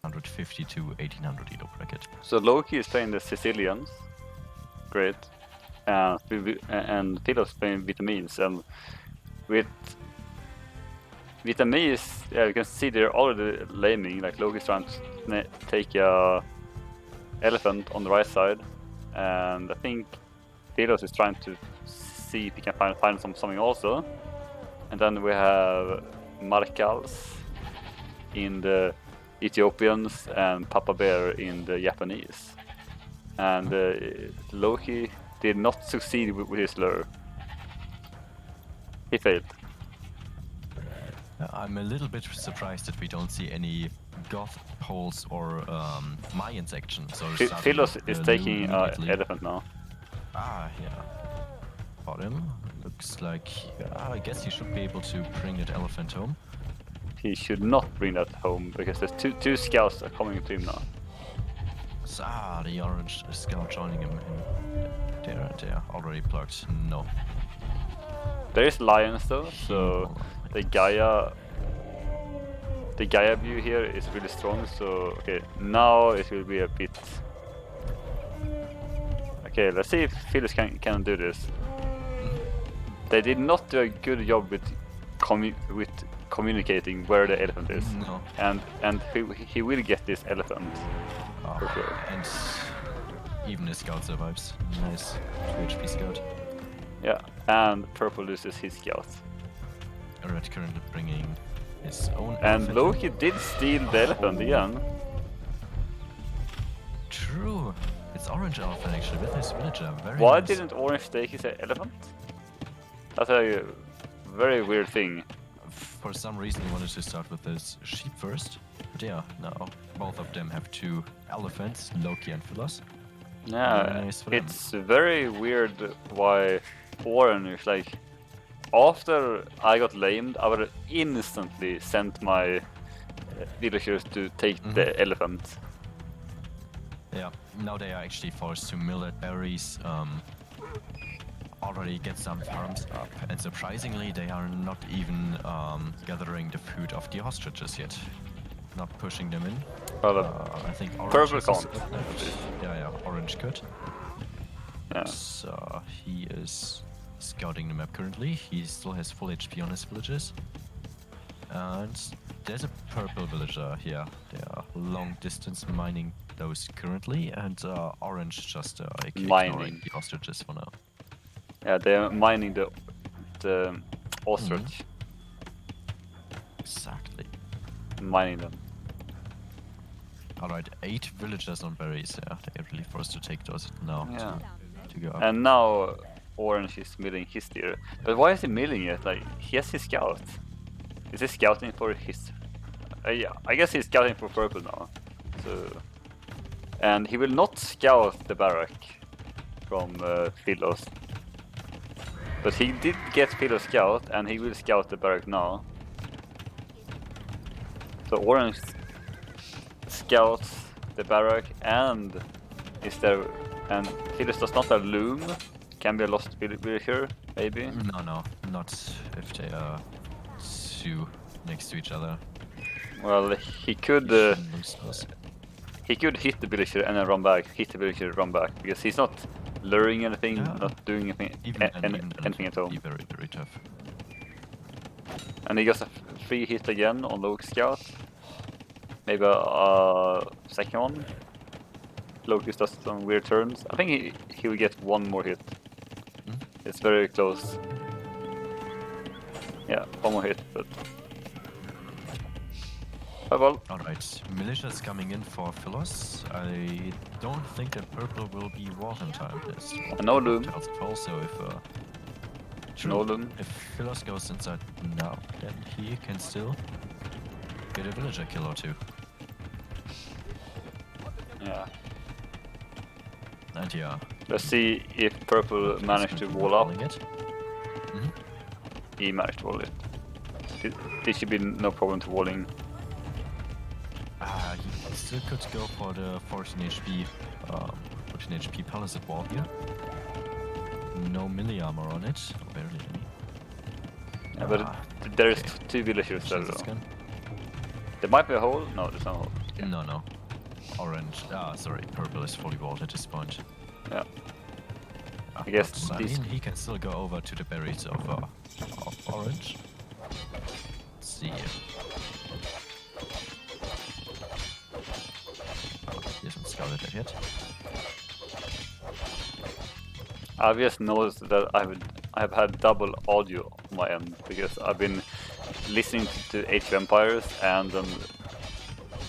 150 to 1800 elo bracket. So Loki is playing the Sicilians, great, and Philos playing Vietnamese, and with Vietnamese, yeah, you can see they're already laming. Like Loki's trying to take a elephant on the right side, and I think Philos is trying to see if he can find something also. And then we have Markals in the Ethiopians and Papa Bear in the Japanese. And Loki did not succeed with his lure. He failed. I'm a little bit surprised that we don't see any Goth, Poles, or Mayans action. So Philos is taking elephant now. Ah, yeah. For him, looks like I guess he should be able to bring that elephant home. He should not bring that home because there's two scouts are coming to him now. So, the orange scout joining him in there. They already plugged. No. There is lions though, so the Gaia view here is really strong. So okay, now it will be a bit. Okay, let's see if Philos can do this. They did not do a good job with communicating where the elephant is. No. And he will get this elephant for sure. And even his scout survives. Nice 2 HP scout. Yeah, and purple loses his scout. Red currently bringing his own. And Loki did steal the elephant again. True. It's orange elephant actually with his villager. Very Why nice. didn't orange take his elephant? That's a very weird thing. For some reason he wanted to start with his sheep first. But yeah, now both of them have 2 elephants, Loki and Philos. Yeah, nice for them. it's very weird why orange, like, after I got lamed, I would instantly sent my villagers to take the elephant. Yeah, now they are actually forced to mill at berries, already get some farms up, and surprisingly they are not even gathering the food of the ostriches yet. Not pushing them in. Well, I think purple orange can't. Yeah, orange could. Yeah. So he is scouting the map currently. He still has full HP on his villages. And there's a purple villager here. They are long distance mining those currently, and orange just ignoring the ostriches for now. Yeah, they're mining the ostrich. Exactly. Mining them. Alright, 8 villagers on berries. Yeah, they're really forced to take those now to go up. And now orange is milling his deer. But why is he milling it? Like, he has his scout. Is he scouting for his... yeah, I guess he's scouting for purple now. So, and he will not scout the barrack from Philos. But he did get Philos scout, and he will scout the barrack now. So orange scouts the barrack, and is there... And Philos does not have loom. Can be a lost villager, maybe? No, not if they are 2 next to each other. Well, he could hit the villager and then run back, hit the villager, run back, because he's not luring anything, not doing anything at home. Very, very tough. And he gets a free hit again on Loki scout. Maybe a second one. Loki does some weird turns. I think he will get one more hit. It's very close. Yeah, one more hit, but... Oh well. Alright, militia's coming in for Philos. I don't think that purple will be war in time. No loom. Also, No loom. If Philos goes inside now, then he can still get a villager kill or 2. Yeah. And yeah. Let's see if purple managed to wall up. He managed to wall it. There should be no problem to walling. He still could go for the 14 HP palisade wall here. No melee armor on it, barely any. Yeah, but there is 2 villagers there though. There might be a hole. No, there's no hole. Okay. No. Orange. Sorry, purple is fully walled at this point. Yeah. I guess but, I these- mean, he can still go over to the berries of orange. Let's see. He hasn't scouted that yet. I've just noticed that I've had double audio on my end because I've been listening to Age of Empires and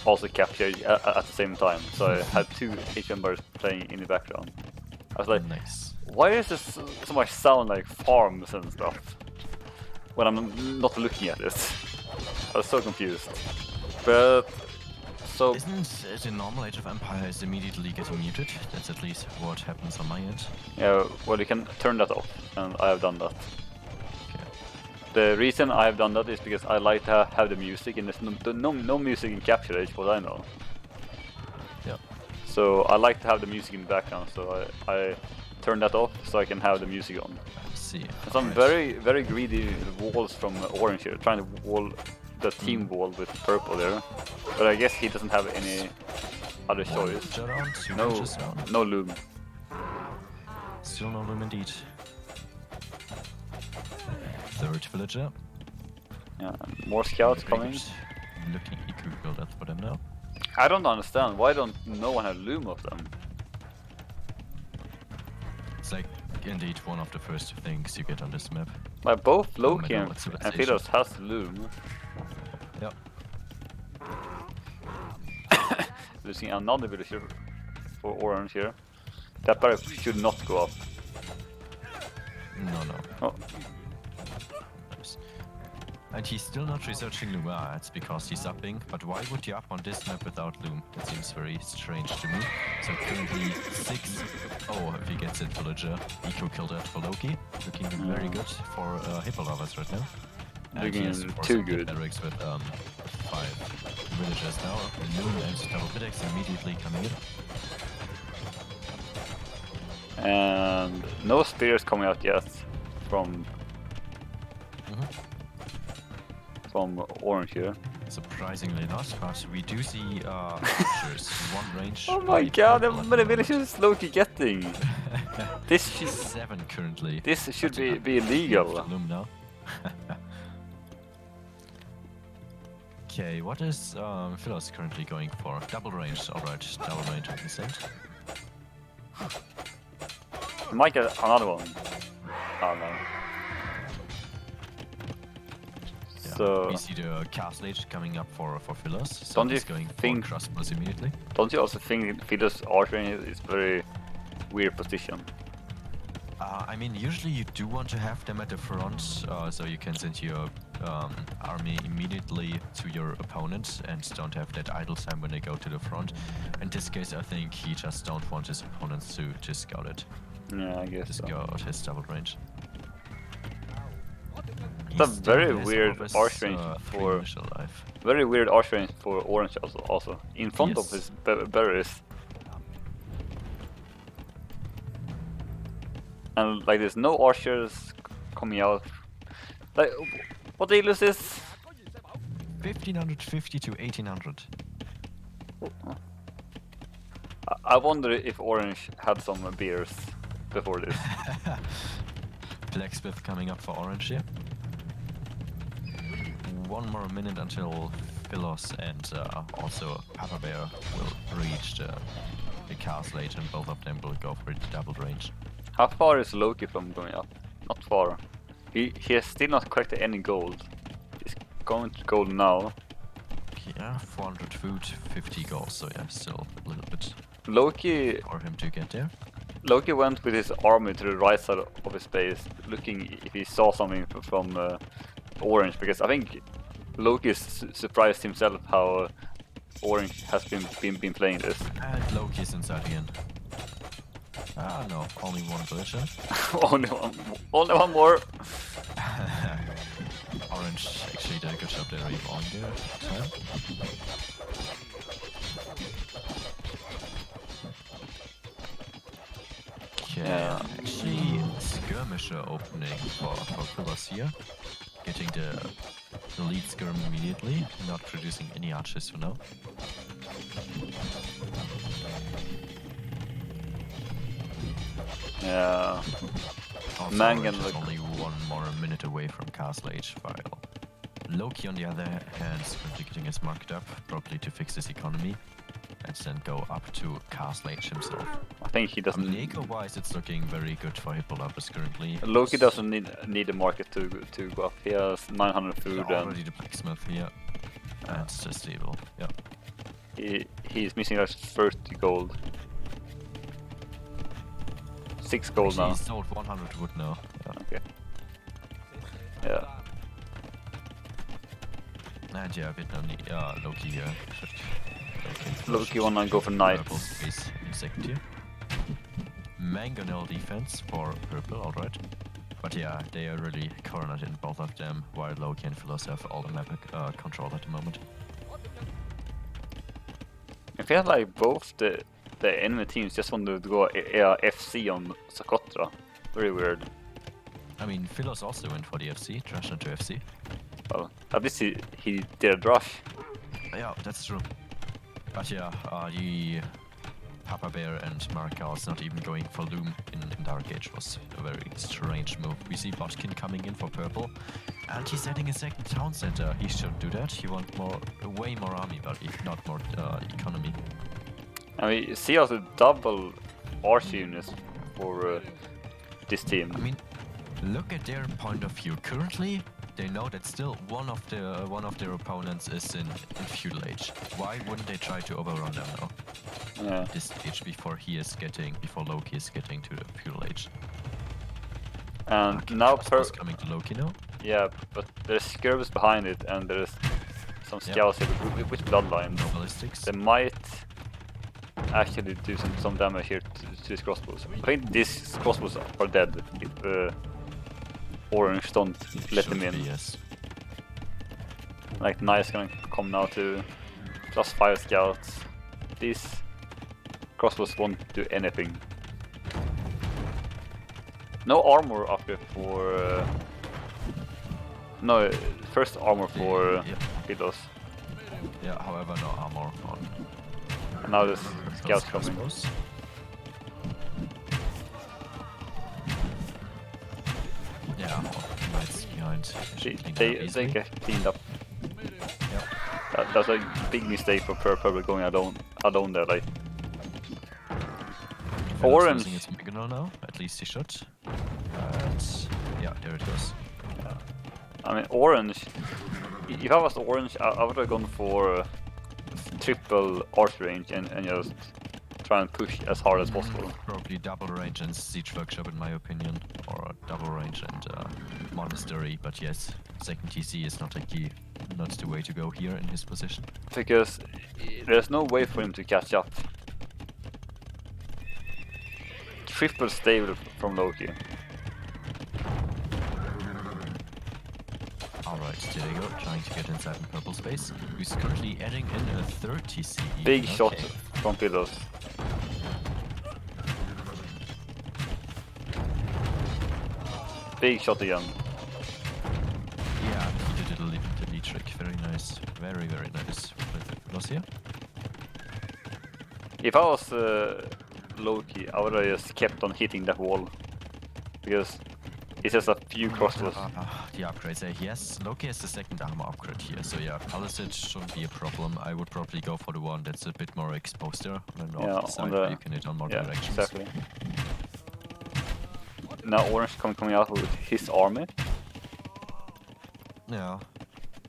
also Capture at the same time. So I had 2 Age of Empires playing in the background. I was like, Nice. why is this so much sound like farms and stuff when I'm not looking at it? I was so confused. But so Isn't the normal Age of Empires immediately getting muted? That's at least what happens on my end. yeah, well, you can turn that off, and I have done that. Okay. The reason I have done that is because I like to have the music, and there's no music in Capture Age, what I know. Yeah. So I like to have the music in the background, so I turn that off so I can have the music on. Let's see. And some Alright. very greedy walls from Orange here, trying to wall the team wall with purple there. But I guess he doesn't have any other One choice. villager down, 2 No, villagers down. no loom. Still no room indeed. 3rd villager. Yeah, more scouts Very coming. good. Looking equal that for them now. I don't understand, why don't no one have loom of them? It's like indeed one of the first things you get on this map. Like both No Loki matter and what civilization. Philos has loom. Yep. Losing another villager for Orange here. That barrier should not go up. No. Oh, Nice. And he's still not researching Loom. It's because he's upping. But why would you up on this map without Loom? That seems very strange to me. So currently 6. Oh, if he gets it, villager. Eco killed that for Loki. Looking very good for Hippo lovers right now. And he Looking has too forcibly good. barracks with 5 villagers now. Loom and double bidex immediately coming in. and no spears coming out yet from from Orange here. Surprisingly not, but we do see archers. 1 range. Oh my by god, how purple at many the moment. villages is Loki getting? This should 7 currently. should But, be illegal. Loom now. Okay, what is Philos currently going for? Double range, alright, double range on his end. Might get another one. Oh no. Yeah, So we see the castle age coming up for Philos, so Don't you he's going think- for crossbows immediately. don't you also think Philos archery is very weird position? I mean, usually you do want to have them at the front, so you can send your army immediately to your opponent and don't have that idle time when they go to the front. In this case, I think he just don't want his opponents to just scout it. Yeah, I guess To so. scout his double range. It's a He still very has weird all of his, arch range 3 for- initial life. Very weird arch range for Orange also. In front of Yes. his berries. And like there's no archers coming out. Like what deal is this? 1550 to 1800. I wonder if Orange had some beers before this. Blacksmith coming up for orange here. 1 more minute until Philos and also Papa Bear will reach the castle age, and both of them will go for the double range. How far is Loki from going up? Not far. He has still not collected any gold. He's going to gold now. Yeah, 400 food, 50 gold, so yeah, still a little bit Loki for him to get there. Loki went with his army to the right side of his base, looking if he saw something from Orange, because I think Loki is surprised himself how Orange has been playing this. And Loki's inside again. No, only 1 villager. only one more. Orange actually did a good job there, on there. Time. Okay, Yeah. actually skirmisher opening for Philos here. Getting the lead skirm immediately, not producing any archers for now. Yeah. Also, Mangan Orange is look- only 1 more minute away from Castle Age, while Loki, on the other hand, is currently getting his marked up, probably to fix his economy, and then go up to Castle Age himself. I think he doesn't. Eco-wise, it's looking very good for Hippolapus currently. Loki doesn't need a market to go up. He has 900 food Already the blacksmith here, and it's just stable. Yeah. and he's missing like 30 gold. 6 gold Actually, now. he sold 100 wood now. Yeah. Okay. Yeah. And yeah, Vietnam, Loki should. Loki wanna go for knights. Purple space in second tier. Mangonel defense for purple, alright. But yeah, they are really cornered in both of them, while Loki and Philos have all the map control at the moment. I feel like both the enemy teams just want to go FC on Socotra. Very weird. I mean, Philos also went for the FC, trash into FC. Well, at least he did a rush. Yeah, that's true. But yeah, the Papa Bear and Markals not even going for Loom in Dark Age was a very strange move. We see Botkin coming in for purple, and he's adding a second town center. He shouldn't do that. He wants way more army value, not more economy. And we see also double arch units for this team. I mean, look at their point of view. Currently, they know that still one of their opponents is in feudal age. Why wouldn't they try to overrun them now? Yeah. This stage before Loki is getting to the feudal age. And now Crossbow's coming to Loki now. yeah, but there's skirms behind it, and there's some scouts here with bloodlines. No ballistics. They might actually do some damage here to these crossbows. I think these crossbows are dead if Orange don't let them Should in. be, yes. Like Knight's gonna come now to +5 scouts. These crossbows won't do anything. No armor up here for no, first armor for Yeah. Philos. Yeah, however, no armor on. And now there's scouts those coming. crossbows. Yeah, knights behind. Should clean They up easily. get cleaned up. Yeah. That's a big mistake for Purple going alone there. Like Philos Orange. losing its Meganol now, at least he should. And yeah, there it goes. I mean, Orange. If I was Orange, I would have gone for triple arch range and just try and push as hard as possible. Probably double range and siege workshop in my opinion, or double range and monastery. But yes, second TC is not the way to go here in his position. Because there's no way for him to catch up. Triple stable from Loki. Alright, there they go, trying to get inside the purple space. Who's currently adding in a 30 CE. Big shot Okay. from Philos. Big shot again. Yeah, he did the lead trick. Very nice. Very, very nice. Philos here. If I was Loki, I would have just kept on hitting that wall. Because it's just a few crossbows. The upgrades there. Yes, Loki has the second armor upgrade here. So yeah, Palisade shouldn't be a problem. I would probably go for the one that's a bit more exposed there. On the north side where you can hit on more yeah, directions. exactly. Now Orange coming out with his army. Yeah.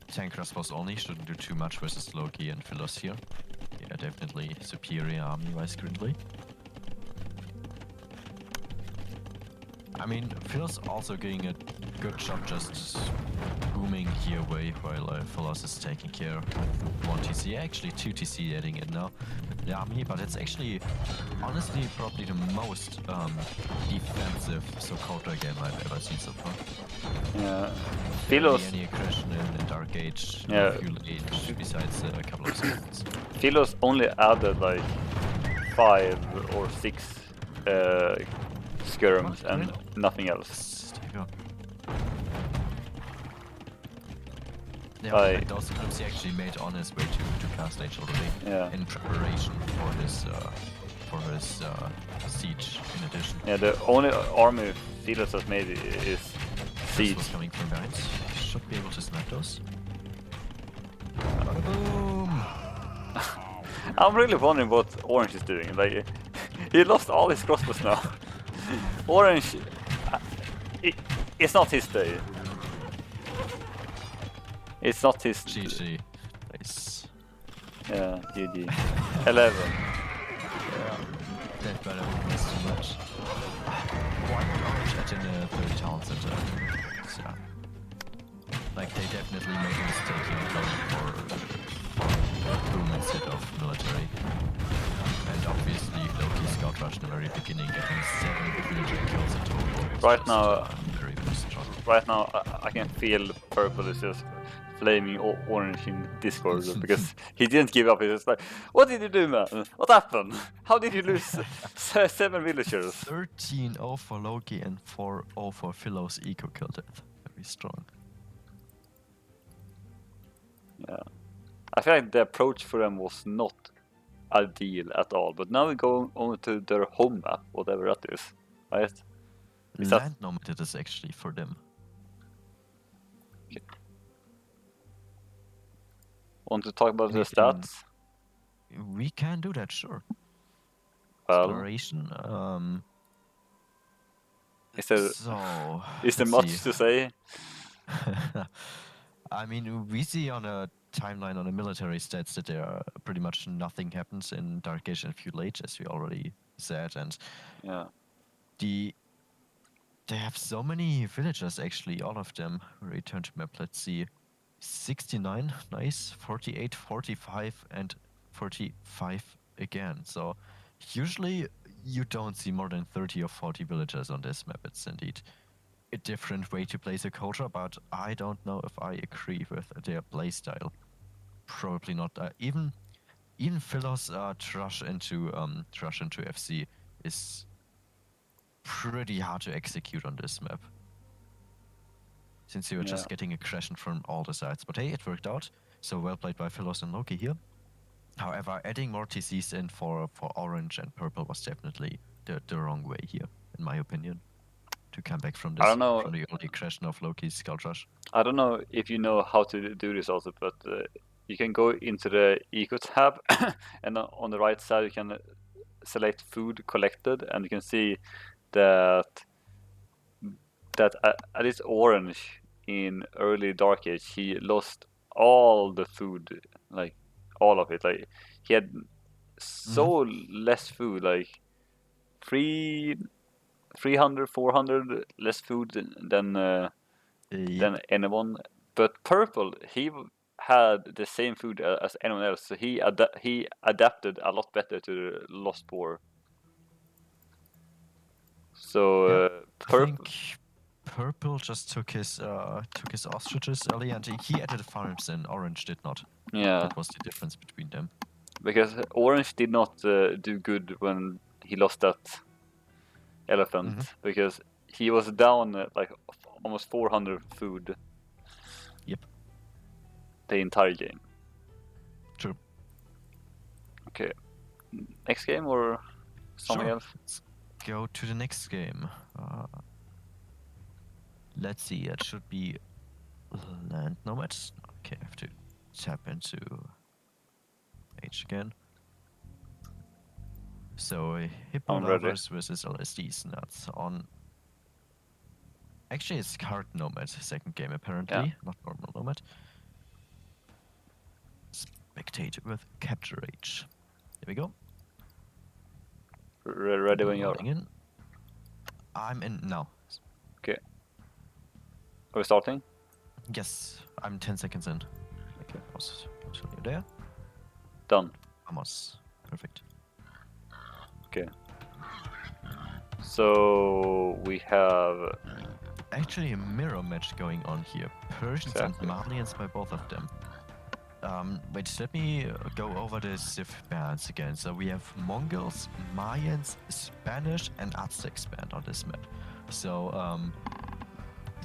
Tank crossbows only shouldn't do too much versus Loki and Philos here. Yeah, definitely superior army-wise currently. I mean, Philos also getting a good job just booming here away while Philos is taking care of 1 TC, actually 2 TC adding in now with the army, but it's actually honestly probably the most defensive Socotra game I've ever seen so far. Yeah. Barely Philos, any aggression in Dark Age, Yeah. Fuel Age, besides a couple of seconds. Philos only added like 5 or 6 skirms and nothing else. There you go. Yeah, Like- like those items he actually made on his way to Castle Age already. Yeah. In preparation for his siege. In addition, Yeah, the only army Thelos has made is this siege. was coming from behind. Should be able to snipe those. Bada boom! I'm really wondering what Orange is doing. Like, he lost all his crossbows now. Orange, it's not his day. It's not his. GG. Nice. Yeah, GG. 11. That better was too much. One orange at in the third town center. So, like they definitely made a mistake here going for boom instead of military. And obviously Loki scout rushed in the very beginning, getting 7 villager kills in total. It's Right just, now- very, very strong. Right now, I can feel purple is just flaming Orange in Discord because he didn't give up. He's just like, what did you do, man? What happened? How did you lose 7 villagers? 13-0 for Loki and 4-0 for Philos eco kill death. Very strong. Yeah. I feel like the approach for them was not ideal at all. But now we go on to their home map, whatever that is, right? Is that- Land nominated is actually for them. Want to talk about the We can- stats? We can do that, sure. Well, Exploration. is there So. is there let's much see. to say? I mean, we see on a timeline on the military stats that there are pretty much nothing happens in Dark Age and Feudal Age, as we already said, and Yeah. they have so many villagers actually, all of them. Return to map. Let's see, 69, nice, 48, 45, and 45 again. So usually you don't see more than 30 or 40 villagers on this map. It's indeed a different way to play the culture, but I don't know if I agree with their playstyle. Probably not. Even Philos Trush into FC is pretty hard to execute on this map, since you are just Yeah. getting aggression from all the sides. But hey, it worked out. So well played by Philos and Loki here. However, adding more TCs in for orange and purple was definitely the wrong way here, in my opinion. To come back from this, I don't know. from the early aggression of Loki's Skull Rush. I don't know if you know how to do this also, but you can go into the eco tab, and on the right side you can select food collected, and you can see that at least Orange in early Dark Age he lost all the food, like all of it. Like he had so less food, like 300, 400 less food than anyone. But Purple, he had the same food as anyone else, so he adapted a lot better to the Lost Boar. So Yeah, I Purple, think Purple just took his ostriches early, and he added farms, and Orange did not. yeah, That was the difference between them. because Orange did not do good when he lost that elephant, because he was down like almost 400 food. Yep. The entire game. True. Okay. Next game or something Sure. else? Let's go to the next game. Let's see. It should be Land Nomads. Okay, I have to tap into H again. So Hippo I'm ready. Lovers versus LSDs nuts on. Actually, it's Card Nomad, second game apparently, not normal Nomad. Spectator with Capture H. Here we go. Ready when you're. Loading in. I'm in now. Okay. Are we starting? Yes, I'm 10 seconds in. Okay. Was you're there? Done. Vamos. Perfect. Okay. So we have. Actually, a mirror match going on here. Persians Exactly. and Malians by both of them. Wait, let me go over the Civ bands again. So we have Mongols, Mayans, Spanish, and Aztecs band on this map. So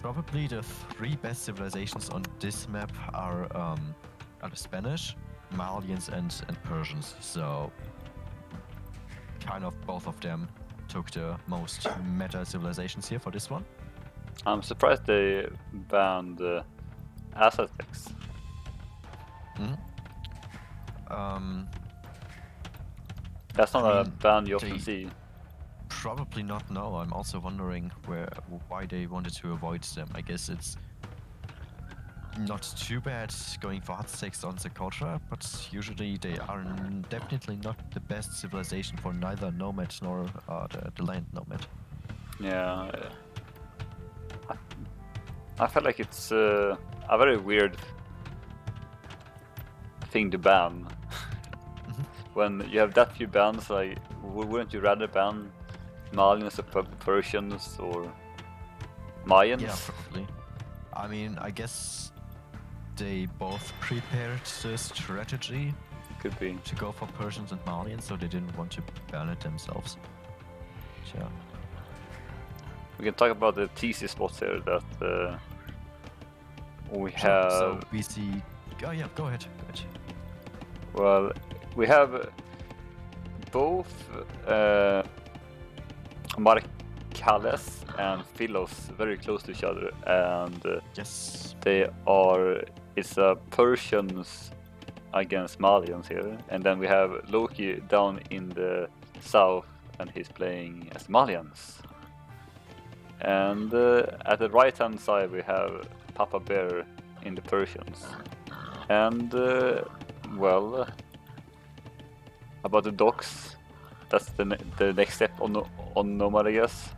Probably the three best civilizations on this map are the Spanish, Malians, and Persians. So kind of both of them took the most meta civilizations here for this one. I'm surprised they banned Aztecs. That's not a ban you often see. Probably not now. I'm also wondering why they wanted to avoid them. I guess it's not too bad going for Aztecs on the culture, but usually they are definitely not the best civilization for neither nomad nor the land nomad. Yeah. I feel like it's a very weird thing to ban. When you have that few bans, like, wouldn't you rather ban Malians or Persians or Mayans? Yeah, probably. I mean, I guess they both prepared the strategy Could be. to go for Persians and Malians, so they didn't want to ban it themselves. Yeah. We can talk about the TC spots here that we Sure. have. So we see. Oh yeah, go ahead. Well, we have both Marcales and Philos very close to each other, and Yes. they are. It's Persians against Malians here, and then we have Loki down in the south, and he's playing as Malians. And at the right hand side we have Papa Bear in the Persians. And well, about the docks, that's the next step on Nomad, I guess.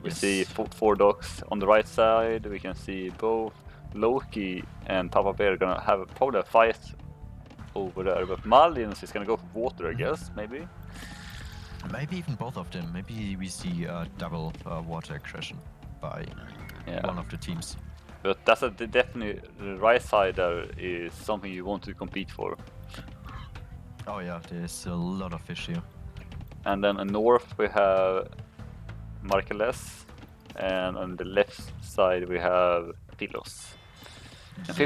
We Yes. see four docks on the right side. We can see both Loki and Papa Bear gonna have probably a fight over there, but Malians is gonna go for water, I guess, maybe. Maybe even both of them. Maybe we see a double water aggression by one of the teams. But that's definitely the right side there is something you want to compete for. Oh yeah, there's a lot of fish here. And then in north we have Marcales, and on the left side we have Philos.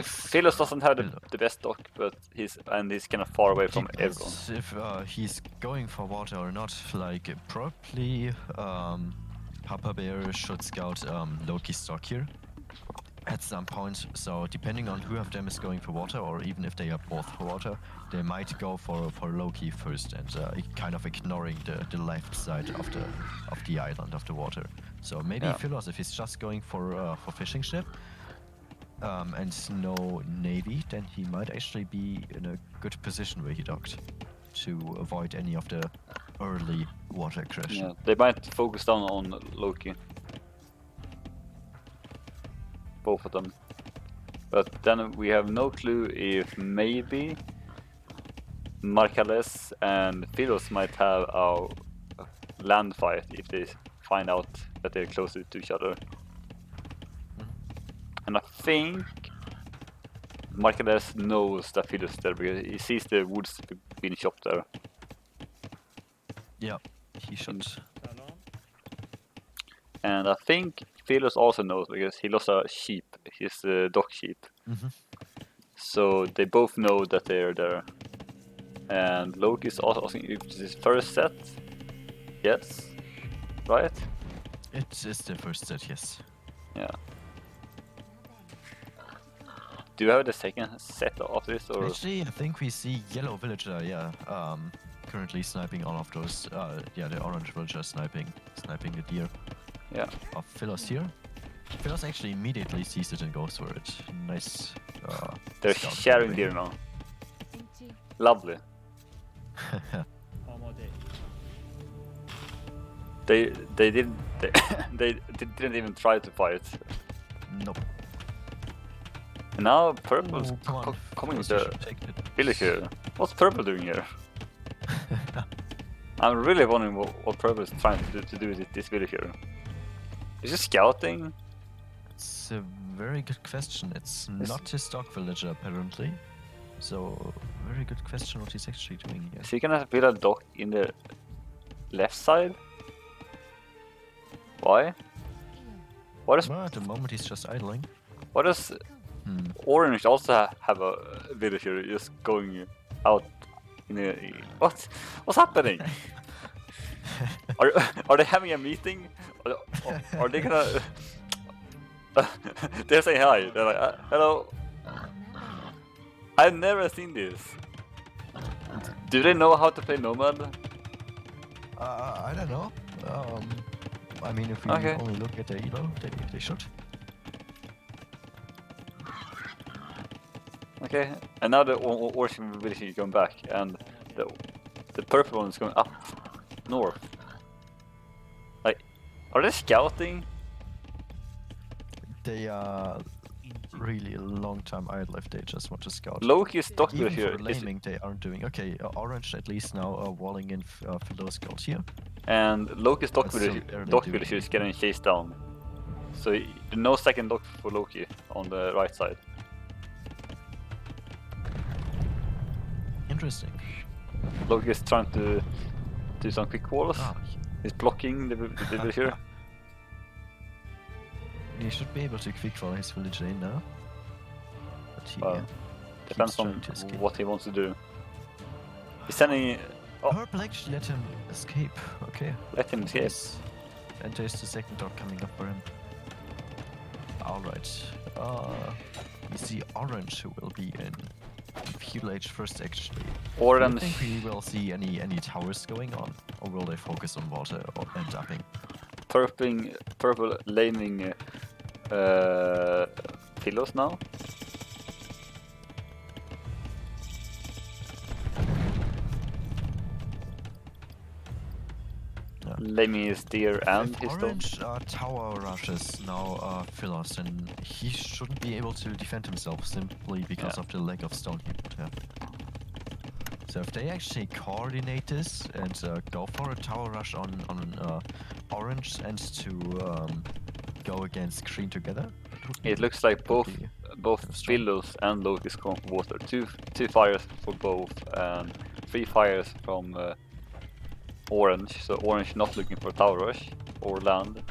Philos doesn't have the best dock, but he's kind of far away from everyone. If he's going for water or not, like probably Papa Bear should scout Loki's dock here at some point. So depending on who of them is going for water, or even if they are both for water, they might go for Loki first and kind of ignoring the left side of the island of the water. So maybe Philos, if he's just going for fishing ship. And no navy, then he might actually be in a good position where he docked to avoid any of the early water aggression. Yeah, they might focus down on Loki. Both of them. But then we have no clue if maybe Marcales and Philos might have a land fight if they find out that they're closer to each other. And I think Marcales knows that Philos is there because he sees the woods being chopped there. Yeah, he should. And I think Philos also knows because he lost a sheep, his dock sheep. So they both know that they're there. And Loki is also asking if it's his first set. Yes, right? It is the first set, yes. Yeah. Do you have the second set of this, or? Actually, I think we see Yellow Villager, currently sniping all of those. The Orange Villager sniping the deer. Yeah. Of Philos here. Philos actually immediately sees it and goes for it. Nice. They're scout sharing play. deer now. Lovely. They didn't they didn't even try to fight. Nope. And now purple's Oh, come on. coming with Philos, you the should take it. village here. What's purple doing here? I'm really wondering what purple is trying to do with this village here. Is he scouting? It's a very good question. It's not his stock villager apparently. So very good question what he's actually doing here. Is he gonna build a dock in the left side? Why? What is Well, at the moment he's just idling. what does Hmm. Orange also have a villager just going out in a what's happening? Are they having a meeting? Are they gonna? They're saying hi. They're like, hello. I've never seen this. Do they know how to play Nomad? I don't know. I mean, if we Okay. only look at the elo, they should. Okay, and now the orange village is going back, and the purple one is going up north. Like, are they scouting? They are really a long time idle if they just want to scout. Loki's stock Even village here, for laming, they aren't doing. Okay, Orange at least now are walling in Philo scout here. and Loki's stock That's so village, barely dock doing village is anything. getting chased down. So no second dock for Loki on the right side. Interesting. Loki is trying to do some quick walls. Ah, He's blocking the villager. he should be able to quickfall his villager in now. But he Well, depends trying on to escape. what he wants to do. He's sending. Oh, Purple actually let him escape. Okay. let him escape. Yes. And there's the second dog coming up for him. Alright. We see Orange who will be in Fuel Age first actually. Do you Orange. think we will see any towers going on? Or will they focus on water and upping? Purple laming pillows now. Yeah. Laming his deer and If his dog. Orange tower rushes now Philos, and he shouldn't be able to defend himself simply because Yeah. of the lack of stone he would have. So if they actually coordinate this and go for a tower rush on Orange and to go against Green together, It looks like both be strong. Philos and Loki's going for water. Two fires for both, and 3 fires from Orange. So Orange not looking for tower rush or land.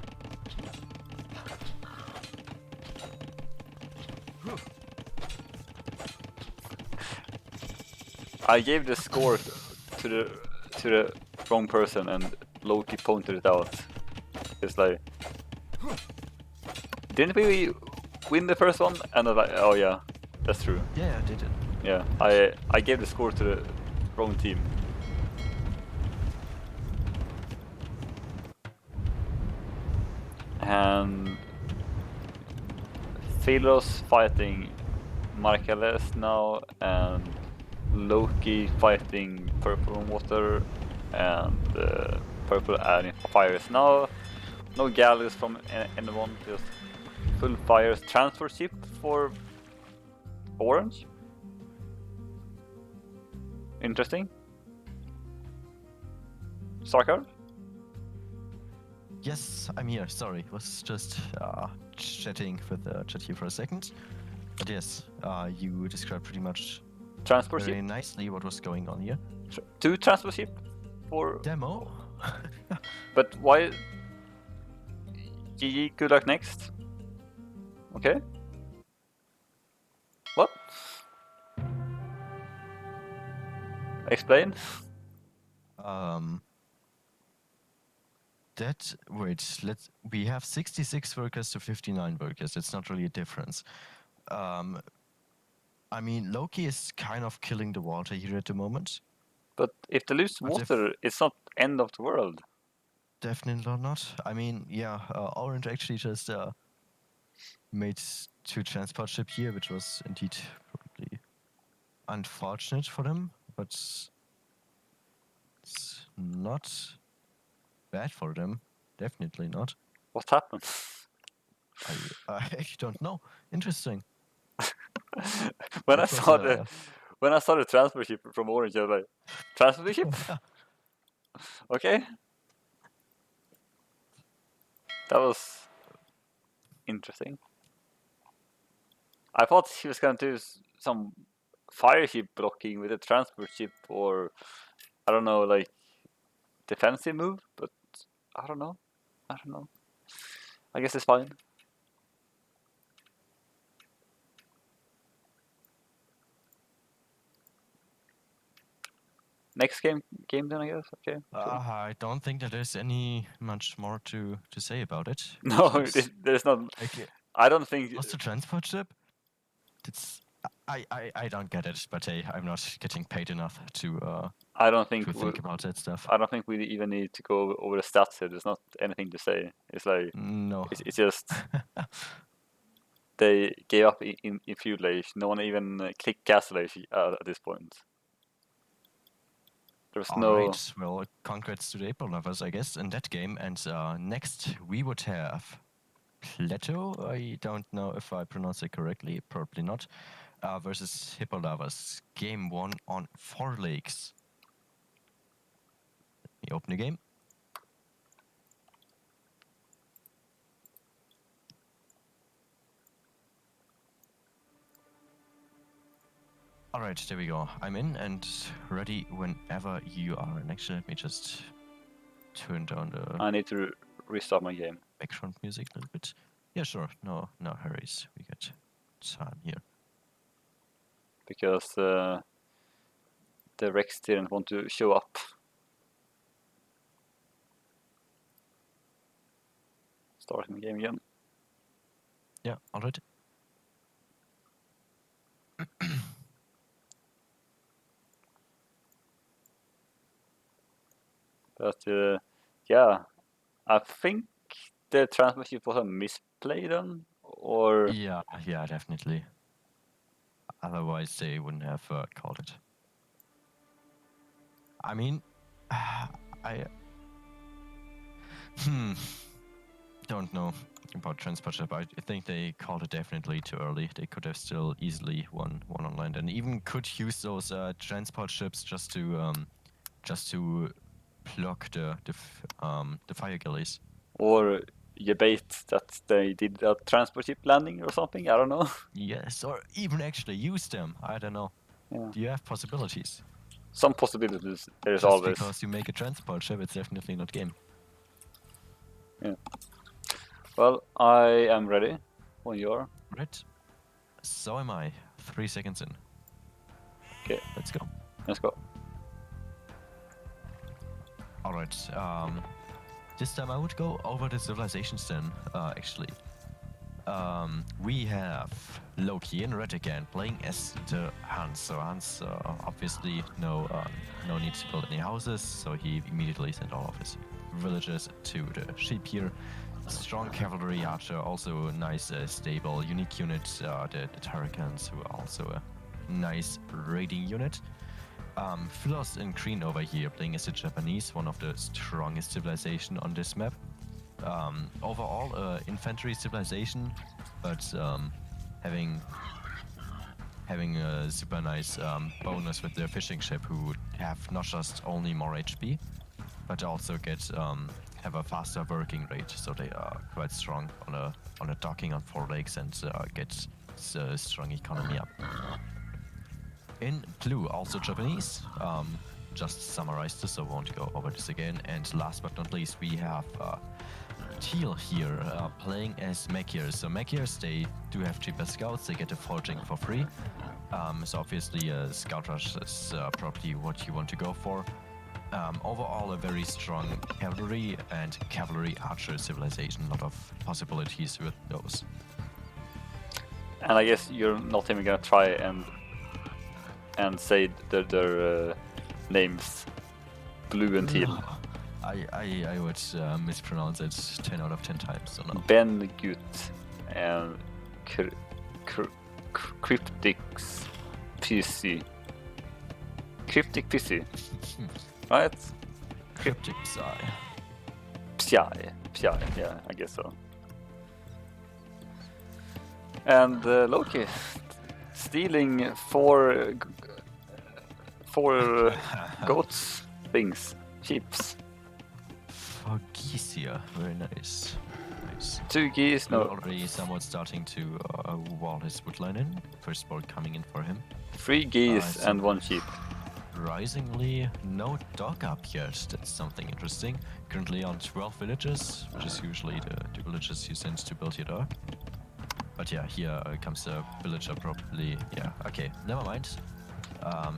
I gave the score to the wrong person, and Loki pointed it out. It's like, didn't we win the first one? And I'm like, oh yeah, that's true. Yeah, I did it. Yeah, I gave the score to the wrong team. And Philos fighting Markales now, and Loki fighting Purple on water, and Purple adding fires now. No galleys from anyone, just full fires. Transfer ship for Orange. Interesting. Starkard? Yes, I'm here. Sorry, was just chatting with chat here for a second. But yes, you described pretty much Transfer very ship? nicely what was going on here. 2 transfer ship for... Demo. But why... GG, good luck next. Okay. What? Explain. That wait, we have 66 workers to 59 workers. It's not really a difference. I mean, Loki is kind of killing the water here at the moment. But if they lose But if- water, it's not end of the world. Definitely not. I mean, yeah, Orange actually just made 2 transport ship here, which was indeed probably unfortunate for them, but it's not bad for them. Definitely not. What happened? I actually don't know. Interesting. when I That was, saw the transfer ship from Orange, I was like, transfer ship? Okay. That was interesting. I thought he was gonna do some fire ship blocking with a transport ship, or I don't know, like defensive move, but I don't know. I guess it's fine. Next game then, I guess. Okay. Sure. I don't think that there's any much more to say about it. No, Because, there's not. like, I don't think. what's the transport ship? It's I don't get it, but hey, I'm not getting paid enough I don't think. to think about that stuff. I don't think we even need to go over the stats here. There's not anything to say. It's like No. it's just they gave up in feud age. No one even clicked castle age at this point. There was no. Alright, well, congrats to the April lovers, I guess, in that game. And next we would have Plateau. I don't know if I pronounce it correctly, probably not. Versus Hippo Lovers. Game 1 on 4 lakes. Let me open the game. Alright, there we go. I'm in and ready whenever you are. And actually, let me just turn down the I need to restart my game. background music a little bit. Yeah, sure. No hurries. We got time here. Because the Rex didn't want to show up. Starting the game again. Yeah, alright. But yeah, I think the transfership was a misplay then, or Yeah, definitely. Otherwise, they wouldn't have called it. I mean, I don't know about transport ship. I think they called it definitely too early. They could have still easily won online, and even could use those transport ships just to block the fire gillies. or you bait that they did a transport ship landing or something. I don't know. Yes, or even actually use them. I don't know. Yeah. You have possibilities. Some possibilities there's Just always. because you make a transport ship, it's definitely not game. Yeah. Well, I am ready when you are. Right? So am I. 3 seconds in. Okay, Let's go. let's go. Alright, this time I would go over the civilizations then, actually. We have Loki in red again, playing as the Hans. So Hans, obviously, no need to build any houses, so he immediately sent all of his villagers to the sheep here. Strong cavalry archer, also a nice, stable, unique unit. The Turricans, who are also a nice raiding unit. Philos in green over here, playing as the Japanese, one of the strongest civilization on this map. Overall, infantry civilization, but having a super nice bonus with their fishing ship, who have not just only more HP, but also have a faster working rate, so they are quite strong on a docking on 4 lakes and get a strong economy up. In blue, also Japanese. Just summarized this, so I won't go over this again. And last but not least, we have teal here, playing as Mekiers. So Mekiers, they do have cheaper scouts, they get the foraging for free. So obviously Scout Rush is probably what you want to go for. Overall, a very strong cavalry and cavalry archer civilization. A lot of possibilities with those. And I guess you're not even gonna try and say their names, blue and teal. No, I would mispronounce it 10 out of 10 times. So no. Ben Gut and Cryptix PC. Cryptic PC, right? Cryptic Psi. Psi, yeah, I guess so. And Loki stealing four goats, things, sheeps. Forgesia, very nice. Nice. 2 geese, Blue no, already somewhat starting to wall his woodline in. First board coming in for him. 3 geese so- and 1 sheep. Surprisingly, no dog up yet. That's something interesting. Currently on 12 villages, which is usually the villages you send to build your dog. But yeah, here comes a villager probably. Yeah, okay, never mind.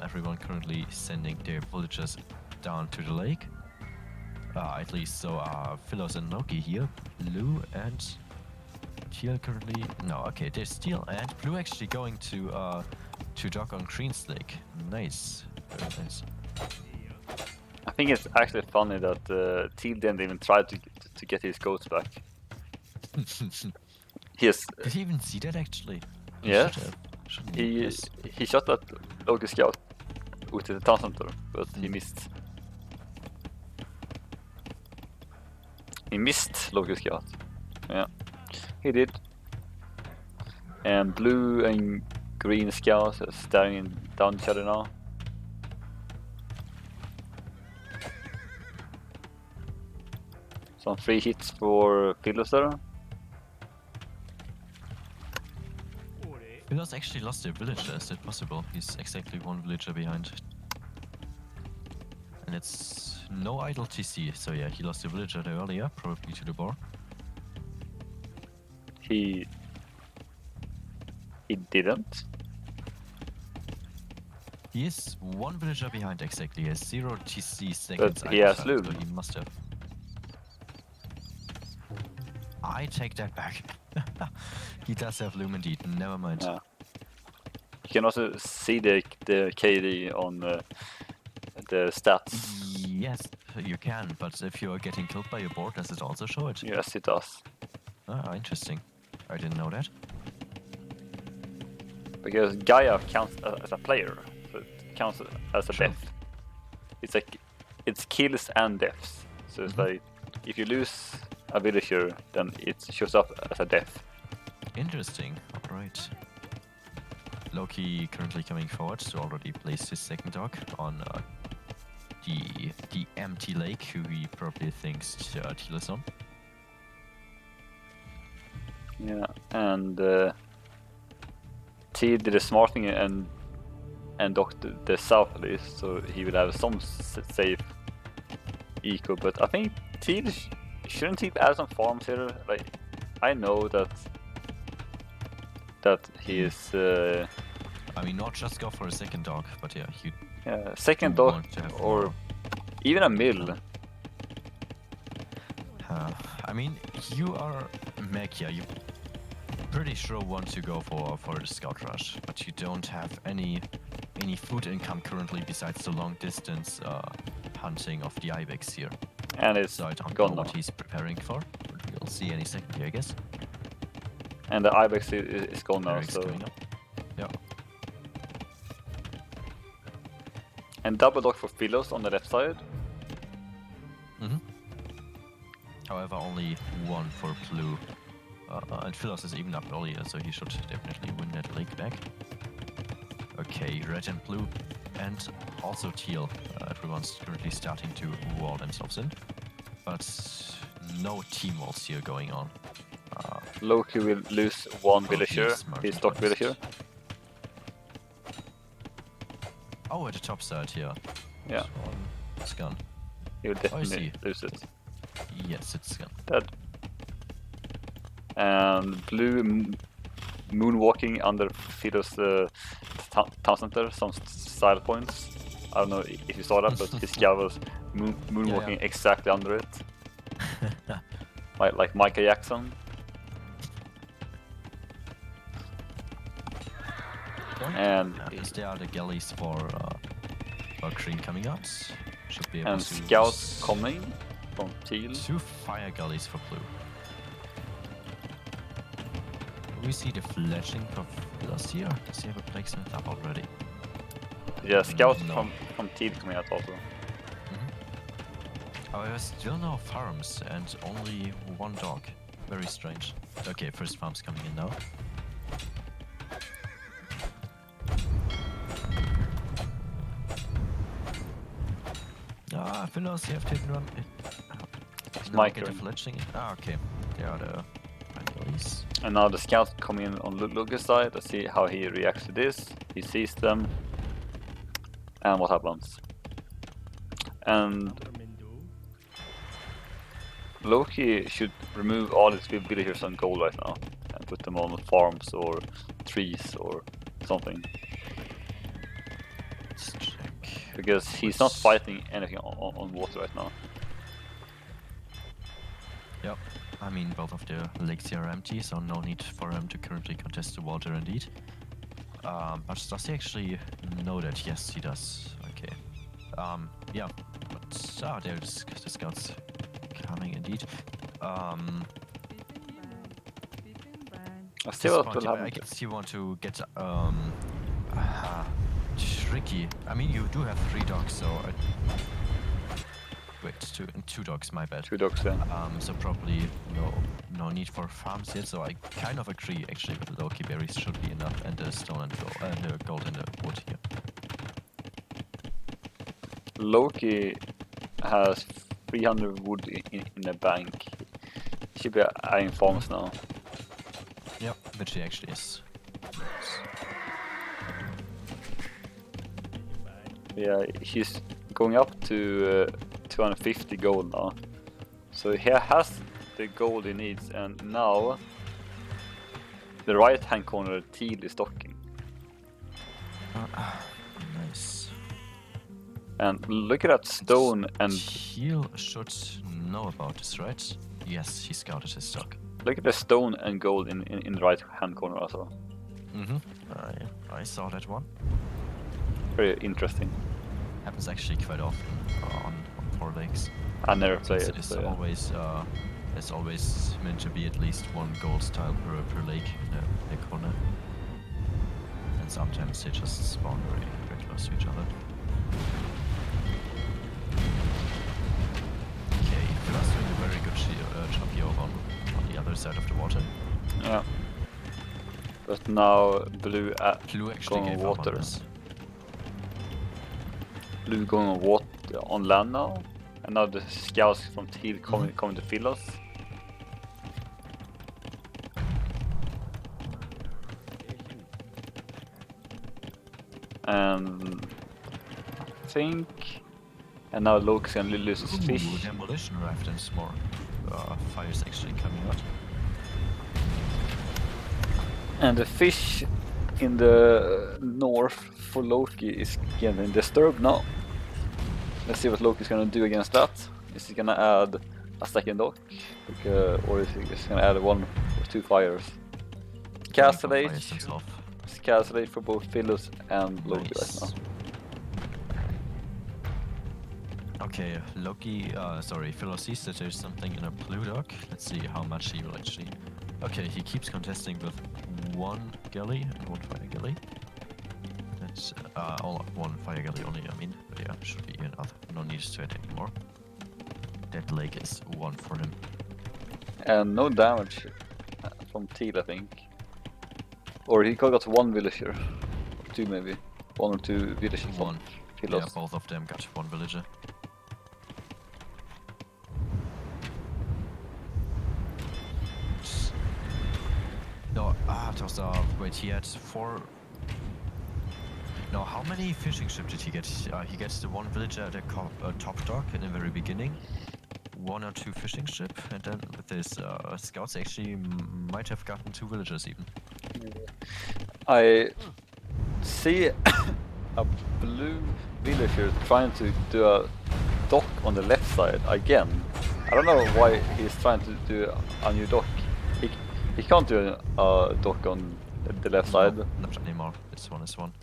Everyone currently sending their villagers down to the lake. At least so are Philos and Loki here. Blue and Teal currently... No, okay, there's Teal and Blue actually going to dock on Green's Lake. Nice. Very nice. I think it's actually funny that Teal didn't even try to get his goats back. Yes. Did he even see that actually? Yes. Shouldn't he? Yes. He shot at Loki Scout with the town center, but he missed. He missed Loki Scout. Yeah, he did. And blue and green scouts are staring down each other now. Some free hits for Philos there. Philos actually lost their villager, is that possible? He's exactly one villager behind. And it's no idle TC, so yeah, he lost the villager there earlier, probably to the boar. He didn't. He is one villager behind exactly, he has 0 TC seconds. But he has idle time, loom. so he must have. I take that back. He does have loom indeed, never mind. Yeah. You can also see the KD on the stats. Yes, you can, but if you are getting killed by your board, does it also show it? Yes, it does. Ah, interesting. I didn't know that. Because Gaia counts as a player, so it counts as a Sure. death. It's like it's kills and deaths. So it's like if you lose a villager, then it shows up as a death. Interesting. Alright. Loki currently coming forward to already place his second dog on the empty lake, who he probably thinks Teal is on. Yeah, and T did a smart thing and docked the south at least, so he will have some safe eco. But I think T shouldn't he add some farms here? Like, I know that he is. I mean, not just go for a second dog, but yeah, you Second do dock want to have or more. even a mill. I mean, you are Mekia, you pretty sure want to go for the scout rush, but you don't have any food income currently besides the long distance hunting of the ibex here. And it's So I don't gone know what now. he's preparing for, but we'll see any second here, I guess. And the ibex is gone now. Eric's So coming up. Yeah. and double dock for Philos on the left side. However, only one for blue. And Philos is even up earlier, so he should definitely win that lake back. Okay, red and blue, and also teal. Everyone's currently starting to wall themselves in, but no team walls here going on. Loki will lose one Well, villager, he's marked his dock first. villager. Oh, at the top side here. Yeah, It's gone. he will I definitely see. lose it. Yes, it's gone. Dead. And blue moonwalking under Philos town center, some style points. I don't know if you saw that, but his guy was moonwalking exactly under it. Like Michael Jackson. And Is there the galleys for green coming out? Should be able and to scouts coming from teal. 2 fire gullies for blue. Do we see the fletching of Philos here? Does he have a placement up already? Yeah, scouts No. from teal coming out also. However, still no farms and only 1 dog. Very strange. Okay, first farm's coming in now. Philos, you have to hit and run. my Get the turn. fletching. Okay. There are the gullies. And now the scouts coming in on Lucas' side. Let's see how he reacts to this. He sees them. And what happens? And Loki should remove all his villagers on gold right now and put them on farms or trees or something. because he's not fighting anything on water right now. Yep. I mean, both of the lakes here are empty, so no need for him to currently contest the water indeed. But does he actually know that? Yes, he does. Okay. Yeah. But, there's the scouts coming indeed. I still what will I happen. guess you want to get, tricky. I mean, you do have 3 dogs, so... wait, two dogs, my bad. 2 dogs, yeah. So probably no need for farms yet. So I kind of agree actually with the Loki berries should be enough, and the stone and the gold in the wood here. Loki has 300 wood in the bank. He should be adding farms now. Yep, which he actually is. Yeah, he's going up to 250 gold now. So he has the gold he needs, and now the right hand corner teal is stocking. Nice. And look at that stone, and Teal should know about this, right? Yes, he scouted his stock. look at the stone and gold in the right hand corner also. Mm-hmm. I saw that one. Very interesting. Happens actually quite often on 4 lakes. I never play it. It's So yeah. always there's always meant to be at least 1 gold tile per lake in the corner. And sometimes they just spawn very close to each other. Okay, Fila's doing a very good job here on the other side of the water. Yeah. But now blue Blue actually going on gave up water. on this. Blue going on water on land now, and now the scouts from teal coming to fill us. And I think, and now Loki's gonna lose his fish. Ooh, demolition raft and some more fires actually coming out. And the fish in the north for Loki is getting disturbed now. Let's see what Loki's gonna do against that. Is he gonna add a second dock? Or is he just gonna add 1 or 2 fires? Castle Age. Castle Age for both Phyllis and Loki right now. Okay, Loki, sorry, Philo sees that there's something in a blue dock. Let's see how much he will actually... Okay, he keeps contesting with 1 galley and 1 fire galley. That's, all 1 fire galley only, I mean. But yeah, should be enough. No need to add anymore. That lake is 1 for him. And no damage from Teal, I think. Or he got 1 villager. Or 2 maybe. 1 or 2 villagers. 1. He Yeah, lost. both of them got 1 villager. No, those are... Wait, he had 4... No, how many fishing ships did he get? He gets the 1 villager at the top dock in the very beginning. 1 or 2 fishing ship, and then with his scouts actually might have gotten 2 villagers even. I see a blue villager trying to do a dock on the left side again. I don't know why he's trying to do a new dock. He can't do a dock on the left side. Not anymore. This one is 1.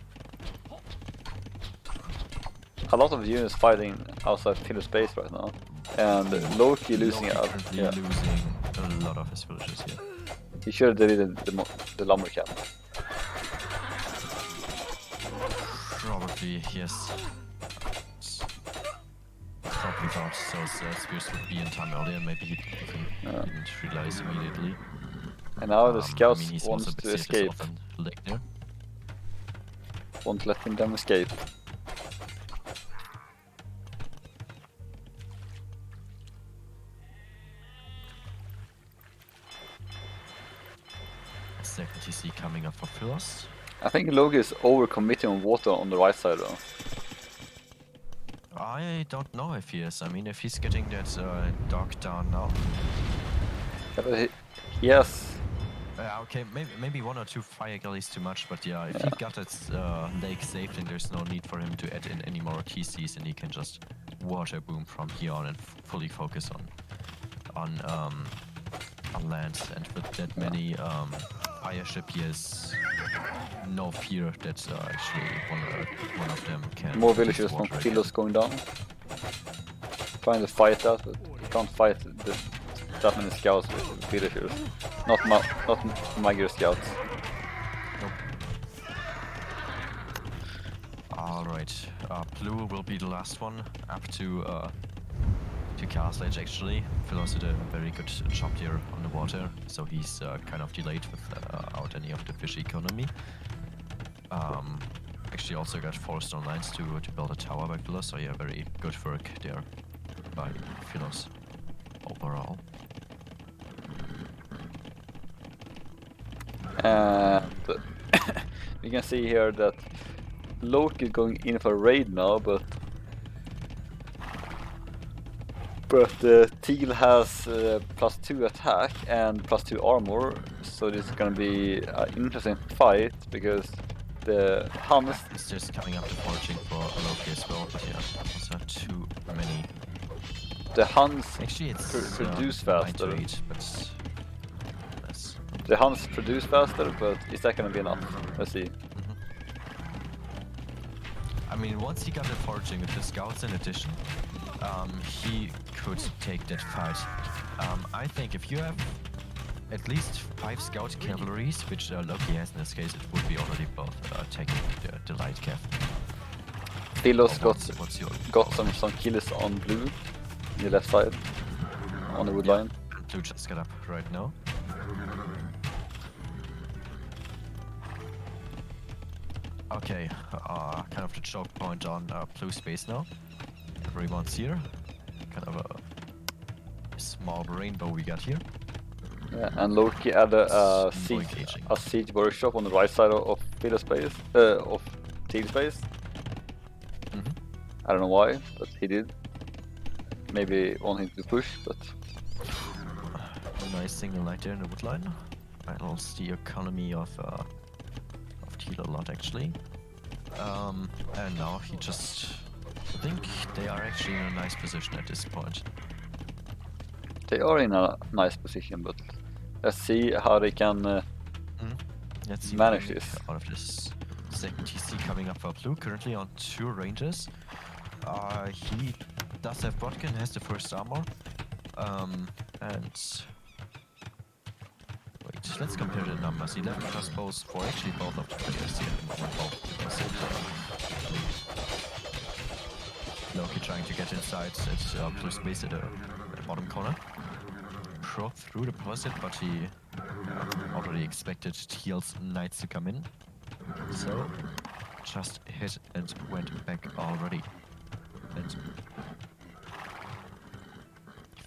A lot of units fighting outside Finnish base right now, and Loki losing Loki out. currently Yeah. losing a lot of his villagers here. He should have deleted the lumber camp. Probably, yes. Probably thought those spears would be in time earlier. Maybe he didn't realize immediately. And now the scouts I mean, he's wants also a bit to safe escape. as well than Lake there. Won't let them escape. Second TC coming up for Philos. I think Loki is overcommitting on water on the right side though. I don't know if he is. I mean, if he's getting that dock down now. Yeah, but he has Okay, maybe 1 or 2 fire galleys too much, but yeah, if he got that lake saved, then there's no need for him to add in any more TCs, and he can just water boom from here on and fully focus on land. And with that many fire ship, he has no fear that actually one of them can. More just villagers from water again. Philos going down. Trying to fight that, but you can't fight that many scouts with villagers. Not Magyar scouts. Nope. Alright, Blue will be the last one up to Castle Edge actually. Philos did a very good job there on the water, so he's kind of delayed without any of the fish economy. Actually also got 4 stone lines to build a tower by Philos, so yeah, very good work there by Philos overall. And you can see here that Loki is going in for a raid now, but Teal has +2 attack and +2 armor, so this is gonna be an interesting fight because the Hans. It's just coming up to foraging for Loki as well, but yeah, also too many. The Hans Actually, it's produce 9 faster. to 8, but less. The Hans produce faster, but is that gonna be enough? Let's see. I mean, once he got the foraging with the scouts in addition, he could take that fight. I think if you have at least 5 scout cavalries, which Loki has in this case, it would be already both taking the light cav. Philos What's your got some kills on blue, the left side, on the wood line. Blue just got up right now. Okay, kind of the choke point on blue space now. Everyone's here. Kind of a small rainbow we got here. Yeah, and Loki added a engaging. siege workshop on the right side of Philos space, of Teal space. I don't know why, but he did. Maybe wanting to push, but A nice single light there in the wood line. Battles the economy of Teal a lot actually. And now he just. I think they are actually in a nice position at this point. they are in a nice position. But let's see how they can Let's see manage what we this. get out of this second TC coming up for blue. Currently on 2 ranges. He does have Botkin, has the first armor. And wait, let's compare the numbers. 11 plus bows for actually both of the players here. Loki trying to get inside at blue space at the bottom corner. Broke through the deposit, but he already expected Teal's knights to come in. So just hit and went back already. And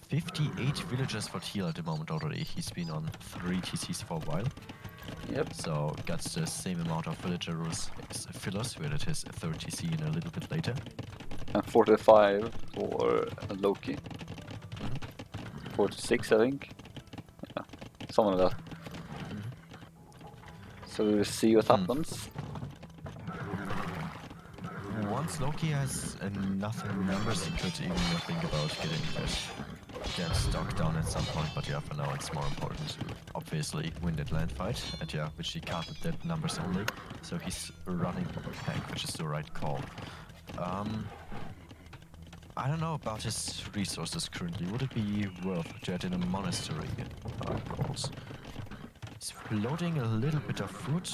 58 villagers for Teal at the moment already. He's been on 3 TCs for a while. Yep. So got the same amount of villagers as Philos, where it is 3rd TC in a little bit later. And 45 for Loki. 46, I think. Yeah, something like that. So we'll see what happens. Once Loki has enough numbers, he could even think about getting stock down at some point. But yeah, for now it's more important to obviously win that land fight. And yeah, which he can't with that numbers only. So he's running back, which is the right call. I don't know about his resources currently. Would it be worth to add in a monastery goals? He's floating a little bit of food,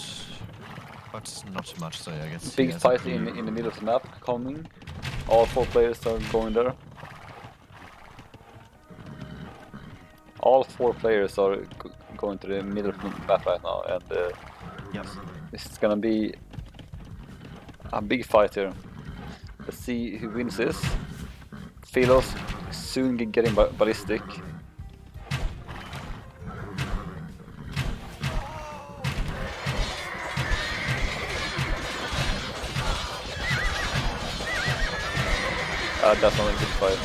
but not much, so I guess. Big fight in the middle of the map coming. All 4 players are going there. All 4 players are going to the middle of the map right now, and Yes. this is gonna be a big fight here. Let's see who wins this. Philos soon getting ballistic. That's not a good fight.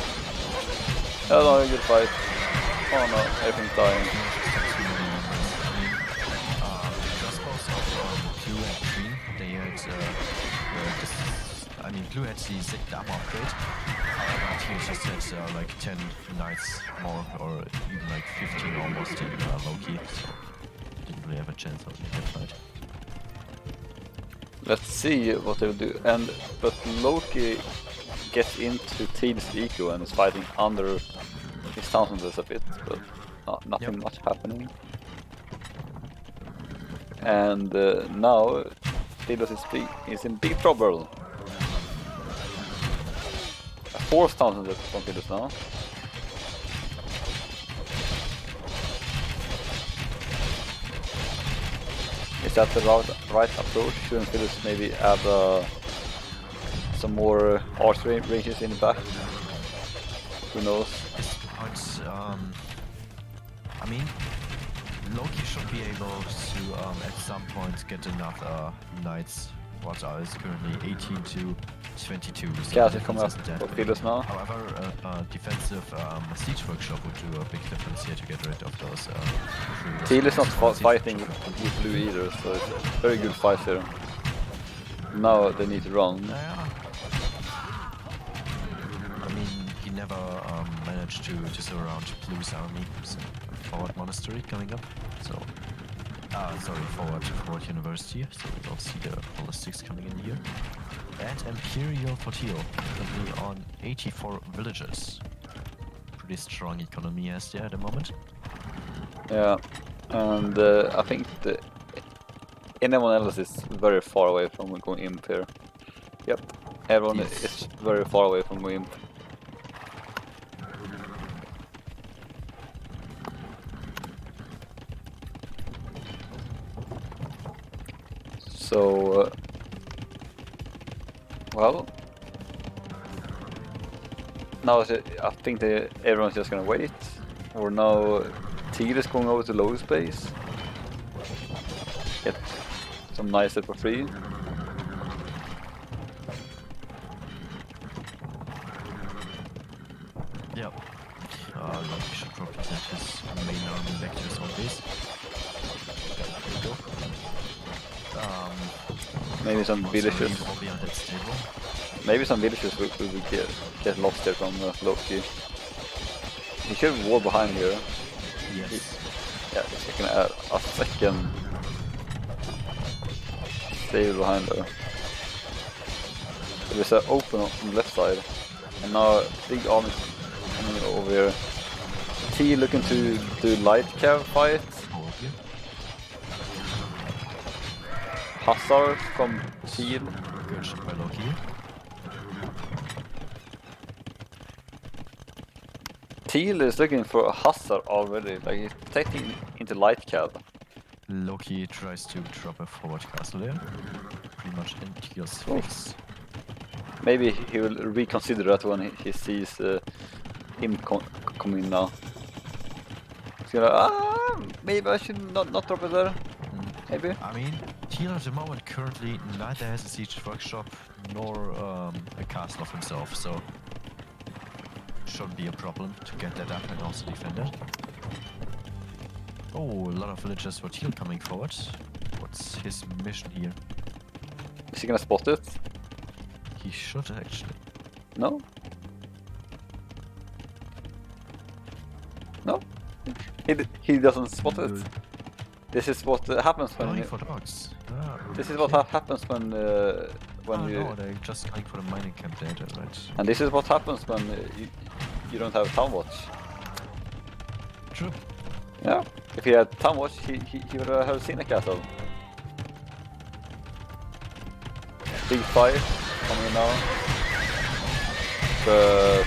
That's not a good fight. Oh no, everything's dying. I mean, Blue had the Zig Dam upgrade. However, Teal just had like 10 knights more, or even like 15 almost in Loki. So didn't really have a chance of that fight. Let's see what they'll do. But Loki gets into Teal's eco and is fighting under his Townsenders a bit, but nothing much happening. And now Telos is in big trouble. A fourth Townsender from Telos now. Is that the right approach? Shouldn't Telos maybe add some more archery ranges in the back? Who knows? But, I mean, Loki should be able to at some point get enough knights. What is currently 18 to 22. So Chaos is coming up for Telos now. However, defensive siege workshop would do a big difference here to get rid of those. Teal is not fighting with blue either, so it's a very good fight here. Now they need to run. Yeah. I mean, he never managed to surround Blue's army. So, forward monastery coming up. So, sorry, forward university. So we don't see the ballistics coming in here. And Imperial for Teal, currently on 84 villages. Pretty strong economy as there at the moment. Yeah, and I think anyone else is very far away from going imp here. Yep, everyone is very far away from going imp. So, well, now I think everyone's just gonna wait, or now Teal is going over to Lowe's base, get some nice set for free. Yep. Loki should probably send his main army back to his own base. There we go. Maybe some villages. Maybe some villages will get lost here from Loki. He should wall behind here. Yes. Yeah, he's gonna add a second save behind there. There's an open on the left side, and now big army coming over here. T looking to do light cav fight. Hussar from Teal. Good shot by Loki. Teal is looking for a Hussar already, like he's taking into light cav. Loki tries to drop a forward castle there. Pretty much in Teal's face. Maybe he will reconsider that when he sees him coming now. He's gonna, maybe I should not drop it there. Maybe. I mean, Teal at the moment currently neither has a siege workshop nor a castle of himself, so shouldn't be a problem to get that up and also defend it. Oh, a lot of villagers for Teal coming forward. What's his mission here? Is he gonna spot it? He should actually. No? No? He doesn't spot it. This is what happens when. Going for dogs. Ah, this is what happens when you. No, they're just going for the mining camp data, right? And this is what happens when you don't have town watch. True. Yeah. If he had town watch, he would have seen a castle. Big fight coming now. But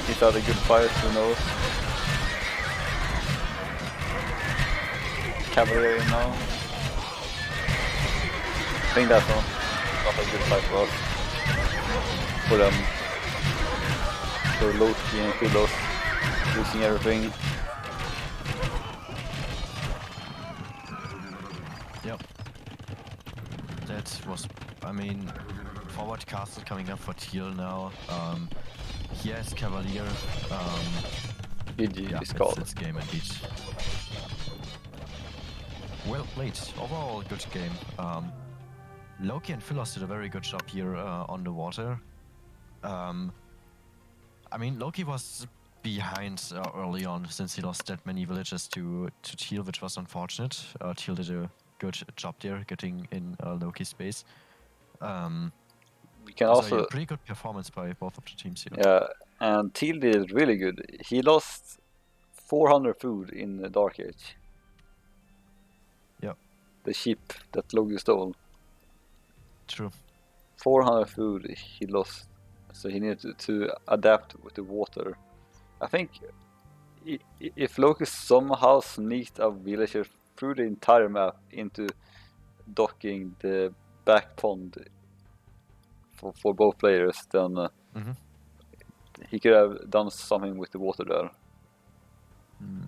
these are the good fights, who knows? Cavalry now. I think that's not a good fight for us. For them. For Loki and Philos losing everything. Yep. That was, I mean, forward castle coming up for Teal now. He has Cavalier. GG Yeah, is called. it's game indeed. Well played. Overall, good game. Loki and Philos did a very good job here on the water. I mean, Loki was behind early on since he lost that many villages to Teal, which was unfortunate. Teal did a good job there getting in Loki's space. We can So also, yeah, pretty good performance by both of the teams here. yeah, and Teal did really good. He lost 400 food in the Dark Age. Yeah, The ship that Loki stole. true. 400 food he lost, so he needed to adapt with the water. I think if Loki somehow sneaked a villager through the entire map into docking the back pond for both players, then he could have done something with the water there.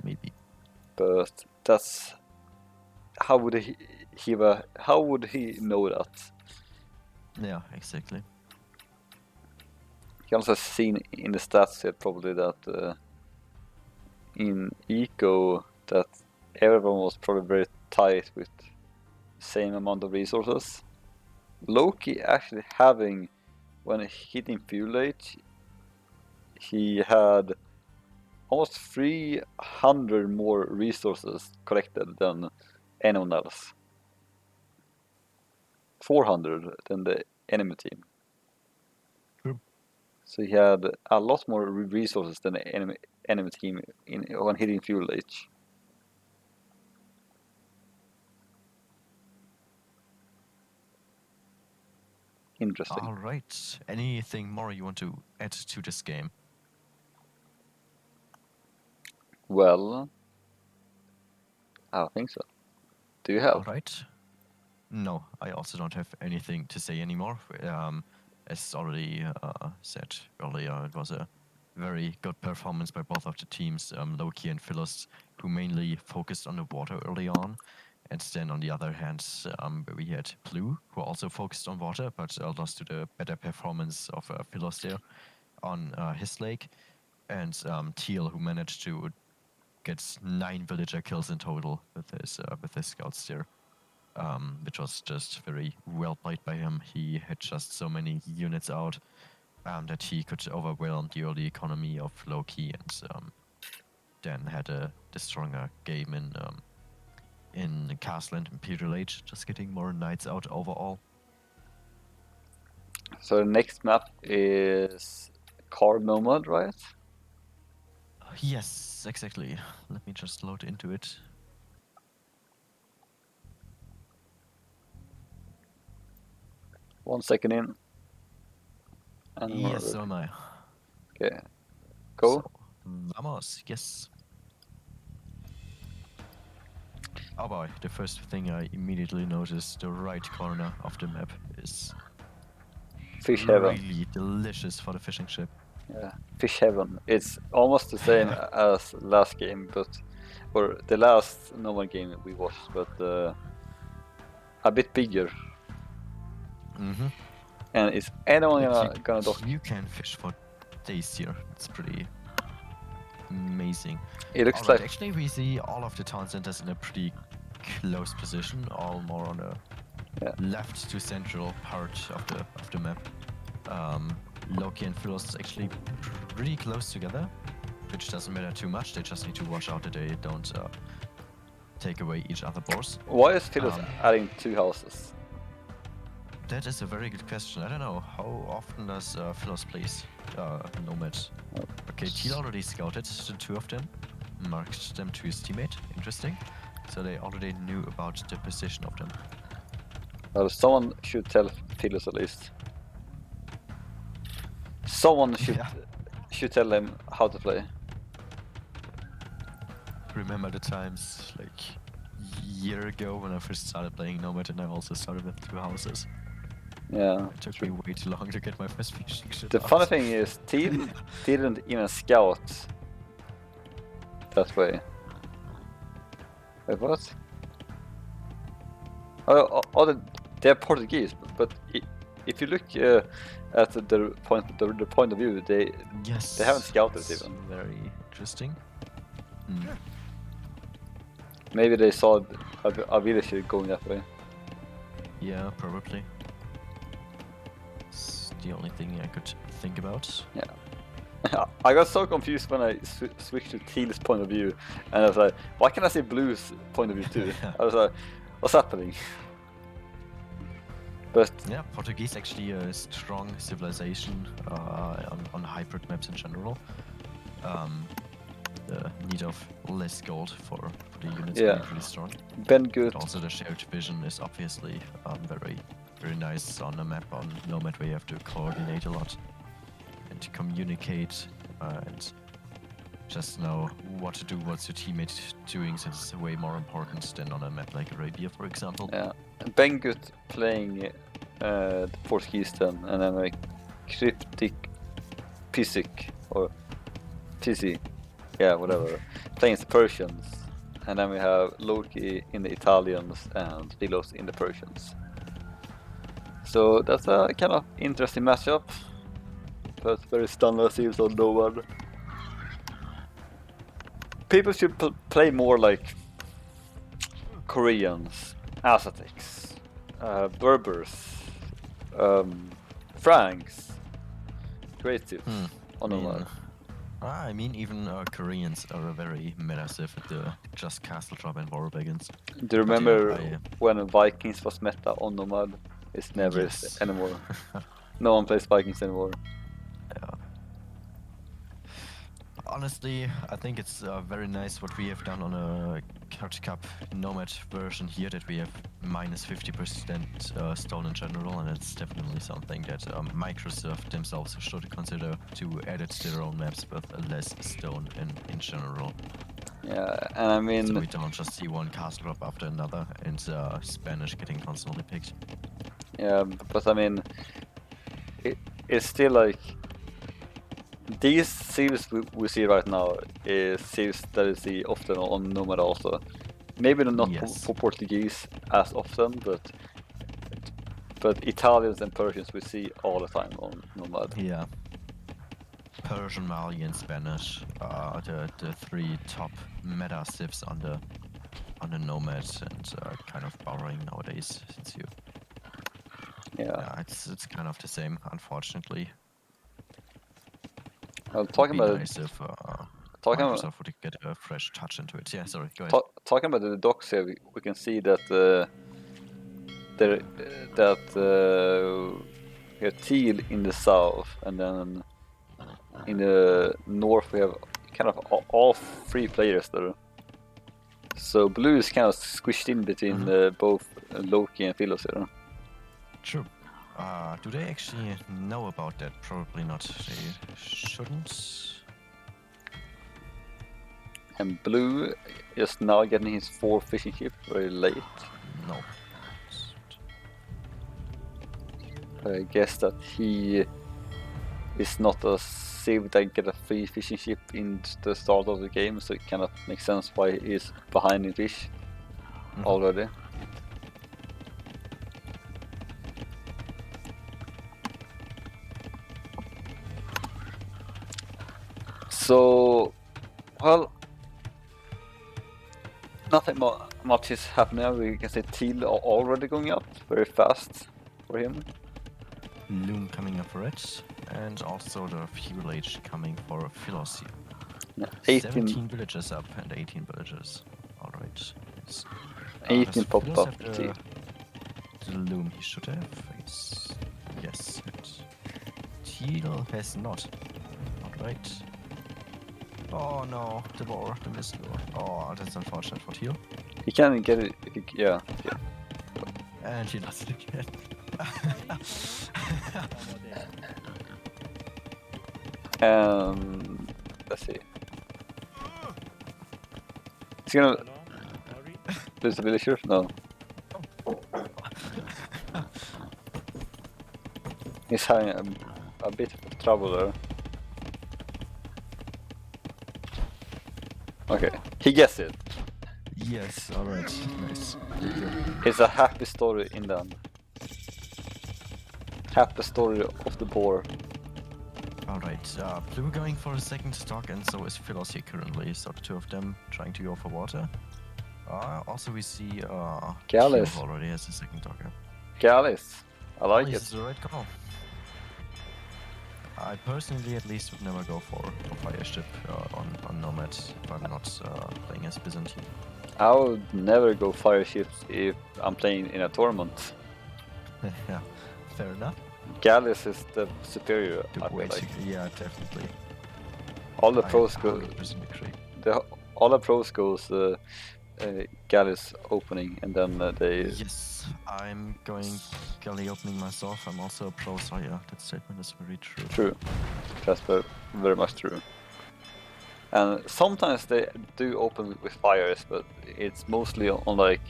Maybe. But that's how would how would he know that? Yeah, exactly. You can also seen in the stats here probably that in Eco that everyone was probably very tight with the same amount of resources. Loki actually having, when hitting fuel age, he had almost 300 more resources collected than anyone else. 400 than the enemy team. True. So he had a lot more resources than the enemy team when hitting fuel age. Interesting. All right. Anything more you want to add to this game? Well, I don't think so. Do you have? All right. No, I also don't have anything to say anymore. As already said earlier, it was a very good performance by both of the teams, Loki and Philos, who mainly focused on the water early on. And then on the other hand, we had Blue, who also focused on water, but lost to the better performance of Philos there on his lake. And Teal, who managed to get 9 villager kills in total with his scouts there. Which was just very well played by him. He had just so many units out that he could overwhelm the early economy of Loki, and then had the stronger game in Castle and Imperial Age, just getting more knights out overall. So the next map is Card Nomad, right? Yes, exactly. Let me just load into it. One second in. And Yes, so am I. Okay. Go. So, vamos, yes. Oh boy, the first thing I immediately noticed, the right corner of the map is Fish Heaven. really delicious for the fishing ship. Yeah, Fish Heaven. It's almost the same as last game, or the last Nomad game we watched, but a bit bigger. Mm-hmm. And is anyone Like gonna dock? you can fish for days here. It's pretty amazing. It looks Alright, like actually we see all of the town centers in a pretty close position, all more on the left to central part of the map. Loki and Philos is actually pretty close together, which doesn't matter too much. They just need to watch out that they don't take away each other boars. Why is Philos adding 2 houses? That is a very good question. I don't know. How often does Philos plays Nomad? Okay, Teal already scouted the 2 of them, marked them to his teammate. Interesting. So they already knew about the position of them. Well, someone should tell Philos at least. Someone should tell them how to play. Remember the times like year ago when I first started playing Nomad, and I also started with 2 houses. Yeah. It took me way too long to get my first fishing ship The out. funny thing is, Teal didn't even scout that way. Wait, what? They're Portuguese, but if you look at the point of view, they haven't scouted that's even. Very interesting. Maybe they saw a villager going that way. Yeah, probably. the only thing I could think about. Yeah. I got so confused when I switched to Teal's point of view, and I was like, why can't I see Blue's point of view too? I was like, what's happening? But yeah, Portuguese actually a strong civilization on hybrid maps in general. The need of less gold for the units being pretty strong. Ben Good. But also the shared vision is obviously very nice on a map on Nomad where you have to coordinate a lot and to communicate and just know what to do, what's your teammate doing, since it's way more important than on a map like Arabia, for example. Yeah, Ben Good playing the Portuguese then, and then like Cryptic Pisic or Tizzy, yeah, whatever, playing the Persians, and then we have Loki in the Italians and Dilos in the Persians. So that's a kind of interesting matchup, but very standard seals on no one. People should play more like Koreans, Aztecs, Berbers, Franks, creative on the one. I mean, even Koreans are a very massive at the just castle drop and war begins. Do you remember when Vikings was meta on Nomad? It's never Yes. anymore. No one plays Vikings anymore. Yeah. Honestly, I think it's very nice what we have done on a Couch Cup Nomad version here, that we have minus 50% stone in general, and it's definitely something that Microsoft themselves should consider to edit their own maps with less stone in general. Yeah, and I mean... So we don't just see one castle drop after another, and Spanish getting constantly picked. Yeah, but I mean... It's still like... These seals we see right now is seals that we see often on Nomad also. Maybe not for Portuguese as often, but Italians and Persians we see all the time on Nomad. Yeah. Persian, Mali, and Spanish are the three top meta civs on the Nomad, and kind of borrowing nowadays, since you... Yeah, it's kind of the same, unfortunately. Talking about nice if Microsoft would get a fresh touch into it. Yeah, sorry, go ahead. Talking about the docks here, we can see that we have teal in the south, and then in the north we have kind of all three players there. So blue is kind of squished in between both Loki and Philos here. True. Do they actually know about that? Probably not. They shouldn't. And blue is now getting his 4th fishing ship very late. No. I guess that he is not a civ that get a free fishing ship in the start of the game, so it cannot make sense why he is behind in fish already. So, well, nothing much is happening. We can say teal are already going up very fast for him. Loom coming up for it, and also the fuel age coming for Philos. Yeah, 17 villages up and 18 villages. Alright. 18 popped up. The loom he should have. Yes. Teal has not. Alright. Oh no, the war, the missile. Oh, that's unfortunate for Teal. He can get it, yeah. And he lost it again. Let's see. He's gonna lose the villager? No. He's having a bit of trouble there. Okay, he gets it. Yes, alright, nice. It's a happy story in the end. Happy story of the boar. Alright, blue going for a second stock, and so is Philos here currently, so the two of them trying to go for water. Also we see Gallus already has a second docker. Gallus, I like This it. is the right call. I personally, at least, would never go for fire ship on Nomad if I'm not playing as Byzantine. I would never go fire ships if I'm playing in a tournament. Yeah, fair enough. Galleys is the superior, The I feel way like. to, yeah, definitely. All the I pros go, 100% agree. all the pros goes Galleys opening, and then they. Yes, I'm going galley opening myself. I'm also a pro, so yeah, that statement is very true. True, that's very much true. And sometimes they do open with fires, but it's mostly on like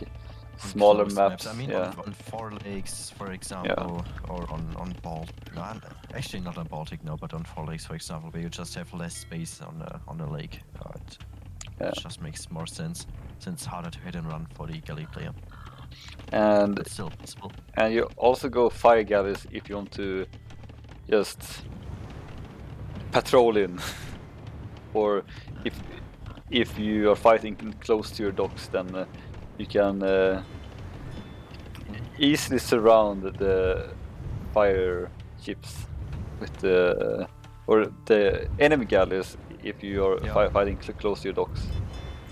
smaller Close maps. I mean, yeah. on Four Lakes, for example, or on Baltic. No, actually not on Baltic, no, but on Four Lakes, for example, where you just have less space on a lake. It just makes more sense, since it's harder to hit and run for the galley player. And But still possible. and you also go fire galleys if you want to just patrol in, or if you are fighting close to your docks, then you can easily surround the fire ships with the or the enemy galleys if you are fighting close to your docks.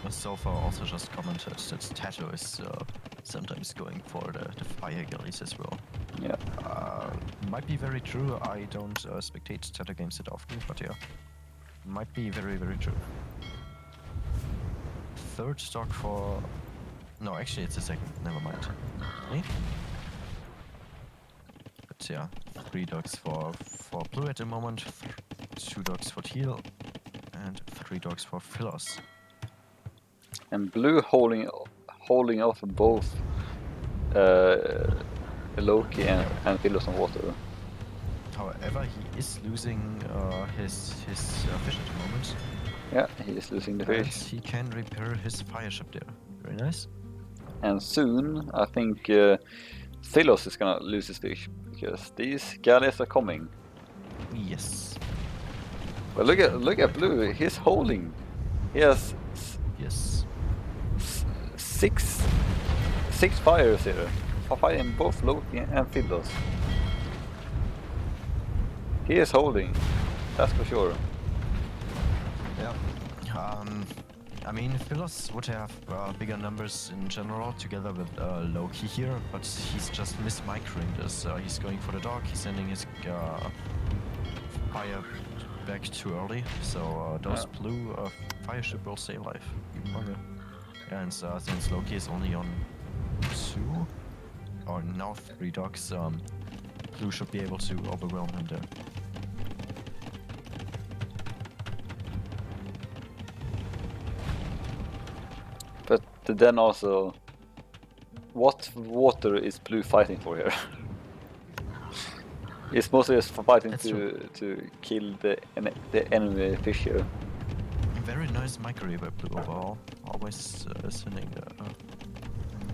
So far, also just commented that Tato is sometimes going for the fire galleys as well. Yeah. Might be very true. I don't spectate Tato games that often, but yeah, might be very, very true. Third stock for... No, actually it's the second. Never mind. Okay. But yeah, 3 dogs for blue at the moment, 2 dogs for teal, and 3 dogs for Philos. And blue holding off both Loki and Philos on water. However, he is losing his fish at the moment. Yeah, he is losing the fish. He can repair his fire ship there. Very nice. And soon, I think Philos is gonna lose his fish because these galleys are coming. Yes. But look at blue. He's holding. He has six fires here, fighting both Loki and Philos. He is holding. That's for sure. Yeah. I mean, Philos would have bigger numbers in general together with Loki here, but he's just mismicroing this. He's going for the dog, he's sending his fire back too early, so those blue fire ship will stay alive even longer. And since Loki is only on 2, or now 3 dogs, blue should be able to overwhelm him there. But then also, what water is blue fighting for here? It's mostly just fighting to kill the enemy fish here. Very nice microwave by blue overall. Always sending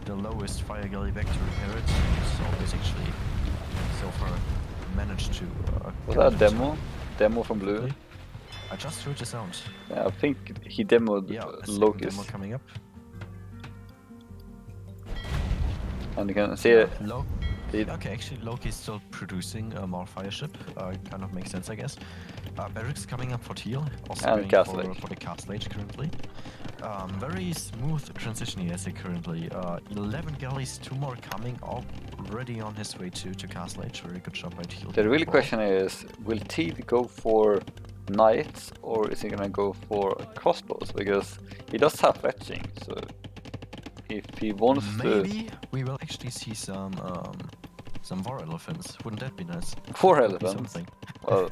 the lowest fire galley back to repair it. It's always actually so far managed to. Was that a demo? Demo from blue? I just heard the sound. Yeah, I think he demoed Loki's. Demo coming up. And you can see it. Okay, actually Loki is still producing more fire ship. Kind of makes sense, I guess. Barracks coming up for teal, also and going for the castle age currently. Very smooth transition he has here currently. 11 galleys, 2 more coming, already on his way to castle age. Very good job by teal. The real question is, will teal go for knights or is he gonna go for crossbows? Because he does have fetching, so if he wants maybe we will actually see some war elephants. Wouldn't that be nice? War elephants? Well,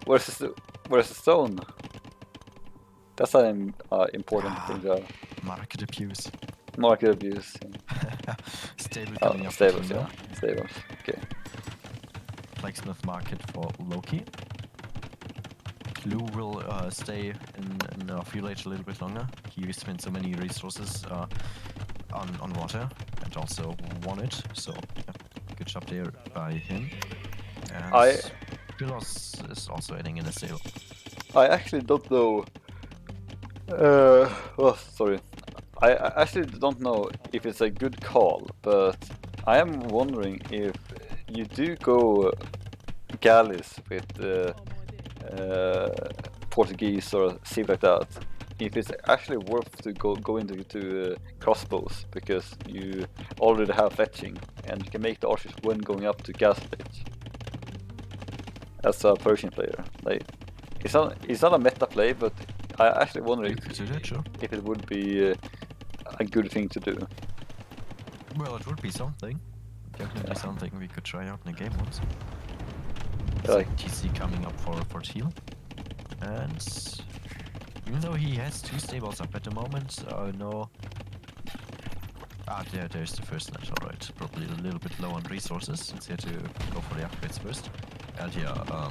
where's the stone? That's an important thing to have. Market abuse. Market abuse. Stable coming up. Stables, yeah. Stables. Okay. Blacksmith market for Loki. Blue will stay in fuel age a little bit longer. He spent so many resources on water and also won it. So yeah, good job there by him. And Philos is also adding in a stable. I actually don't know. Oh, sorry. I actually don't know if it's a good call, but I am wondering if you do go galleys with Portuguese or something like that. If it's actually worth to go into crossbows, because you already have fetching and you can make the archers when going up to gas stage. As a Persian player, like it's not a meta play, but I actually wonder You could do that, sure. if it would be a good thing to do. Well, it would be something. Definitely something we could try out in a game once. It's Like- like TC coming up for Teal. And even though he has 2 stables up at the moment, no. There's the first net, alright. Probably a little bit low on resources since he had to go for the upgrades first. And yeah,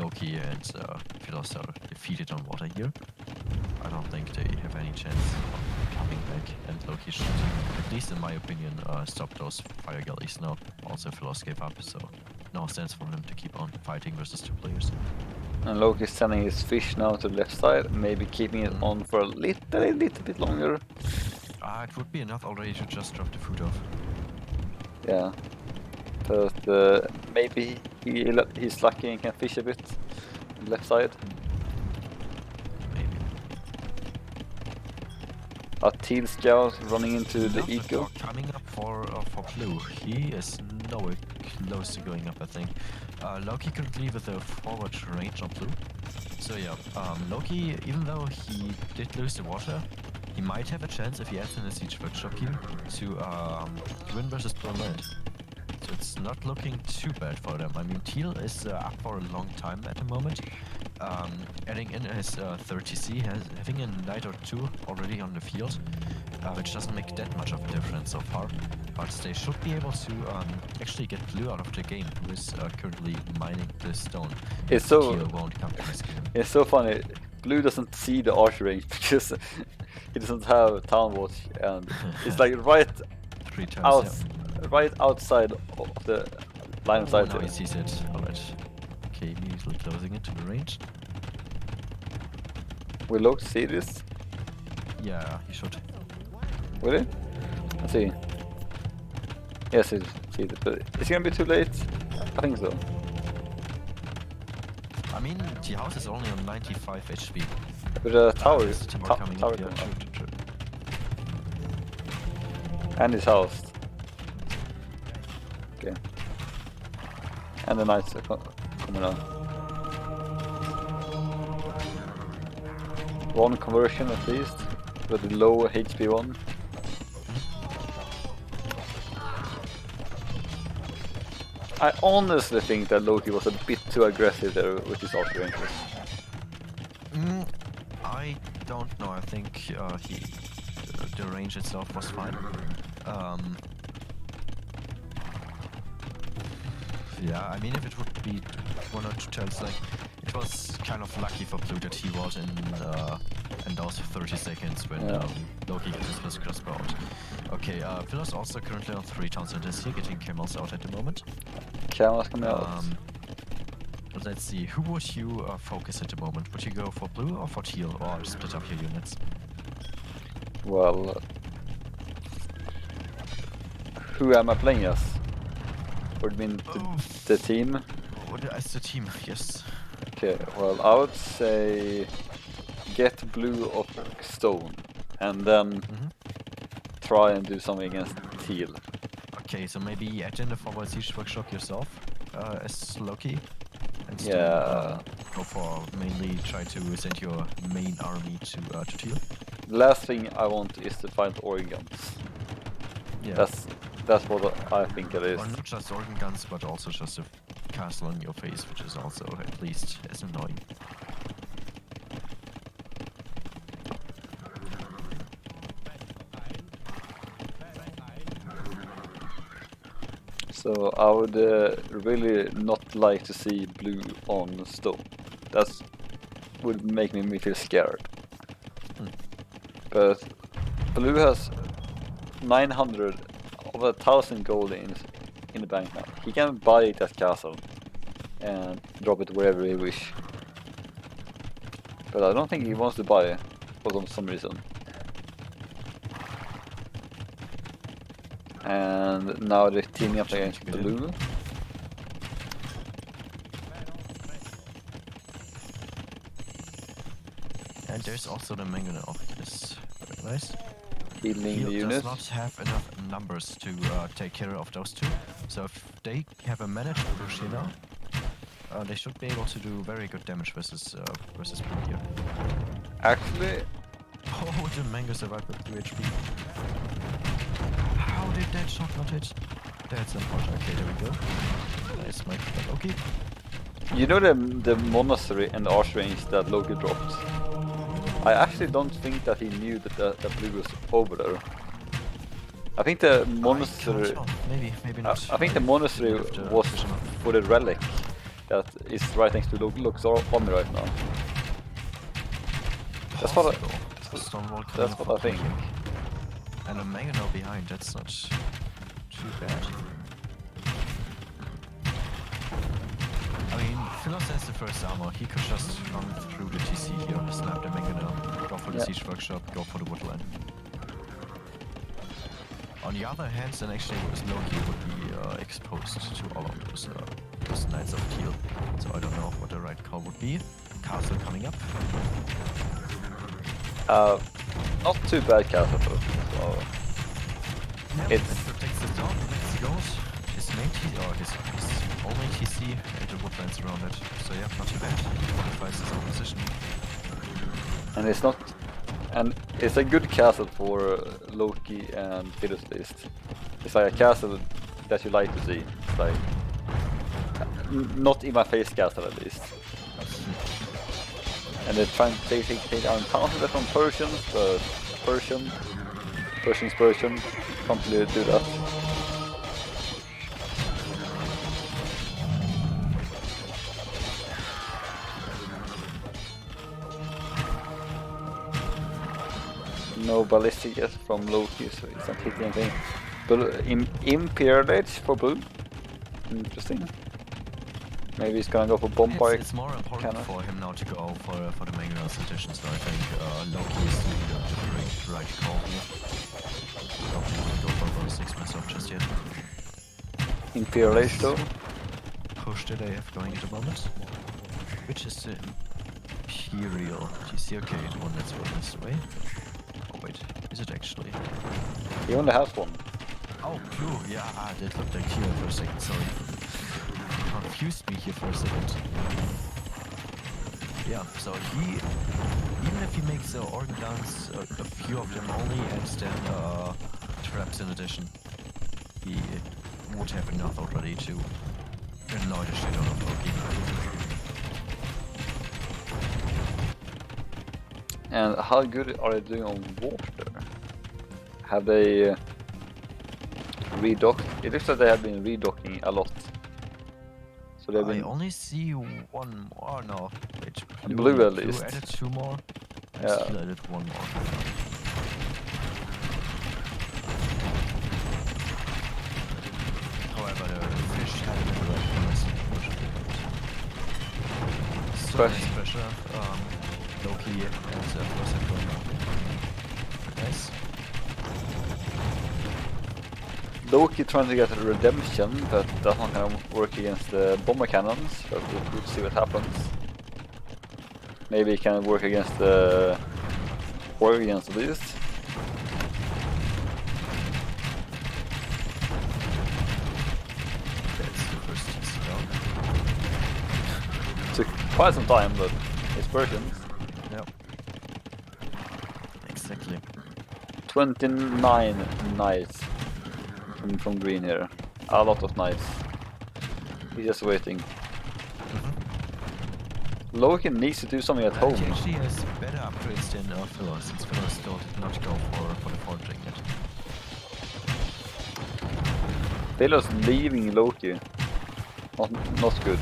Loki and Philos are defeated on water here. I don't think they have any chance of coming back, and Loki should, at least in my opinion, stop those fire galleys now. Also, Philos gave up, so no sense for him to keep on fighting versus 2 players. And Loki is sending his fish now to the left side, maybe keeping it on for a little bit longer. It would be enough already to just drop the food off. Yeah, but maybe he's lucky and can fish a bit on the left side. Maybe. A Teal Scout running into the Enough eco. of coming up for blue. He is nowhere close to going up, I think. Loki currently with a forward range on blue. So yeah, Loki, even though he did lose the water, he might have a chance if he adds in a siege workshop here to win versus blue and red. So it's not looking too bad for them. I mean, Teal is up for a long time at the moment. Adding in his 30C, having a knight or 2 already on the field, which doesn't make that much of a difference so far. But they should be able to actually get blue out of the game, who is currently mining the stone. It's so- Teal won't come to this game. It's so funny. Blue doesn't see the archer range because he doesn't have town watch, and it's like right 3 times, out, yeah. right outside of the line of Oh, sight. now he sees it. Alright. Okay, immediately closing it to the range. Will Loki see this? Yeah, he should. Will he? Let's see. Yes, he sees it, but it's gonna be too late. I think so. I mean, the house is only on 95 HP. But the tower, There's a tower coming tower up, yeah, coming up. true. And his house. Okay. And the knights are coming out. 1 conversion at least, with the low HP one. I honestly think that Loki was a bit too aggressive there with his archer rangers. I don't know. I think the range itself was fine. Yeah, I mean, if it would be 1 or 2 turns, like, it was kind of lucky for Blue that he was in those 30 seconds when Loki got his first crossbow out. Okay, Philos also currently on 3 towns in this here, getting camels out at the moment. Camels coming out. Let's see, who would you focus at the moment? Would you go for blue or for teal, or split up your units? Well, who am I playing as? Or do you mean the team? As the team, yes. Okay, well, I would say get blue or stone, and then try and do something against teal. Okay, so maybe add in the forward siege workshop yourself as Loki, and still, Yeah. go for mainly try to send your main army to teal. The last thing I want is to find organ guns. Yeah. That's what I think it is. Or not just organ guns, but also just a castle on your face, which is also at least as annoying. So I would really not like to see blue on stone. That would make me feel scared. But blue has 900 of 1,000 gold in the bank now. He can buy that castle and drop it wherever he wish. But I don't think he wants to buy it for some reason. And now they're teaming up against blue. And there's also the mangonel. Yes, very nice. Healing the He does units. not have enough numbers to take care of those two. So if they have a managed push here now, they should be able to do very good damage versus blue here. Actually, Oh, the mango survived with 2 HP. How did that shot not hit? That's unfortunate. Okay, there we go. Nice, Mike. Okay. you know the monastery and the archrange that Loki dropped? I actually don't think that he knew that blue was over there. I think the monastery... Maybe not. I think the monastery was for the relic that is right next to Loki's army right now. That's what I think. And a mangonel behind, that's not too bad. I mean, Philos has the first armor. He could just run through the TC here, snap the mangonel, go for the siege workshop, go for the woodland. On the other hand, then actually Loki would be exposed to all of those Knights of Teal. So I don't know what the right call would be. Castle coming up. Not too bad castle though. So It protects the dog, next he goes. His main TC, or his only TC, and the woodlands around it. So yeah, not too bad. Modifies his own position. and it's not, and it's a good castle for Loki and Philos list. It's like a castle that you like to see. It's like not in my face castle at least. And they're trying to take down towns from Persians, but Persians can't really do that. No ballistic yet from Loki, so he's not hitting anything. But Imperial Age for blue. Interesting. Maybe he's gonna go for Bombard. It's more important for him now to go for the mangonel edition, so I think Loki is the right call here. Don't want to go for a 6 myself just yet. Imperial Age though. Push that I have going at the moment. Which is the Imperial TC? Okay, the one that's furthest away. Oh wait, is it actually? He only has one. Oh, blue, yeah, that looked like here for a second, sorry. Confused me here for a second. Yeah, so he, even if he makes the organ guns, a few of them only, and then traps in addition, he would have enough already to annoy the shit out of Loki. And how good are they doing on water? Have they redocked? It looks like they have been redocking a lot. So they've been... I only see one more. Oh no, wait, Blue at least. Blue added 2 more. And Yeah. Steel added 1 more. However, the fish had it in the right place. So nice pressure. Loki and Philos have going on. Nice. Loki trying to get a redemption, but that's not gonna work against the bomber cannons, but we'll see what happens. Maybe he can work against the Warriors at least. That's the first TC down. Took quite some time, but it's Persians. Yep. Exactly. 29 knights from green here. A lot of knights. He's just waiting. Loki needs to do something at home. He actually has better upgrades than Philos, since Philos still did not go for the forging yet. Philos leaving Loki. Not good.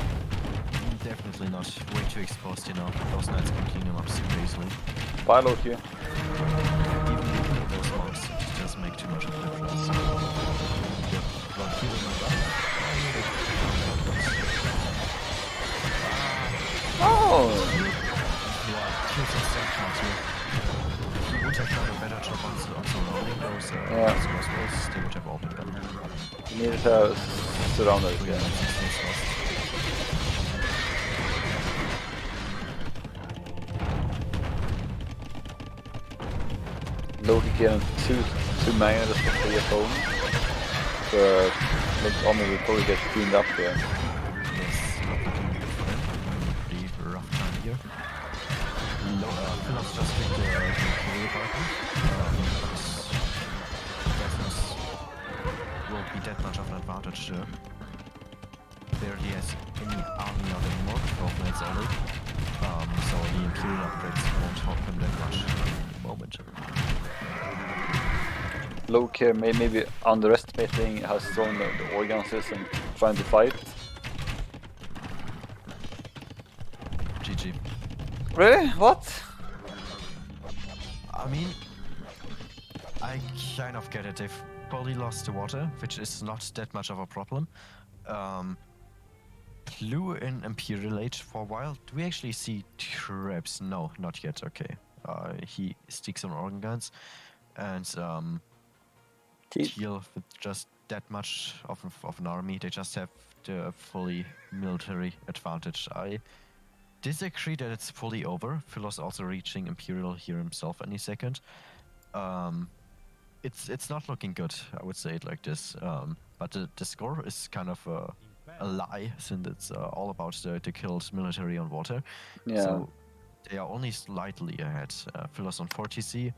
Definitely not. Way too exposed, you know. Those knights can clean him up super easily. Bye Loki. Even with those mobs, it doesn't make too much of a difference. Yep. Well, here we go. Oh! Yeah, kills us that chance here. He would have done a better job on surrounding those crossbows. They would have opened them. He needed to surround us again. Loki getting two magnets for free at home. But Loki's army will probably get cleaned up here. Yes, not looking good for him. Pretty rough time here. Philos just took the Imperial Department. Desmos won't be that much of an advantage there. Barely has any army out anymore, 12 minutes only. So the Imperial upgrades won't help him that much at the moment. Loki here maybe underestimating how strong the organs is and trying to fight. GG. Really? What? I mean, I kind of get it. They've probably lost the water, which is not that much of a problem. Flew in Imperial Age for a while. Do we actually see traps? No, not yet. Okay. He sticks on organ guns, and Teal with just that much of an army. They just have the fully military advantage. I disagree that it's fully over. Philos also reaching Imperial here himself any second. It's not looking good, I would say it like this. But the score is kind of a lie, since it's all about the killed military on water. Yeah. So they are only slightly ahead. Philos on 4 TC,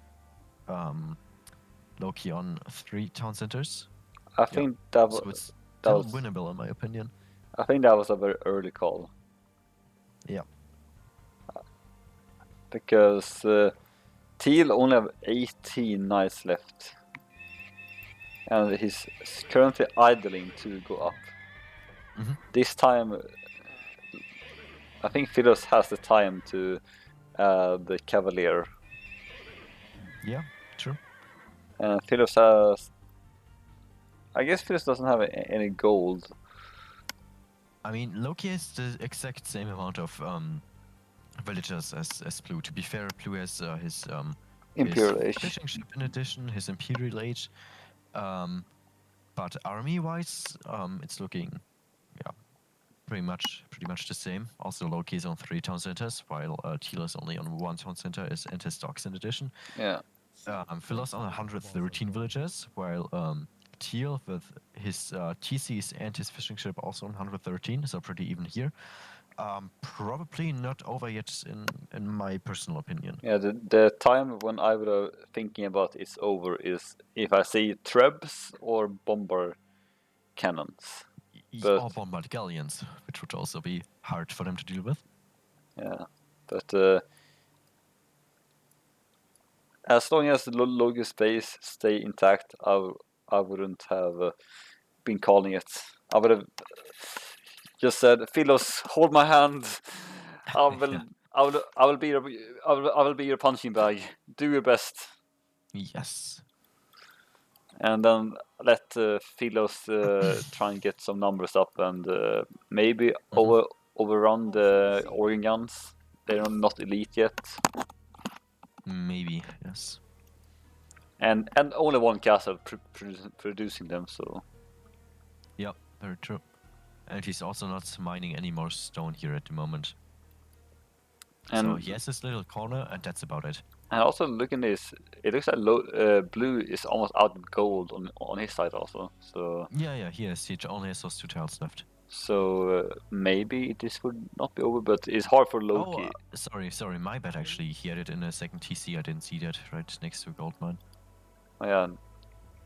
Loki on 3 town centers. I think that So it's that still was winnable in my opinion. I think that was a very early call. Yeah. Because Teal only have 18 knights left. And he's currently idling to go up. Mhm. This time, I think Philos has the time to the Cavalier. Yeah, true. And Philos has... I guess Philos doesn't have any gold. I mean, Loki has the exact same amount of villagers as Blue. To be fair, Blue has his Imperial Age. fishing ship in addition, his Imperial Age. But army-wise, it's looking, yeah, pretty much the same. Also, Loki is on 3 town centers, while Teal is only on 1 town center and his docks in addition. Yeah. Philos on 113 villagers, while Teal with his TCs and his fishing ship also on 113, so pretty even here. Probably not over yet in my personal opinion. Yeah, the time when I would thinking about it's over is if I see trebs or bomber cannons. But- Or bombard galleons, which would also be hard for them to deal with. Yeah, but as long as the Logi's base stay intact, I wouldn't have been calling it. I would have just said, "Philos, hold my hand. I will be your punching bag. Do your best." Yes. And then let Philos try and get some numbers up and maybe overrun the organ guns. They're not elite yet. Maybe, yes. And only one castle producing them, so... Yep, very true. And he's also not mining any more stone here at the moment. And So he has his little corner, and that's about it. And also looking at this, it looks like Blue is almost out of gold on his side also. So Yeah, he has. He only has those 2 tiles left. so maybe this would not be over, but it's hard for Loki. Sorry, my bad actually. He had it in a second TC. I didn't see that right next to gold mine. Oh yeah.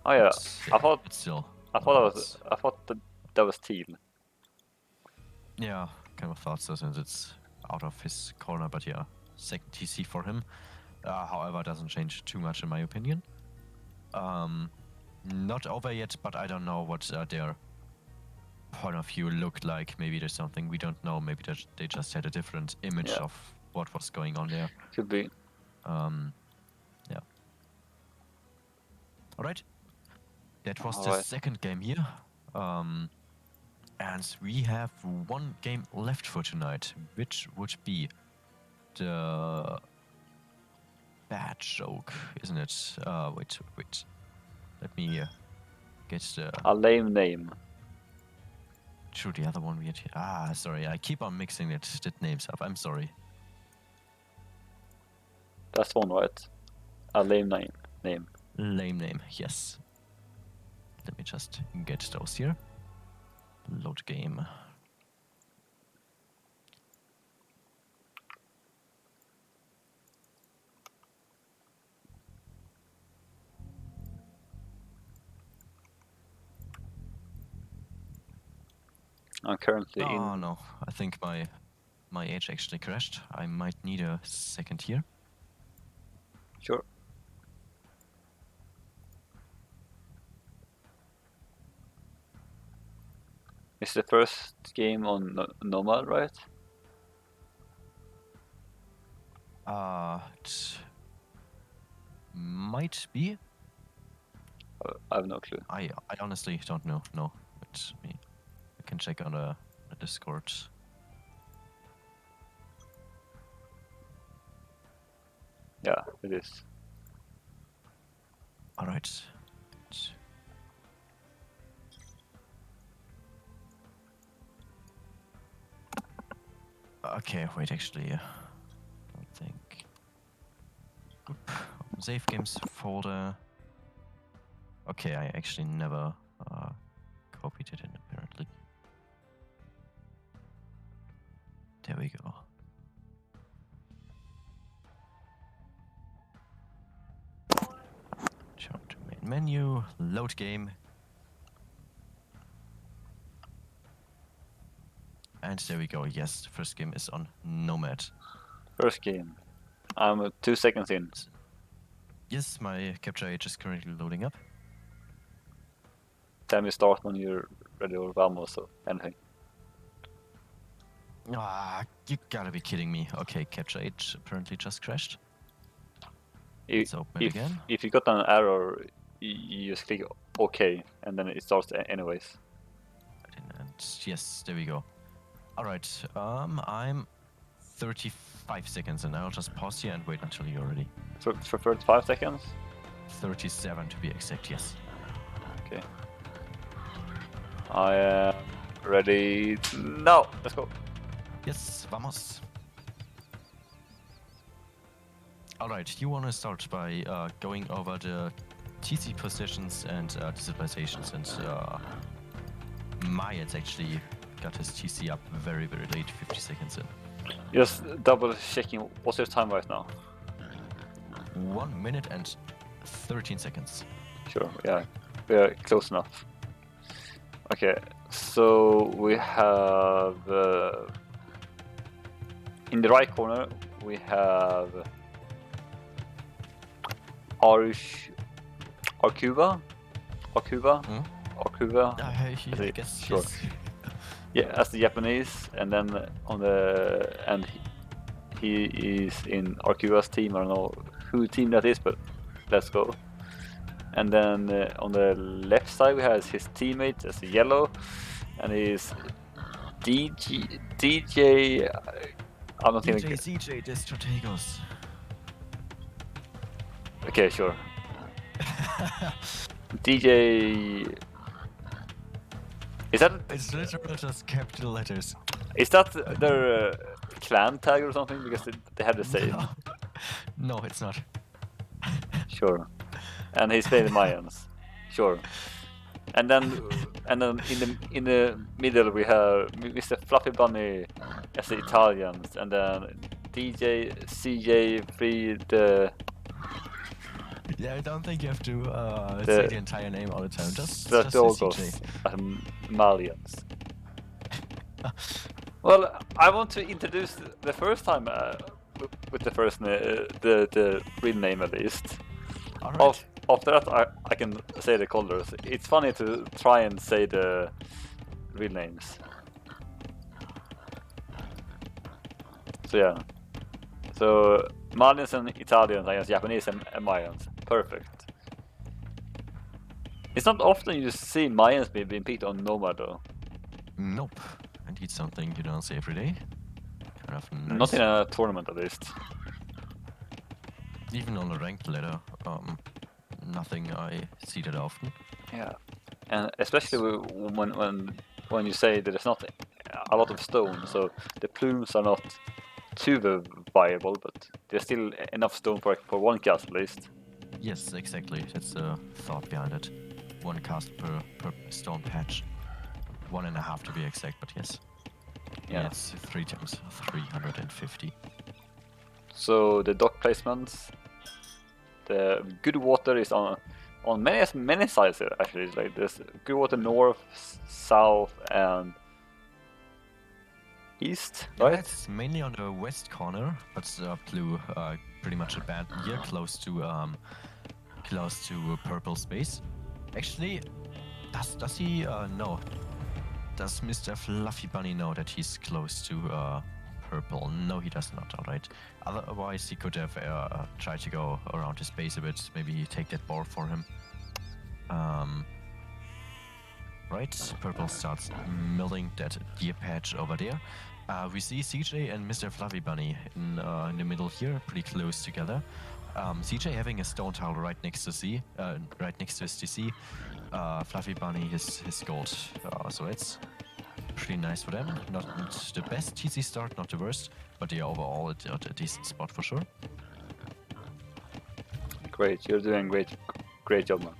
It's- I thought it's still. I thought that was Teal. Yeah, kind of thought so since it's out of his corner, but yeah, second TC for him. However, doesn't change too much in my opinion. Not over yet, but I don't know what their point of view looked like. Maybe there's something we don't know. Maybe they just had a different image Yeah. of what was going on there. Could be. Yeah. All right. That was the Alright. second game here. And we have 1 game left for tonight, which would be the bad joke, isn't it? Wait. Let me get the... A lame name. True, the other one we had here. Sorry, I keep on mixing the names up. I'm sorry. That's one, right? A lame name. name. Lame name, yes. Let me just get those here. Load game. I'm currently Oh in. no, I think my age actually crashed. I might need a second here. Sure. It's the first game on Nomad, right? It might be. I have no clue. I honestly don't know. No, but I can check on the Discord. Yeah, it is. All right. Okay, wait. Actually, don't think. Oop, open save games folder. Okay, I actually never copied it in apparently. There we go. Jump to main menu, load game. And there we go. Yes, the first game is on Nomad. First game. I'm 2 seconds in. Yes, my capture age is currently loading up. Tell me start when you're ready or vamos or anything. Ah, you gotta be kidding me. Okay, capture age apparently just crashed. If, Let's open it again. if you got an error, you just click OK and then it starts anyways. And yes, there we go. All right, I'm 35 seconds and I'll just pause here and wait until you're ready. For 35 seconds? 37 to be exact, yes. Okay. I am ready now. Let's go. Yes, vamos. All right, you want to start by going over the TC positions and disciplinations, and Mayans actually got his TC up very, very late, 50 seconds in. Just double checking. What's your time right now? 1 minute and 13 seconds. Sure, yeah, we are close enough. Okay, so we have in the right corner we have Arcuba. I guess, Sure. yes. Yeah, as the Japanese, and then on the he is in Arcuba's team. I don't know who team that is, but let's go. And then on the left side we have his teammate as a yellow, and he's DJ. I don't think. CJ Destrategos. Okay, sure. DJ. Is that? It's literally just capital letters. Is that their clan tag or something? Because they have the same. No, it's not. Sure. And he's playing the Mayans. Sure. And then in the middle we have Mr. Fluffy Bunny as the Italians, and then DJ CJ Free the. Yeah, I don't think you have to say the entire name all the time. Just say Strategos CJ. Malians. Well, I want to introduce the first time with the first the real name at least. All right. After that, I can say the colors. It's funny to try and say the real names. So yeah. So Malians and Italians against Japanese and Mayans. Perfect. It's not often you see Mayans being picked on Nomad though. Nope. Indeed, something you don't see every day. Kind of nice. Not in a tournament at least. Even on a ranked ladder, nothing I see that often. Yeah, and especially when you say that there's not a lot of stone, so the plumes are not too viable, but there's still enough stone for one cast at least. Yes, exactly. That's the thought behind it. 1 cast per stone patch. 1.5 to be exact, but yes. Yeah. It's 3 times 350. So the dock placements, the good water is on many sides here actually. It's like there's good water north, south, and east, Yeah, right? it's mainly on the west corner, but blue pretty much abandoned here, close to purple space. Actually, does he know? Does Mr. Fluffy Bunny know that he's close to purple? No, he does not. All right. Otherwise, he could have tried to go around his base a bit. Maybe take that ball for him. Right. Purple starts milling that deer patch over there. We see CJ and Mr. Fluffy Bunny in the middle here, pretty close together. CJ having a stone tile right next to right next to his TC. Fluffy Bunny his gold. So it's pretty nice for them. Not the best TC start, not the worst, but yeah, overall a decent spot for sure. Great, you're doing great job, man.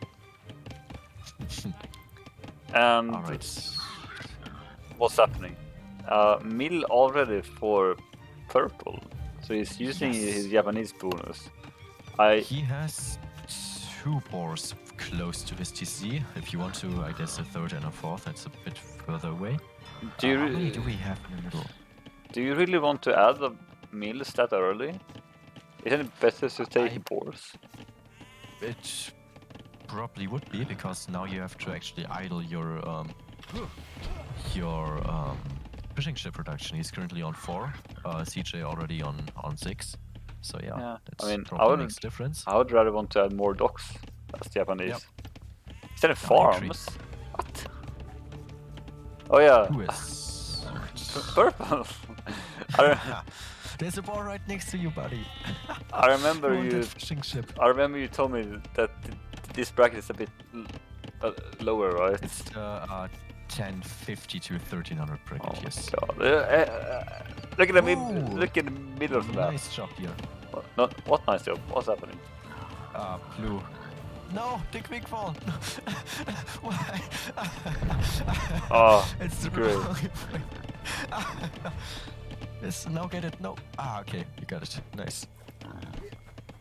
And All right. what's happening? Mill already for purple, so he's using Yes. his Japanese bonus. He has 2 boars close to his TC. If you want to, I guess a 3rd and a 4th, that's a bit further away. Do you How many do we have in the middle? do you really want to add the mills that early? Isn't it better to take boars? It probably would be, because now you have to actually idle your fishing ship production. He's currently on 4. CJ already on 6. So yeah, that's I mean, probably makes difference. I would rather want to add more docks as Japanese. Yep. Instead of I agree. farms. What? Oh yeah, Who is? purple. I There's a ball right next to you, buddy. remember Want you. that fishing ship. I remember you told me that this bracket is a bit lower, right? It's 1050 to 1300 bracket. Yes. God. Look at the Ooh. look in the middle of the map. Nice job here. What nice job? What's happening? Blue. No, the quick fall. Why? Oh, It's the great. wrong way. Yes, now get it. No. Okay, you got it. Nice.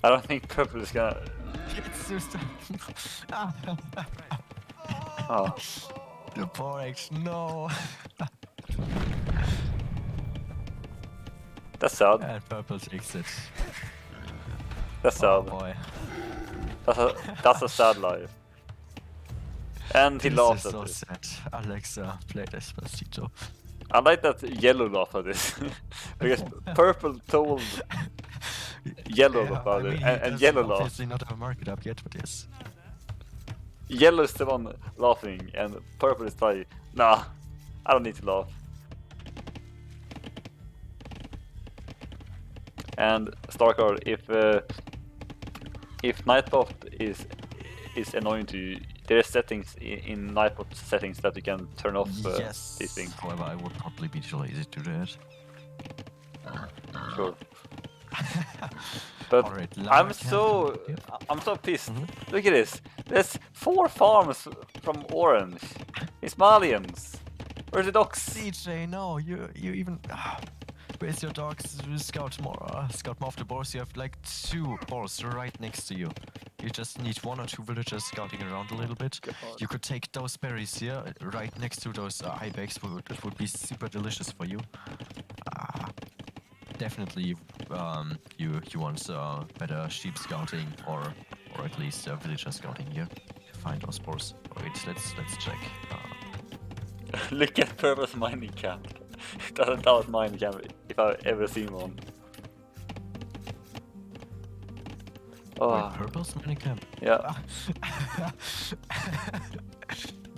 I don't think purple is gonna. It's just Oh, the poor action. No. that's sad. And purple takes it. That's Oh sad. boy. That's a sad life. And he This laughs is at so this. sad. Alexa, play Despacito. I like that yellow laugh at this because purple told yellow about it, and yellow laughed. Obviously not have a market up yet, but yes. Yellow is the one laughing, and purple is like, nah, I don't need to laugh. And Starkard, if Nightbot is annoying to you, there are settings in Nightbot settings that you can turn off Yes. these things. However, I would probably be too lazy to do that. Sure. But Alright, I'm so pissed. Look at this. There's 4 farms from Orange. It's Malians. Where's the docks? CJ, no, you even. Where's your dogs? Scout more of the boars. You have like 2 boars right next to you. You just need 1 or 2 villagers scouting around a little bit. God. You could take those berries here, right next to those ibex. It would be super delicious for you. Definitely, you want better sheep scouting or at least villager scouting here to find those boars. Wait, let's check. Look at Purple's mining camp. That was mining camp if I've ever seen one. Oh, Wait, purple's mining camp. yeah.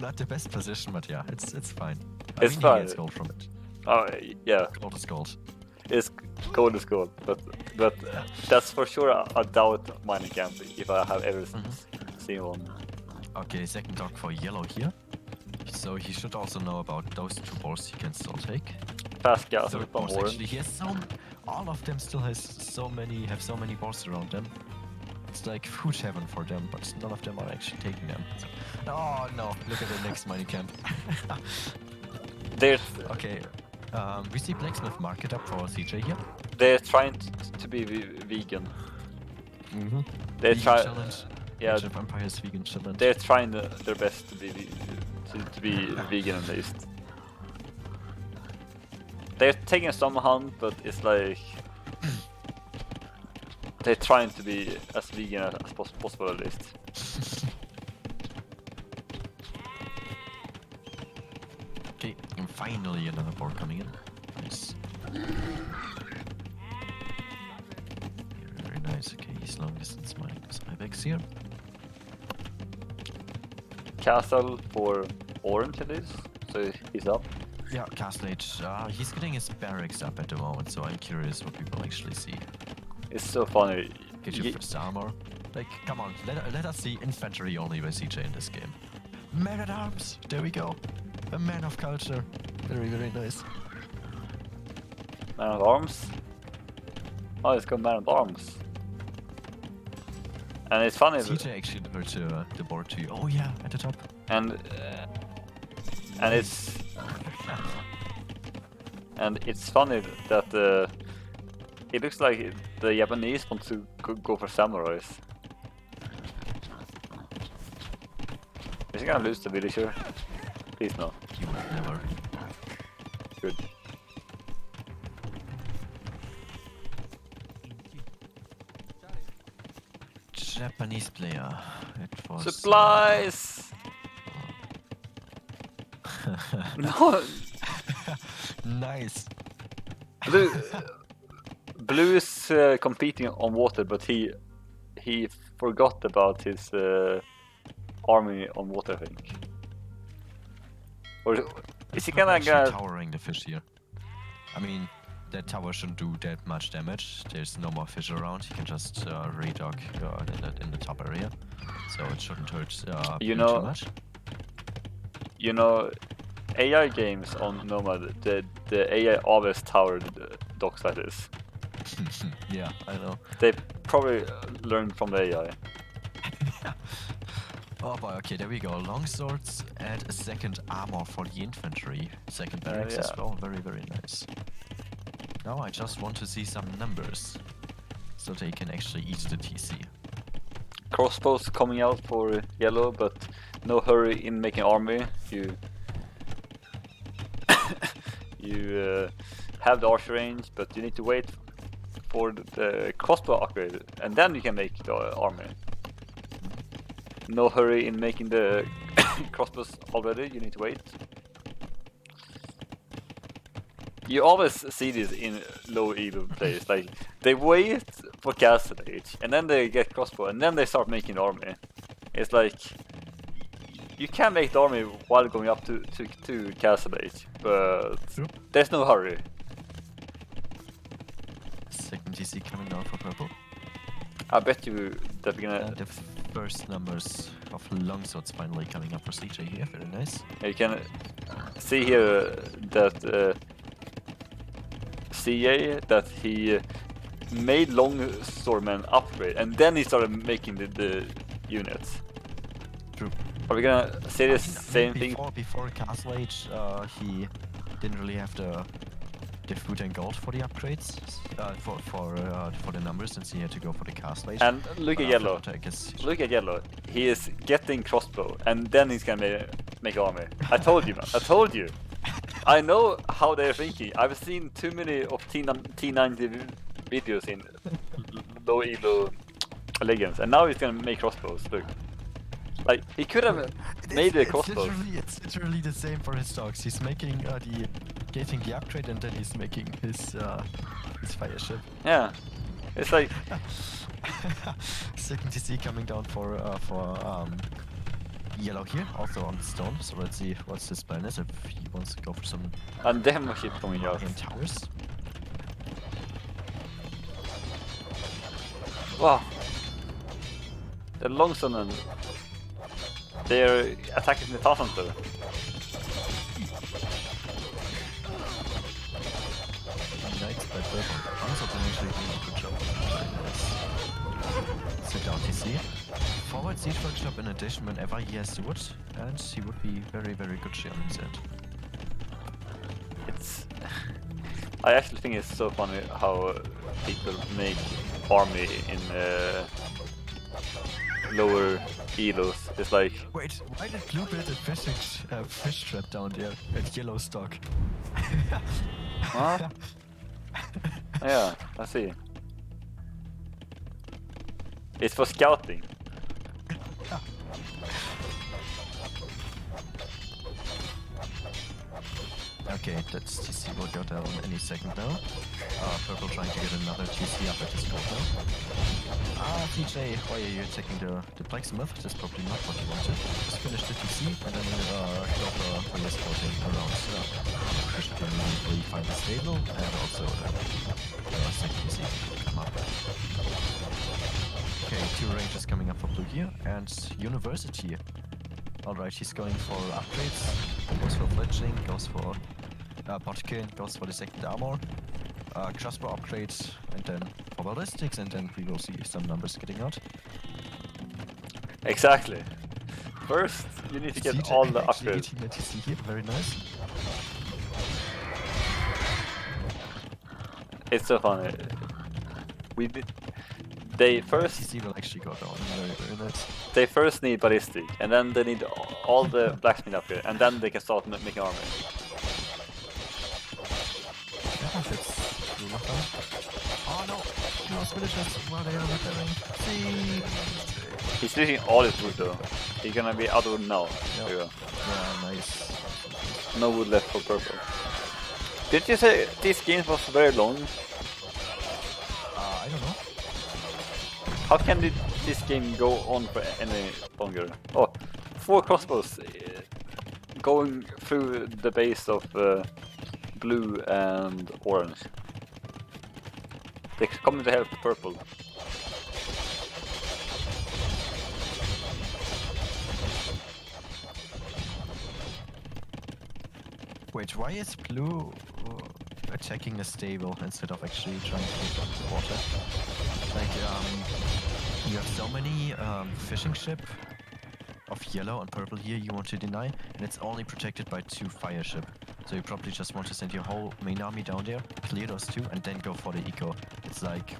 Not the best position, but yeah, it's fine. It's He fine. gets gold from it. Oh, yeah. Gold is gold. It's gold is gold, but that's for sure a doubt mining camp if I have ever seen one. Okay, second dog for yellow here. So he should also know about those 2 boars he can still take. Fast gas Third from boars orange. actually, he has all of them still have so many boars around them. It's like food heaven for them, but none of them are actually taking them. So, oh no! Look at the next mining camp. They're Okay, we see blacksmith market up for CJ here. they're trying to be vegan. Mm-hmm. They Vegan try. challenge. Yeah, Age of Empires vegan challenge. they're trying their best to be vegan at least. They're taking some hunt, but it's like they're trying to be as vegan as possible at least. Okay, and finally another board coming in. Nice. Very nice. Okay, he's long distance mining his Ibex here. Castle for orange at least, so he's up. Yeah, Castle Age. He's getting his barracks up at the moment, so I'm curious what we will actually see. It's so funny. Get your first armor. Like, come on, let us see infantry only by CJ in this game. Man at arms! There we go. A man of culture. Very, very nice. Man at arms. Oh, it's got man at arms. And it's funny. CJ actually delivered the board to you. Oh yeah, at the top. And it's funny that it looks like the Japanese want to go for samurais. Is he gonna lose the villager? Please no. You would never. Good. Japanese player. It was Supplies. No. Nice. Blue is competing on water, but he forgot about his army on water, I think. Or is he Not gonna actually get? towering the fish here? I mean, that tower shouldn't do that much damage. There's no more fish around. He can just redock in the top area, so it shouldn't hurt You Blue know- too much. You know, AI games on Nomad, the AI always towered docks like this. Yeah, I know. They probably learned from the AI. Oh boy, okay, there we go. Long swords and a second armor for the infantry. Second barracks as yeah. well. Very, very nice. Now I just want to see some numbers, so they can actually eat the TC. Crossbows coming out for yellow, but no hurry in making army. You have the archer range, but you need to wait for the crossbow upgrade, and then you can make the army. No hurry in making the crossbows already. You need to wait. You always see this in low elo players. Like they wait for castle age, and then they get crossbow, and then they start making the army. It's like you can make the army while going up to castle age, but Yep. there's no hurry. Second TC coming down for purple. I bet you that we're gonna. And the first numbers of longswords finally coming up for CJ here. Very nice. You can see here that CA that he made longswordman upgrade, and then he started making the units. True. Are we gonna say the same thing? Before Castle Age, he didn't really have the food and gold for the upgrades, for the numbers, and so he had to go for the Castle Age. And look at But yellow. after that, I guess Look at yellow. He is getting crossbow, and then he's gonna make army. I told you, man. I told you. I know how they're thinking. I've seen too many of T90 videos in low elo legends, and now he's gonna make crossbows. Look, like he could have made the crossbows. It's literally the same for his dogs. He's making getting the upgrade, and then he's making his fire ship. Yeah, it's like Second TC coming down for yellow here, also on stone. So let's see what's his plan is if he wants to go for some and demo ship coming out. Mayan towers. Wow, the longswordmen. They're attacking the Town Hunter. Knights by purple. Also, actually doing a good job. Very nice. sit down TC. Forward siege workshop in addition whenever he has the wood, and he would be very, very good on his end. It's. I actually think it's so funny how people make army in lower elos. It's like. Wait, why did Blue build a fish trap down there at yellow stock? Huh? Yeah, I see. It's for scouting. Okay, that's TC will go down any second now. Purple trying to get another TC up at his gold now. TJ, why are you attacking the blacksmith? That's probably not what you wanted. Just finish the TC and then go for your scouting around. You should immediately find the stable and also the second TC will come up. Okay, 2 ranges coming up for blue here and university. Alright, he's going for upgrades, goes for fletching, goes for botkin, goes for the second armor, crossbow upgrades, and then for ballistics, and then we will see some numbers getting out. Exactly. First, you need to get CJ all the actually upgrades. hitting the TC here, very nice. It's so funny. We did. They first. TC will actually go down, very, very nice. They first need ballistic, and then they need all the blacksmith upgrade, and then they can start making armor. Yeah, that's cool enough now. Oh no! Lost villagers while they are repairing. See! He's losing all his wood though. He's gonna be out of wood now. Yep. There we go. Yeah, nice. No wood left for purple. Did you say this game was very long? I don't know. How can this game go on for any longer? Oh, 4 crossbows going through the base of blue and orange. They're coming to help purple. Wait, why is blue attacking the stable instead of actually trying to pick up the water? Like, you have so many fishing ship of yellow and purple here you want to deny, and it's only protected by 2 fire ship. So you probably just want to send your whole main army down there, clear those 2, and then go for the eco. It's like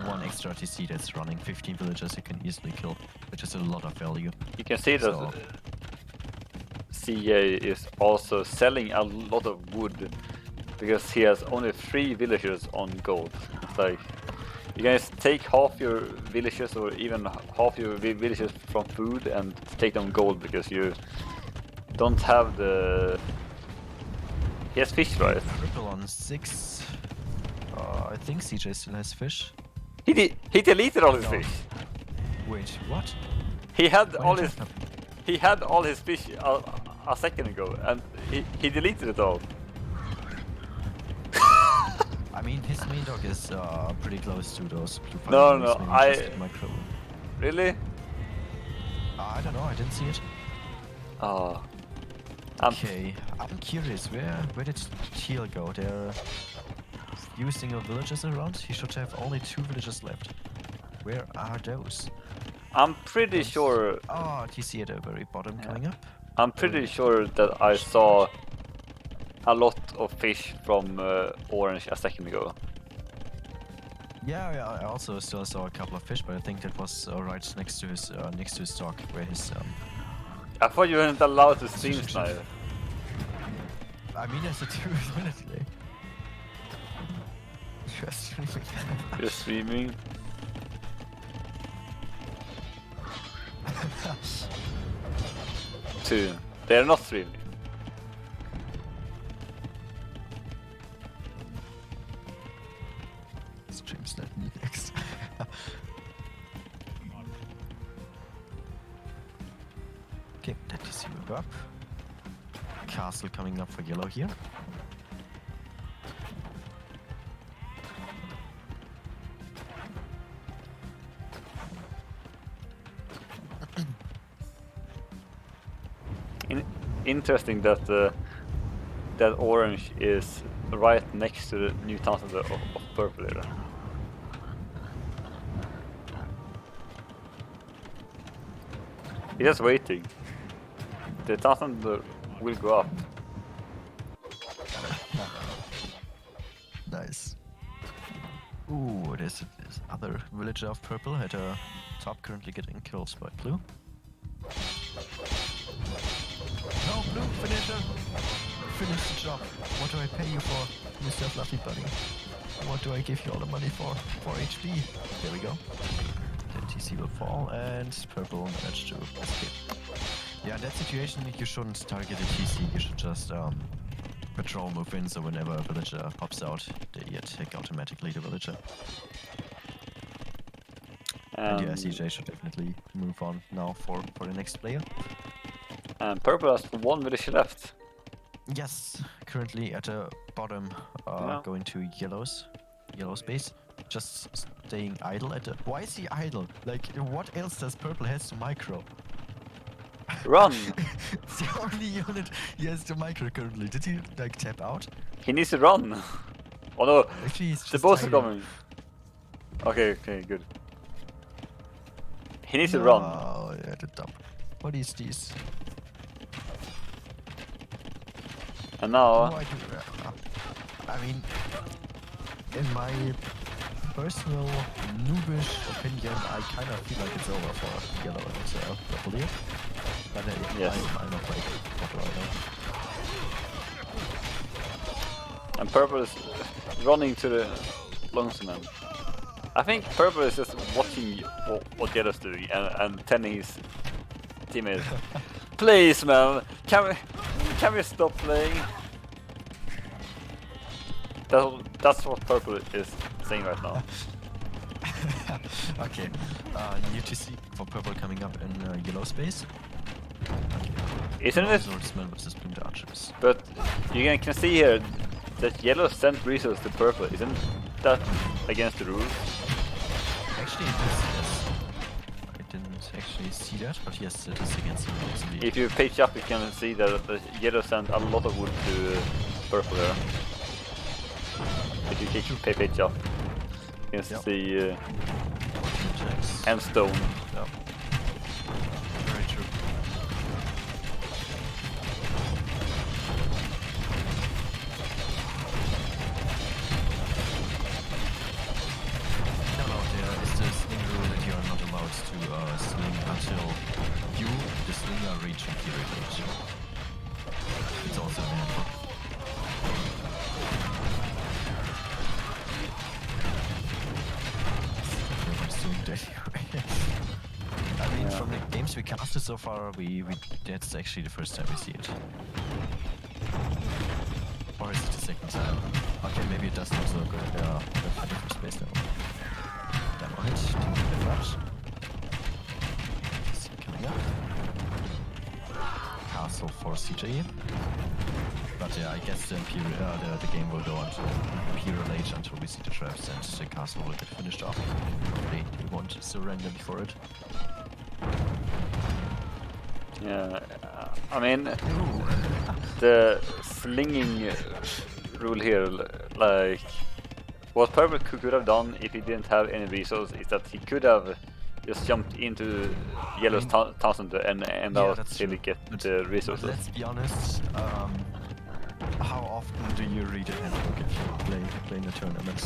1 extra TC that's running 15 villagers you can easily kill, which is a lot of value. You can see that So- CA is also selling a lot of wood because he has only 3 villagers on gold. It's like you guys take half your villagers or even half your villagers from food and take them gold because you don't have the. He has fish, right? Purple on 6. I think CJ still has fish. He deleted all his No. fish. Wait, what? He had Why all did his that happen? he had all his fish a second ago and he deleted it all. I mean, his main dog is pretty close to those blue fire No, arrows, no, maybe just micro. Really? I don't know, I didn't see it. Oh. Okay, I'm curious, where did Teal go? There are few single villages around. He should have only 2 villages left. Where are those? I'm pretty sure. Oh, TC at the very bottom coming up. I'm pretty sure that I saw a lot of fish from orange a second ago. Yeah, I also still saw a couple of fish, but I think that was right next to his dock, where his I thought you weren't allowed to stream Shit. snipe. I mean, there's a 2-minute delay. You're streaming. Two. They're not streaming. Streams that me next. Okay, that is you go up. Castle coming up for yellow here. Interesting that that orange is right next to the new town center of purple here. He's just waiting. The 1000 will go up. Nice. Ooh, there's this other villager of purple at a top currently getting kills by blue. No, blue, finisher! Finish the job. What do I pay you for, Mr. Fluffy Buddy? What do I give you all the money for? 4 HP. There we go. The TC will fall and purple managed to escape. Yeah, in that situation you shouldn't target a TC, you should just patrol move in, so whenever a villager pops out, they attack automatically the villager. And yeah, CJ should definitely move on now for the next player. And purple has 1 villager left. Yes, currently at the bottom, going to yellow space. Just staying idle at the... Why is he idle? Like, what else does purple has to micro? Run! It's the only unit he has to micro currently. Did he, like, tap out? He needs to run! Oh no! Actually, he's The just boats are idle. coming! Okay, good. He needs to run. Oh, yeah, the top. What is this? And now... Why do I mean, in my personal noobish opinion, I kind of feel like it's over for yellow and purple here. But Yes. I'm not like what do I know? And purple is running to the longsman. I think purple is just watching what yellow's doing and telling his teammates, please man, can we stop playing? That's what purple is saying right now. Okay, new TC for purple coming up in yellow space. Isn't it? Swordsman versus Blue Archers. But you can see here that yellow sent resources to purple. Isn't that against the rules? Actually, it is, yes. I didn't actually see that, but yes, it is against the rules indeed. If you page up, you can see that the yellow sent a lot of wood to purple there. If you page up, you can see and stone. Yeah. Very true. No, there is the sling rule that you are not allowed to sling until you, the slinger, reach Imperial Age. It's also in the handbook. Everyone's doing that anyway. I mean, from the games we casted so far, that's actually the first time we see it. Or is it the second time? Okay, maybe it does not look good. They're fighting for space now. Demo hit, didn't do that much. See coming up. Castle for CJ. But yeah, I guess the game will go on to Imperial Age until we see the traps and the castle will get finished off. Probably we won't surrender before it. Yeah, I mean, the slinging rule here, like, what purple could have done if he didn't have any resources is that he could have just jumped into yellow's thousand and end Yeah, out that's till true. he get But the resources. let's be honest, how often do you read a handbook if you play in a tournament?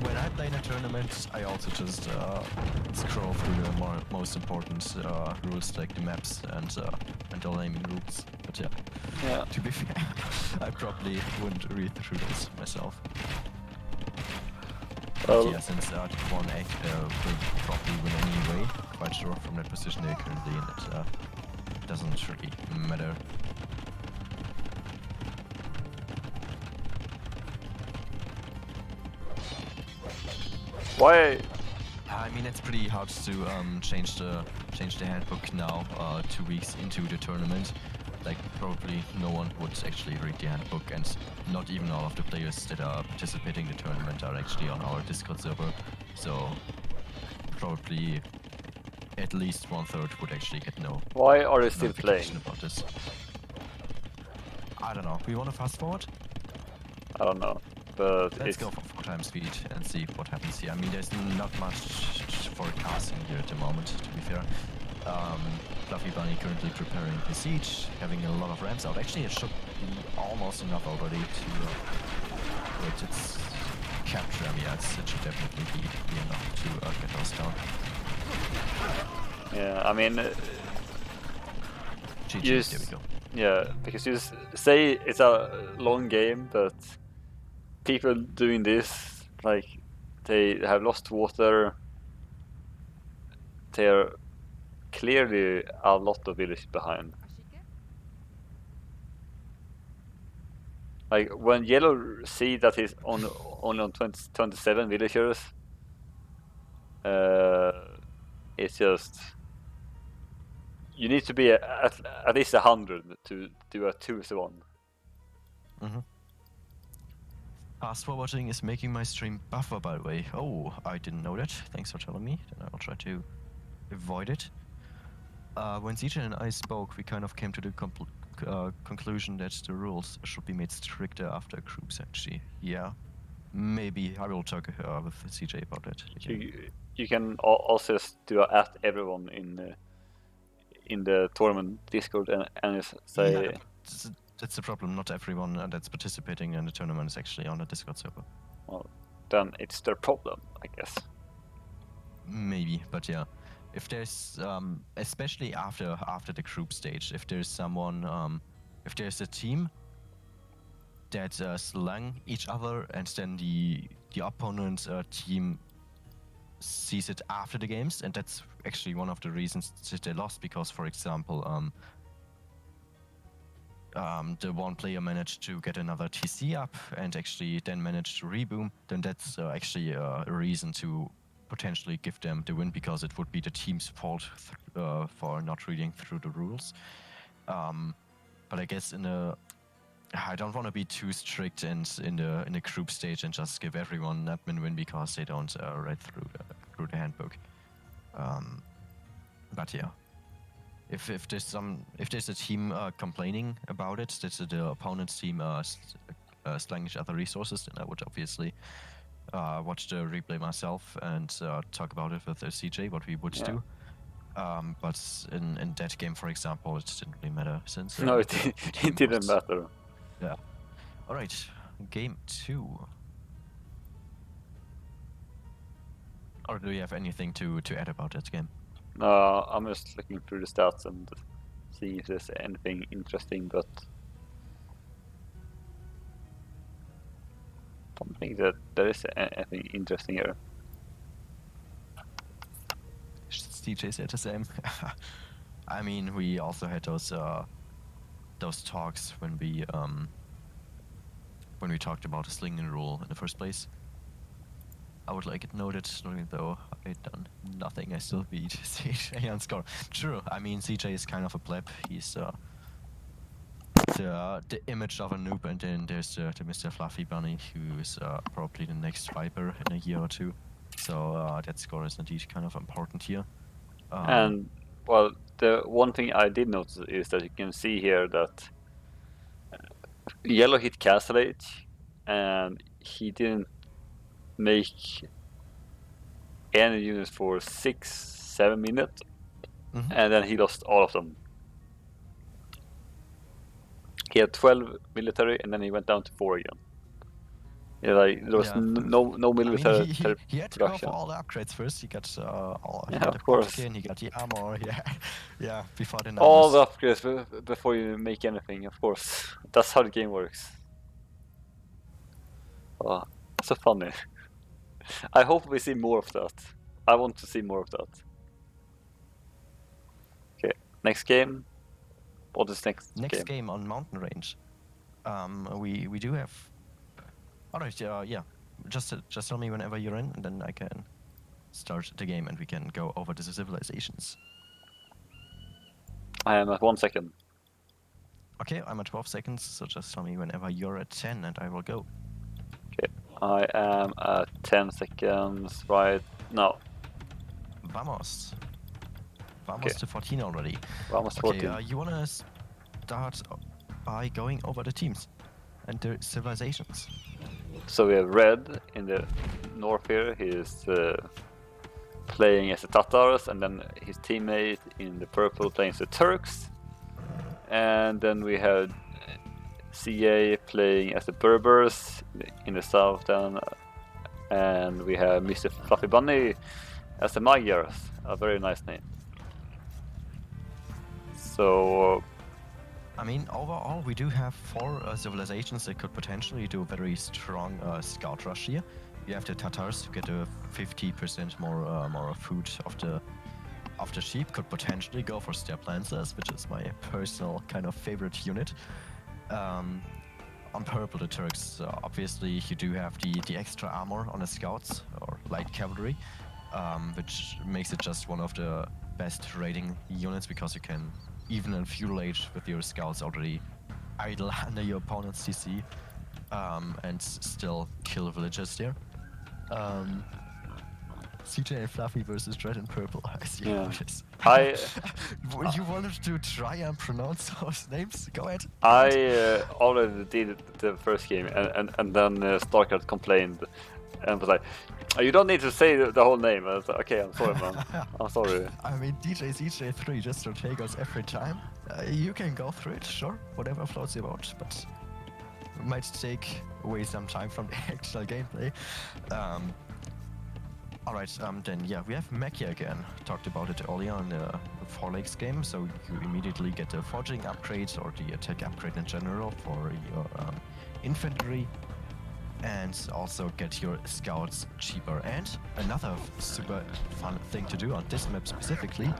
When I play in a tournament, I also just scroll through the most important rules like the maps and the naming rules. But yeah, to be fair, I probably wouldn't read through this myself. Well, Yeah, since one egg will probably win anyway, quite sure from that position they're currently in, it doesn't really matter. why? I mean, it's pretty hard to change the handbook now, 2 weeks into the tournament. Like, probably no one would actually read the handbook, and not even all of the players that are participating in the tournament are actually on our Discord server. So, probably at least 1/3 would actually get no Why are they still notification playing? about this. I don't know. We want to fast forward? I don't know, but Let's it's go for 4 times speed and see what happens here. I mean, there's not much for casting here at the moment, to be fair. Fluffy Bunny currently preparing the siege, having a lot of ramps out. Actually, it should be almost enough already to with its capture. Yeah, it should definitely be enough to get us down. Yeah, I mean, GG, you there we go. yeah, because you say it's a long game, but people doing this, like, they have lost water. They're clearly a lot of villages behind. Like when Yellow see that he's only on 27 villagers, it's just you need to be at least 100 to do a 2-1. Fast forwarding is making my stream buffer, by the way. Oh, I didn't know that. Thanks for telling me. Then I'll try to avoid it. When CJ and I spoke, we kind of came to the conclusion that the rules should be made stricter after groups, actually. Yeah, maybe I will talk with CJ about that. You can also just do a at everyone in the tournament Discord and just say. Yeah, that's the problem. Not everyone that's participating in the tournament is actually on the Discord server. Well, then it's their problem, I guess. Maybe, but yeah. If there's, especially after the group stage, if there's someone, if there's a team that slang each other, and then the opponent team sees it after the games, and that's actually one of the reasons that they lost, because, for example, the one player managed to get another TC up and actually then managed to reboom, then that's actually a reason to potentially give them the win, because it would be the team's fault for not reading through the rules. But I guess I don't want to be too strict and in the group stage and just give everyone an admin win because they don't read through the handbook. But yeah, if there's a team complaining about it, that the opponent's team slang each other resources, then I would obviously watch the replay myself and talk about it with CJ, what we would do. But in that game, for example, it didn't really matter since... no, it didn't matter. Yeah. Alright, game 2. Or do you have anything to add about that game? No, I'm just looking through the stats and seeing if there's anything interesting, but I don't think that there is anything interesting here. CJ said the same. I mean, we also had those talks when we talked about the slinging rule in the first place. I would like it noted, though I've done nothing, I still beat CJ on score. True, I mean, CJ is kind of a pleb. He's the image of a noob, and then there's the Mr. Fluffy Bunny, who is probably the next Viper in a year or two. So that score is indeed kind of important here. And, well, the one thing I did notice is that you can see here that Yellow hit Castle Age, and he didn't make any units for 6-7 minutes, and then he lost all of them. He had 12 military, and then he went down to 4 again. Yeah, like there was no military. I mean, he had to go for all the upgrades first. He got he got of course. Pumpkin, he got the armor, yeah, before the numbers. All the upgrades before you make anything, of course. That's how the game works. Oh, so funny. I hope we see more of that. I want to see more of that. Okay, next game. What is next game? Next game on Mountain Range. We do have. Alright, yeah. Just tell me whenever you're in, and then I can start the game, and we can go over the civilizations. I am at 1 second. Okay, I'm at 12 seconds, so just tell me whenever you're at 10, and I will go. Okay, I am at 10 seconds right now. Vamos. Vamos Okay. to 14 already. Vamos to Okay, 14. you wanna start by going over the teams and their civilizations. So we have Red in the north here. He is playing as the Tatars, and then his teammate in the purple playing as the Turks. And then we had CA playing as the Berbers in the south, and we have Mr. Fluffy Bunny as the Magyars. A very nice name. So, I mean, overall, we do have 4 civilizations that could potentially do a very strong scout rush here. You have the Tatars to get a 50% more food of the sheep. Could potentially go for Steppe Lancers, which is my personal kind of favorite unit. On purple, the Turks, obviously you do have the extra armor on the scouts or light cavalry, which makes it just one of the best raiding units because you can even infuriate with your scouts already idle under your opponent's CC and still kill villagers there. CJ and Fluffy versus Red and Purple. I see how it is. You wanted to try and pronounce those names? Go ahead. I already did the first game, and then Starkard complained and was like, "Oh, you don't need to say the whole name." I was like, "Okay, I'm sorry, man. I'm sorry." I mean, DJ3 just to take us every time. You can go through it, sure, whatever floats your boat, but it might take away some time from the actual gameplay. Alright, then yeah, we have Mechia again. Talked about it earlier in the Four Lakes game, so you immediately get the forging upgrade or the attack upgrade in general for your infantry, and also get your scouts cheaper. And another super fun thing to do on this map specifically,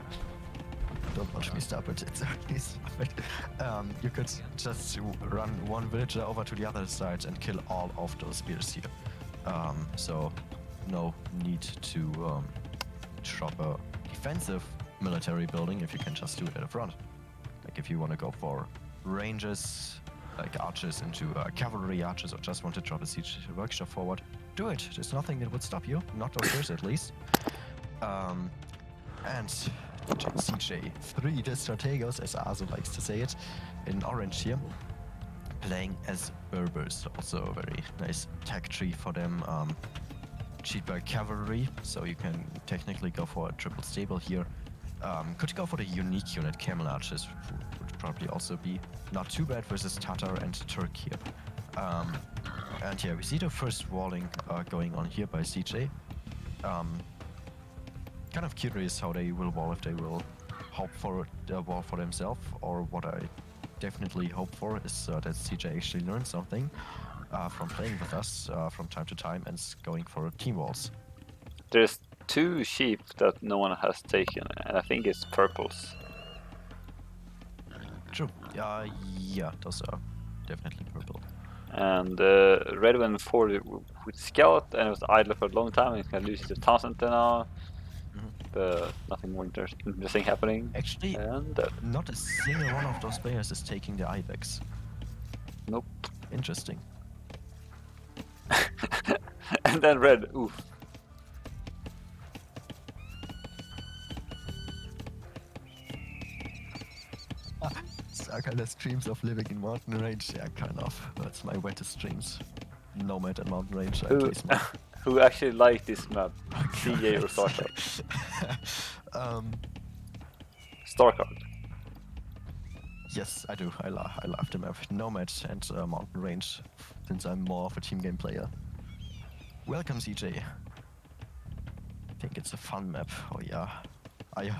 don't watch me stop it, it's only stop it. You could just run one villager over to the other side and kill all of those spears here. So no need to drop a defensive military building if you can just do it at the front. Like if you want to go for ranges, like archers into cavalry archers, or just want to drop a siege workshop forward, do it. There's nothing that would stop you, not those first at least. And CJ3, the Strategos, as Azo likes to say it, in orange here, playing as Berbers. Also a very nice tech tree for them. Cheaper cavalry, so you can technically go for a triple stable here. Could go for the unique unit, Camel Archers, would probably also be not too bad versus Tatar and Turk here. And yeah, we see the first walling going on here by CJ. Kind of curious how they will wall, if they will hope for the wall for themselves, or what I definitely hope for is that CJ actually learns something from playing with us from time to time and going for team walls. There's 2 sheep that no one has taken, and I think it's purples. True. Yeah, those are definitely purple. And red went forward with scout, and it was idle for a long time. It's gonna lose it to 1000 now. But nothing more interesting happening. Actually, and not a single one of those players is taking the Ibex. Nope. Interesting. And then red, oof. Starkard has dreams of living in mountain range. Yeah, kind of. That's my wettest dreams. Nomad and mountain range. Who actually liked this map? CA or Starkard? Starkard. Yes, I do. I love the map. Nomad and mountain range, since I'm more of a team game player. Welcome, CJ. I think it's a fun map. Oh yeah. I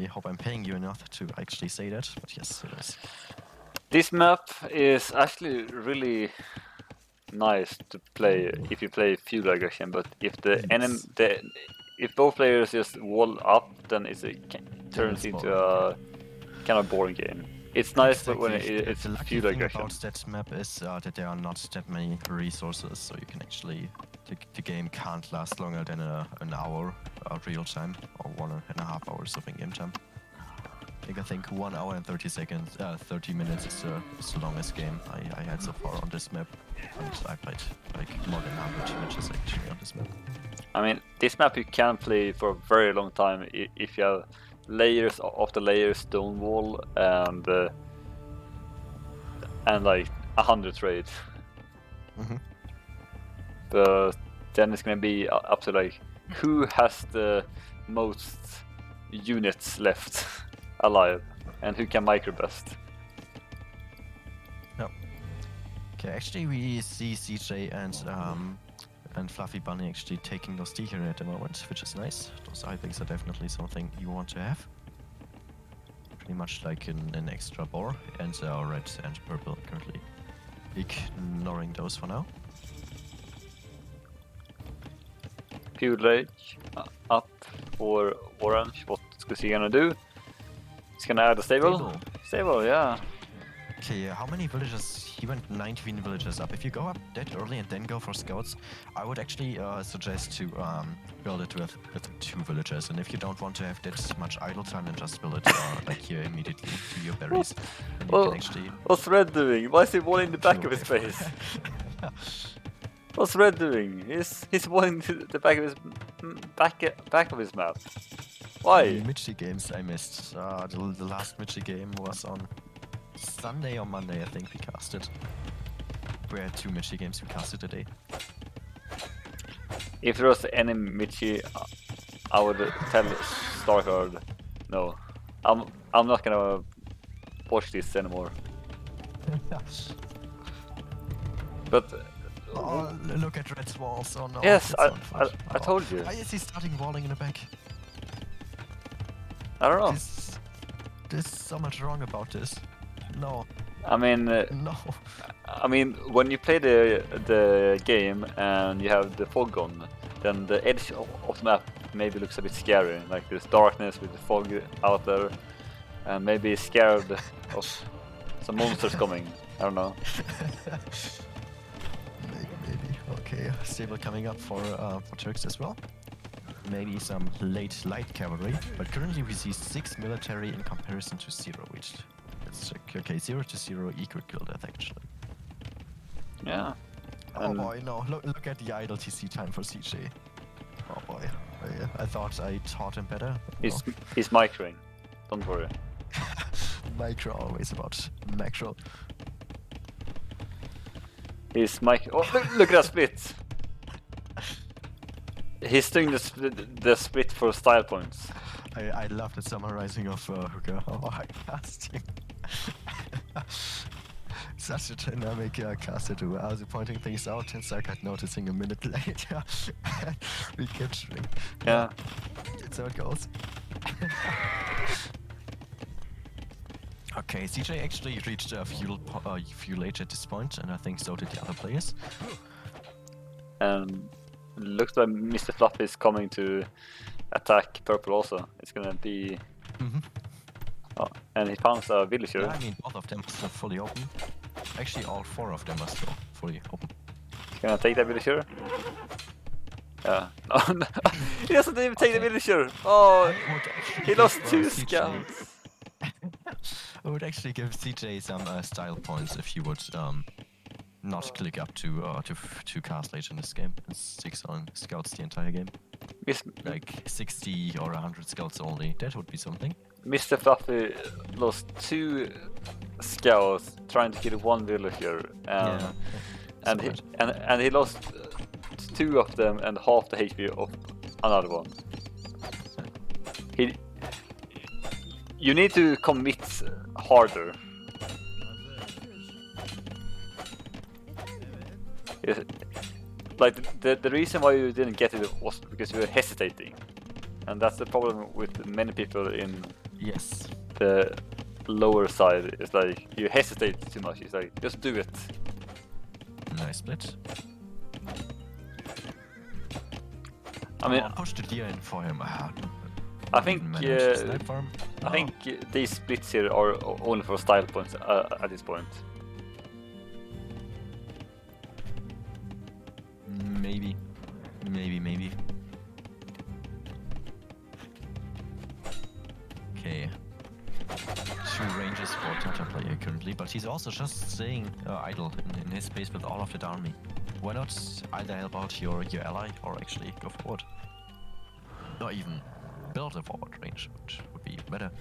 hope I'm paying you enough to actually say that, but yes, it is. This map is actually really nice to play if you play feudal aggression, but if if both players just wall up, then turns into a kind of boring game. It's nice, but when it's the lucky feudal thing aggression. about that map is that there are not that many resources, so you can actually the game can't last longer than an hour real time, or 1.5 hours of in-game time. I think 1 hour and 30 minutes is the longest game I had so far on this map, and I played like more than 100 matches actually on this map. I mean, this map you can play for a very long time if you have layers after layers, stone wall, and like 100 trades. But then it's gonna be up to like who has the most units left alive, and who can micro best. No. Okay, actually we see CJ and Fluffy Bunny actually taking those D here at the moment, which is nice. Those I-Things are definitely something you want to have. Pretty much like an extra bore, and red and purple currently ignoring those for now. Pudlage up for orange. What's he gonna do? He's gonna add a stable. Stable, yeah. Okay, how many villagers? He went 19 villagers up. If you go up that early and then go for scouts, I would actually suggest to build it with 2 villagers. And if you don't want to have that much idle time, then just build it like here immediately to your berries. And you can actually... What's Red doing? Why is he walling the back of his face? What's Red doing? He's walling the back of his back of his map. Why? The Michi games I missed. The last Michi game was on Sunday or Monday, I think we casted. We had 2 Michi games we casted today. If there was any Michi, I would tell Starkard, no, I'm not gonna watch this anymore. But oh, look at Red's walls. Oh no. yes, that's I told you. Why is he starting walling in the back? I don't know. There's so much wrong about this. No. I mean, No. I mean, when you play the game and you have the fog on, then the edge of the map maybe looks a bit scary. Like there's darkness with the fog out there, and maybe scared of some monsters coming. I don't know. Maybe. Okay, stable coming up for Turks as well. Maybe some late light cavalry, but currently we see 6 military in comparison to 0, which let's check. Okay, 0 to 0 equal kill death actually. Yeah. Oh boy, no! Look at the idle TC time for CJ. Oh boy, I thought I taught him better. He's microing. Don't worry. Micro always about macro. He's micro. Oh, look at that split. He's doing the split for style points. I love the summarizing of Hooker. Oh, I cast him. Such a dynamic caster too. I was pointing things out and Starkard noticing a minute later. Recapturing. Yeah. That's how it goes. Okay, CJ actually reached fuel age at this point, and I think so did the other players. And looks like Mr. Fluffy is coming to attack purple also. It's gonna be... Oh, and he found a villager. Yeah, I mean, both of them are still fully open. Actually, all 4 of them are still fully open. He's gonna take that villager. Yeah. Oh, no. He doesn't even take the villager! Oh, he lost 2 scouts. I would actually give CJ some style points if he would not click up to cast later in this game and 6 on scouts the entire game. Like 60 or 100 scouts only. That would be something. Mr. Fluffy lost 2 scouts trying to kill 1 villager, and he lost 2 of them and half the HP of another one. You need to commit harder. Like the reason why you didn't get it was because you were hesitating, and that's the problem with many people in the lower side. It's like you hesitate too much. It's like just do it. Nice split. I mean, push the deer in for him. I think these splits here are only for style points at this point. Maybe. Okay. 2 ranges for Tata player currently, but he's also just staying idle in his space with all of the army. Why not either help out your ally or actually go forward? Or even build a forward range, which would be better.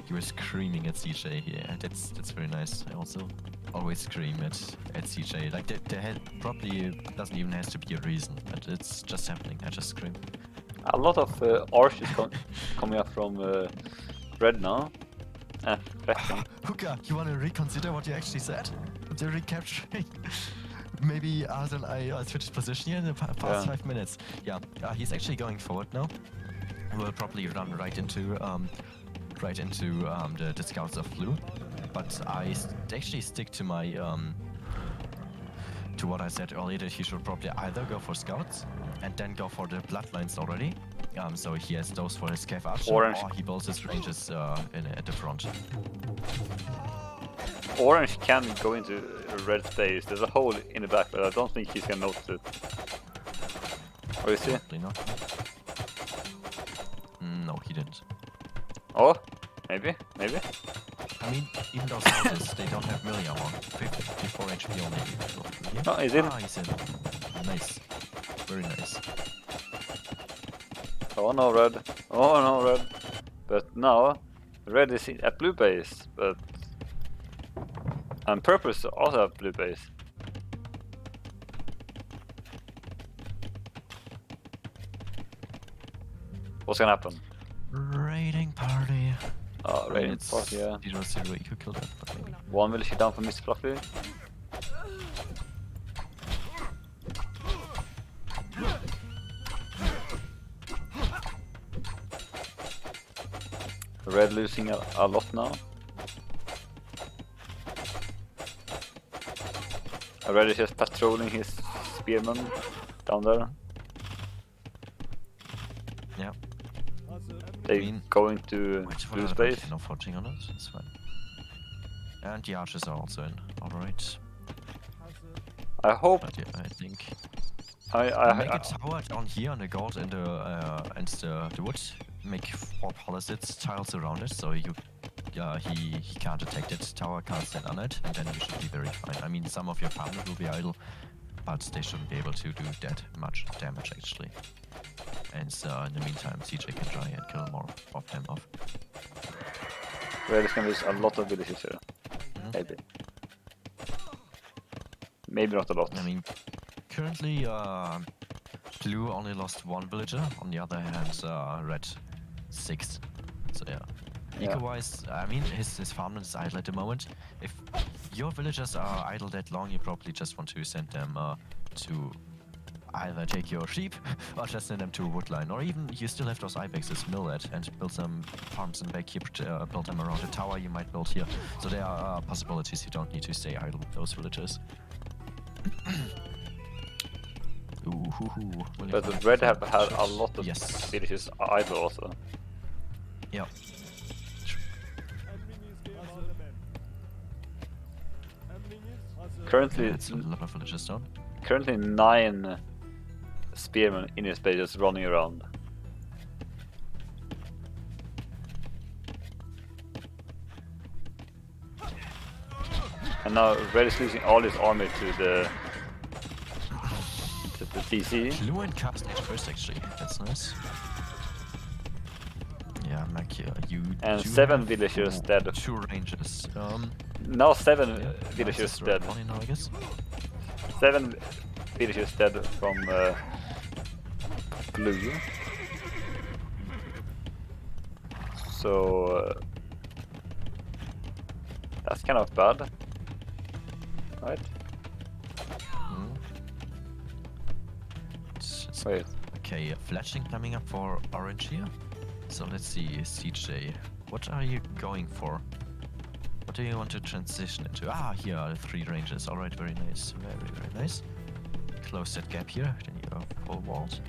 You were screaming at CJ here. That's very nice. I also always scream at CJ. Like there probably doesn't even have to be a reason, but it's just happening. I just scream. A lot of arches coming up from red now. Flashing. Hooker, you want to reconsider what you actually said? The recapturing. Maybe Arden, I switched position here in the past 5 minutes. Yeah, he's actually going forward now. We'll probably run right into the scouts of blue, but I actually stick to my to what I said earlier, that he should probably either go for scouts and then go for the bloodlines already. So he has those for his Cav Archer, Orange. or he builds his ranges at the front. Orange can go into red space. There's a hole in the back, but I don't think he's gonna notice it. Or is he? Probably not. No, he didn't. Oh, maybe. I mean, even those houses, they don't have melee armor. 54 HP only. No, he's in. Ah, he's in. Nice. Very nice. Oh no, red. But now, red is at blue base, but... And purple is also at blue base. What's gonna happen? Raiding party. Raiding It's party, yeah. 0-0, you could kill that, but maybe. One village down for Mr. Fluffy. Red losing a lot now. Red is just patrolling his spearman down there. Yeah. They going to Wait for blue the space. No forging on it, it's fine. And the archers are also in. Alright. I hope. But yeah, I think. Make I a tower down here on the gold and the wood. Make 4 palisades tiles around it, so you he can't attack that tower, can't stand on it, and then you should be very fine. I mean, some of your farmers will be idle, but they shouldn't be able to do that much damage actually. And in the meantime, CJ can try and kill more of them off. Red is gonna lose a lot of villages here. Maybe. Maybe not a lot. I mean, currently, blue only lost 1 villager. On the other hand, red 6. So yeah. Yeah. Eco-wise, I mean, his farmland is idle at the moment. If your villagers are idle that long, you probably just want to send them to either take your sheep or just send them to a woodline. Or even you still have those ibexes, mill it and build some farms and back here, build them around the tower you might build here. So there are possibilities, you don't need to stay idle with those villagers. But the red have had a lot of yes. villages idle also. Yeah. Currently, It's a lot of villagers down. currently 9 spearmen in his base just running around. And now red is losing all his army to the TC. Blue and cast it first actually, that's nice. Yeah, Mac, you And do 7 have villagers dead. 2 ranges. Now 7 Yeah, villagers nice, dead. Money now, I guess. 7 villagers dead from blue. So that's kind of bad, right? It's Wait, okay, flashing coming up for orange here. So let's see, CJ, what are you going for? What do you want to transition into? Ah, here are the 3 ranges. Alright, very nice. Very nice. Close that gap here, then you are full walled.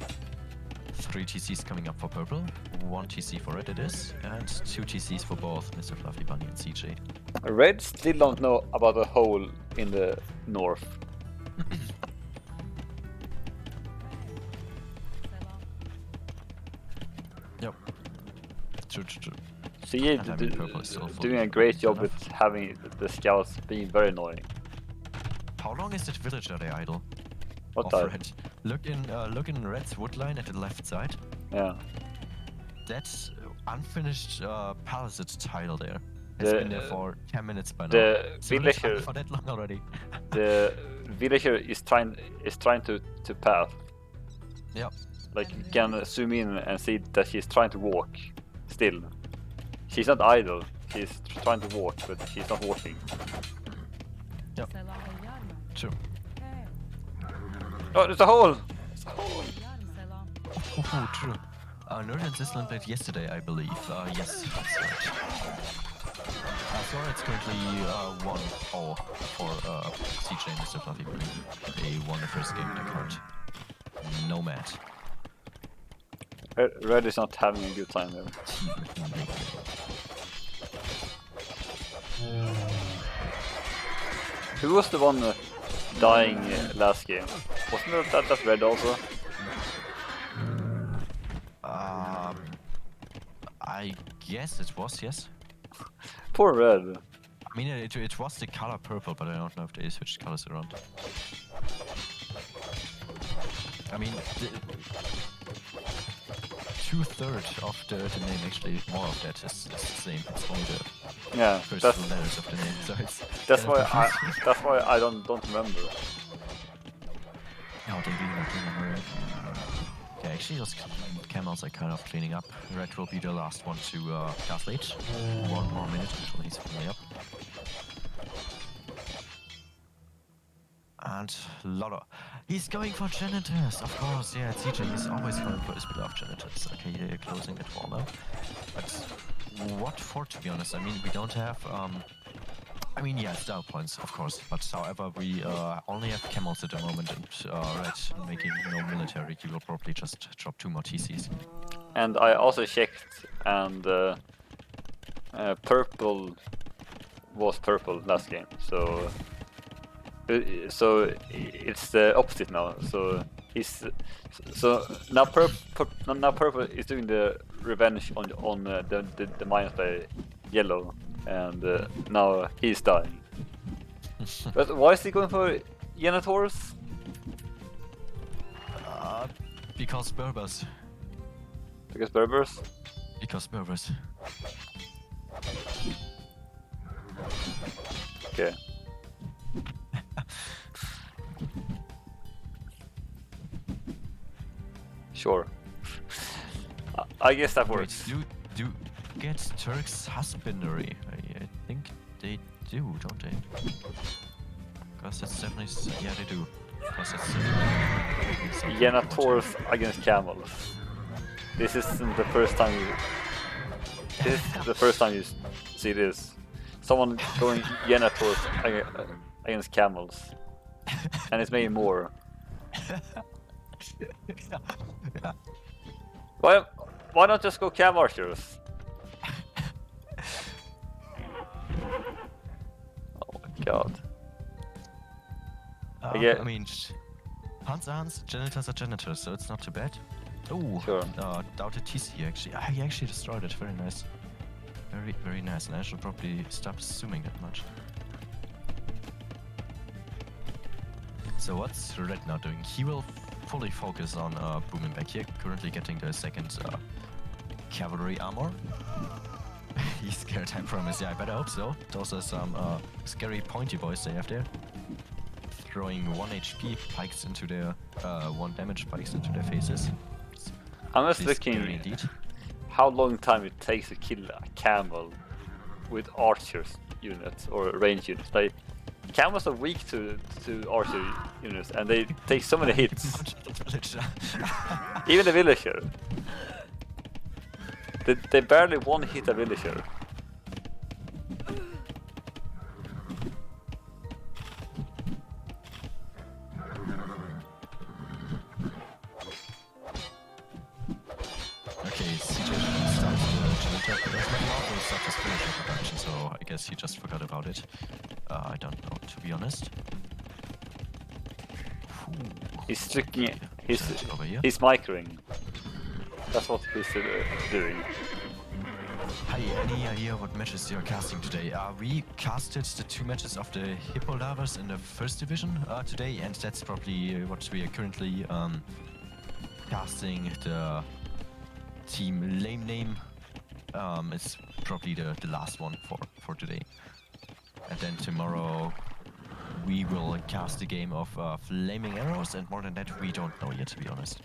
3 TCs coming up for purple, 1 TC for red it is, and 2 TCs for both Mr. Fluffy Bunny and CJ. red still don't know about the hole in the north. Yep. True. CA And I mean, purple is still fully doing a great job enough. with having the scouts being very annoying. How long is that villager they idle? What Of the? red. Look in red's wood line at the left side. Yeah. That's unfinished palisade tile there. It's The- been there for 10 minutes by now. The So it's been villager, for that long already. the villager is trying to path. Yep. Like you can zoom in and see that she's trying to walk. Still, she's not idle. She's trying to walk, but she's not walking. Yep. True. Oh, there's a hole. Oh, true. Northern Sicily played yesterday, I believe. Yes, that's right. So it's currently 1-0 for CJ and Mr. Fluffy Bunny. They won the first game in the card. Nomad. Red is not having a good time there. Team Machine League. Who was the one dying last game? Wasn't that Red also? I guess it was, yes. Poor Red. I mean, it was the color purple, but I don't know if they switched colors around. I mean, 2/3 of the name, actually, more of that is the same. It's only the Yeah, first that's two letters of the name, so it's that's kind of why confusing. that's why I don't remember. Oh, they really don't remember it. Yeah, actually, those camels are kind of cleaning up. Red will be the last one to cast late. 1 more minute until he's fully up. And Lotto. He's going for Janitors, of course. Yeah, CJ is always going for his beloved Janitors. Okay, they're closing that wall now. But what for, to be honest? I mean, we don't have... I mean, yeah, star points, of course. But however, we only have camels at the moment. And Red making no military, he will probably just drop 2 more TCs. And I also checked, and purple was purple last game. So it's the opposite now. So now purple is doing the revenge on the minus by yellow, and now he's dying. But why is he going for Janitors? Because Berbers. Because Berbers? Because Berbers. Okay. Sure. I guess that works. Wait, do get Turk's husbandry? I think they do, don't they? Because that's definitely yeah, they do. Because that's Janitors against camels. This isn't the first time you. This is the first time you see this. Someone going Janitors against camels, and it's maybe more. Yeah. Why not just go cam archers? Oh my god. Yeah. I mean, Hans are Hans, Janitors are Janitors, so it's not too bad. Oh, Sure. doubted TC actually. He actually destroyed it. Very nice. Very, very nice. And I should probably stop assuming that much. So what's Red now doing? He will fully focus on booming back here. Currently getting the second cavalry armor. He's scared, I promise. Yeah, I better hope so. Those are some scary pointy boys they have there. Throwing 1 HP pikes into their 1 damage pikes into their faces. I'm just It's scary looking indeed. how long time it takes to kill a camel with archers units or range units. Like camels are weak to archer units, and they take so many hits. Even a villager. They barely one hit a villager. Okay, CJ starts the Janitor, but there's not also such as finisher production, so I guess he just forgot about it. I don't know, to be honest. He's looking. He's Janitor over here. microing. That's what he's doing. Hi, any idea what matches you're casting today? We casted the 2 matches of the Hippo Lavers in the first division today, and that's probably what we are currently casting. The team Lame Name is probably the last one for today. And then tomorrow we will cast a game of flaming arrows, and more than that we don't know yet, to be honest.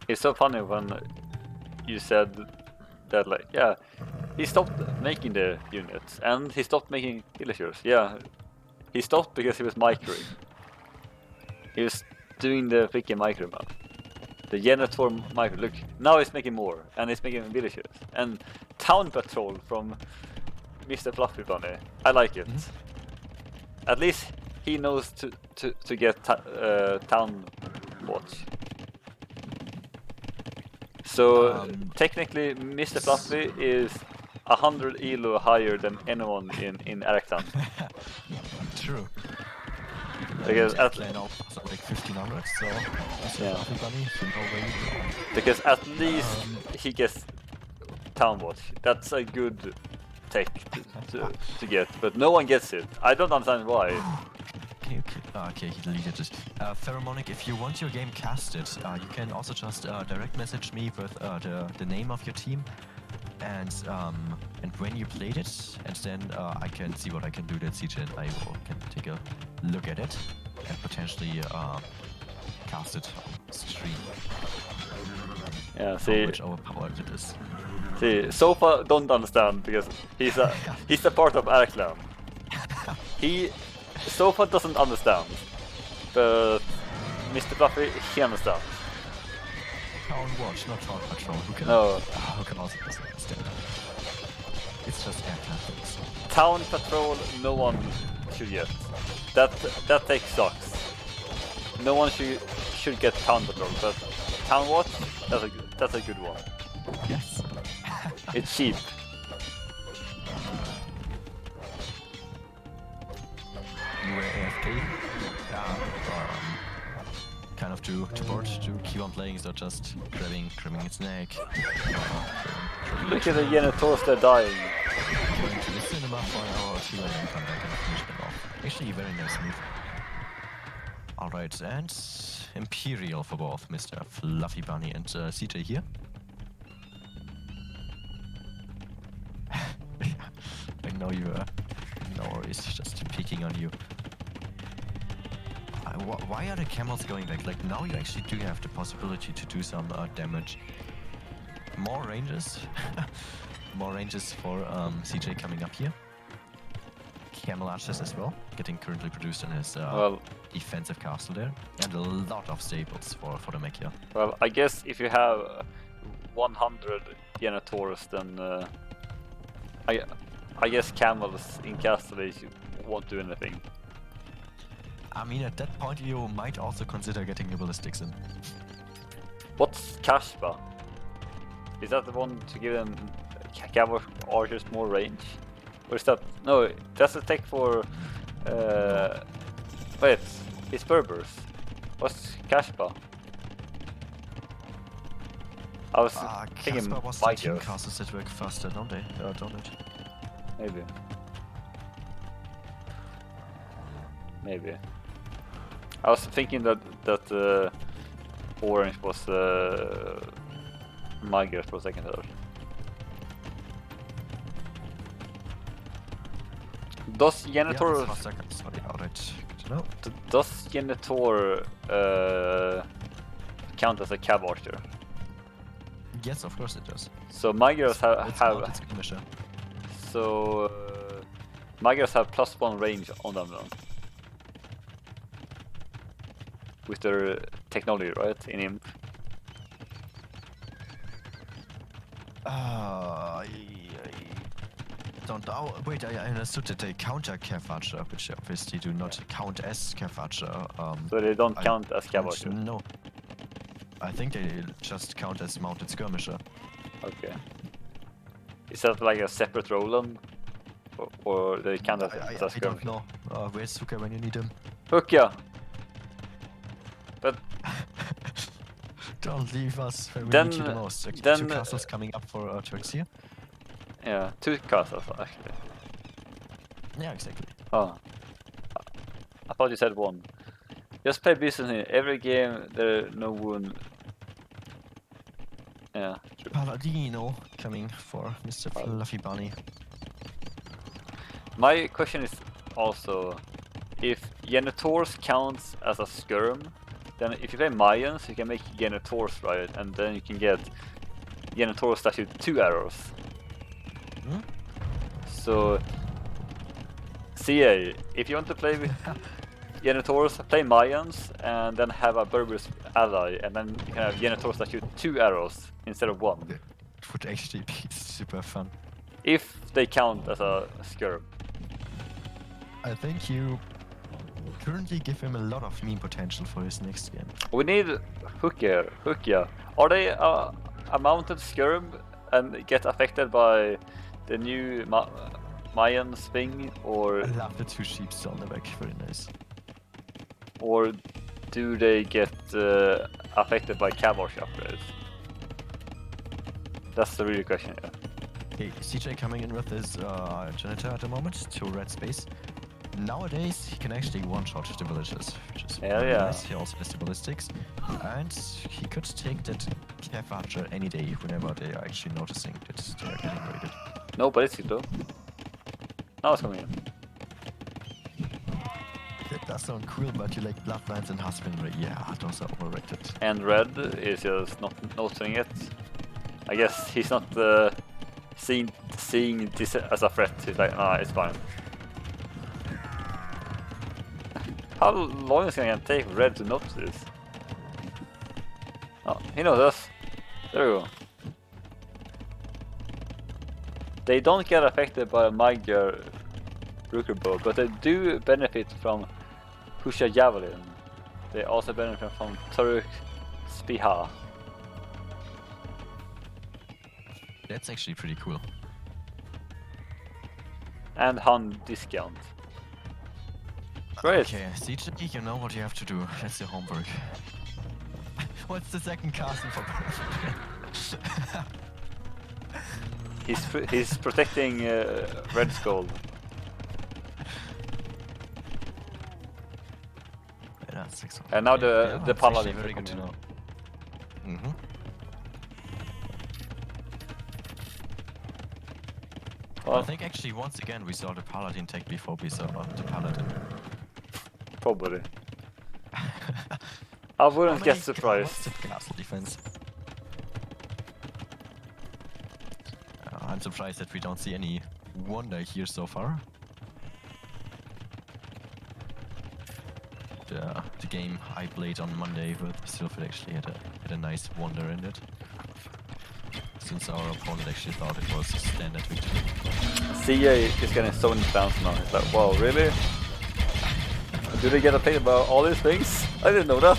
It's so funny when you said that, like, yeah, he stopped making the units and he stopped making villagers. Yeah, he stopped because he was microing. He was doing the freaking micro map. The Janitor micro. Look, now he's making more and he's making villagers. And Town Patrol from Mr. Fluffy Bunny. I like it. At least he knows to get Town Watch. So technically, Mr. Fluffy is 100 elo higher than anyone in Araktan. True. Because at like 1500, so Yeah. Bunny, so no way. Because at least he gets Town Watch. That's a good tech to get, but no one gets it. I don't understand why. Okay, he deleted it. Pheromonic, if you want your game casted, you can also just direct message me with the name of your team and when you played it, and then I can see what I can do that CJ and I can take a look at it and potentially cast it on stream. Yeah, see, Which overpowered it is. see, Sofa don't understand because he's a part of Araklan. Sofa doesn't understand, but Mr. Fluffy, he understands. Town Watch, not Town Patrol. Who can, No. who can also understand? It's just aircraft things. Town Patrol, no one should get. That tech sucks. No one should get Town Patrol, but Town Watch, that's a good one. Yes. It's cheap. You were AFK. Kind of to board to keep on playing, so just grabbing a snack. Look at the Janitors, they're dying. Going to the cinema for an hour or two and then come back and finish them off. Actually, very nice move. Alright, and Imperial for both Mr. Fluffy Bunny and CJ here. I know you no worries, just peeking on you. Why are the camels going back? Like, now you actually do have the possibility to do some damage. More ranges. More ranges for CJ coming up here. Camel archers as well, getting currently produced in his defensive castle there. And a lot of stables for the mech here. Well, I guess if you have 100 Janitors, then I guess camels in castle age won't do anything. I mean, at that point you might also consider getting your ballistics in. What's Kashba? Is that the one to give them cavalry archers more range? Or is that... No, that's a tech for... wait, it's Berbers. What's Kashba? I was thinking Casper was the team Vikings. castles that work faster, don't they? Don't it? Maybe. Maybe. I was thinking that orange was Migrate for a second there. Does Janitor Yeah, faster. Sorry, alright. Good to know. does Janitor count as a cab archer? Yes, of course it does. So Migrants It's have mounted skirmisher. so Migrants have +1 range on them then. With their technology, right? In Imp. I don't know. Wait, I understood that they counter Cav Archer, which obviously do not count as Cav Archer. So they don't count as cab archer. No. I think they just count as mounted skirmisher. Okay. Is that like a separate Roland? Or they count as I a don't skirmisher? know. Where's Suka when you need him? Hookya! But Don't leave us when we Then- need you the most. Actually, then, 2 castles coming up for Turks here. yeah, 2 castles actually. Yeah, exactly. Oh. I thought you said 1. Just play business here. Every game there no one. Yeah, true. Paladino coming for Mr. Fluffy Bunny. My question is also if Genitors counts as a skirm, then if you play Mayans, you can make Genitors, right? And then you can get Genitors that shoot 2 arrows. Hmm? So, CA, if you want to play with Genitors, play Mayans and then have a Berber's ally, and then you can have Genitors that shoot 2 arrows instead of 1. It would actually be super fun. If they count as a skirm. I think you currently give him a lot of meme potential for his next game. We need Hookia. Are they a mounted skirm and get affected by the new Mayan thing, or I love the 2 sheeps on the back, very nice. or do they get affected by cavalry upgrades? That's the real question. Yeah. Okay, CJ coming in with his janitor at the moment to red space. Nowadays, he can actually one-shot the villagers, which is Hell very yeah. nice. He also has the ballistics, and he could take that Cav Archer any day whenever they are actually noticing that they are getting raided. No ballistic though. Now it's coming in. That does sound cool, but you like Bloodlines and Husbandry. Yeah, those are overrated. And red is just not noticing it. I guess he's not seeing this as a threat. He's like, nah, it's fine. How long is it gonna take red to notice this? Oh, he knows us. There we go. They don't get affected by Magyar Rooker Bow, but they do benefit from Pusha Javelin. They also benefit from Turk Spiha. That's actually pretty cool. And Han Discount. Great. Okay, CJ, you know what you have to do. That's your homework. What's the second castle for He's protecting Red Skull. That's excellent. And now Yeah, the that's Paladin. actually very good to know. Mm-hmm. Well, I think actually once again we saw the Paladin tech before we saw the Paladin. probably. I wouldn't Oh get my surprised. God, what's the castle defense? I'm surprised that we don't see any wonder here so far. The game I played on Monday with Silver actually had a nice wonder in it. Since our opponent actually thought it was a standard victory. CA is getting so many fans now. It's like, wow, really? Do they get affected by all these things? I didn't know that.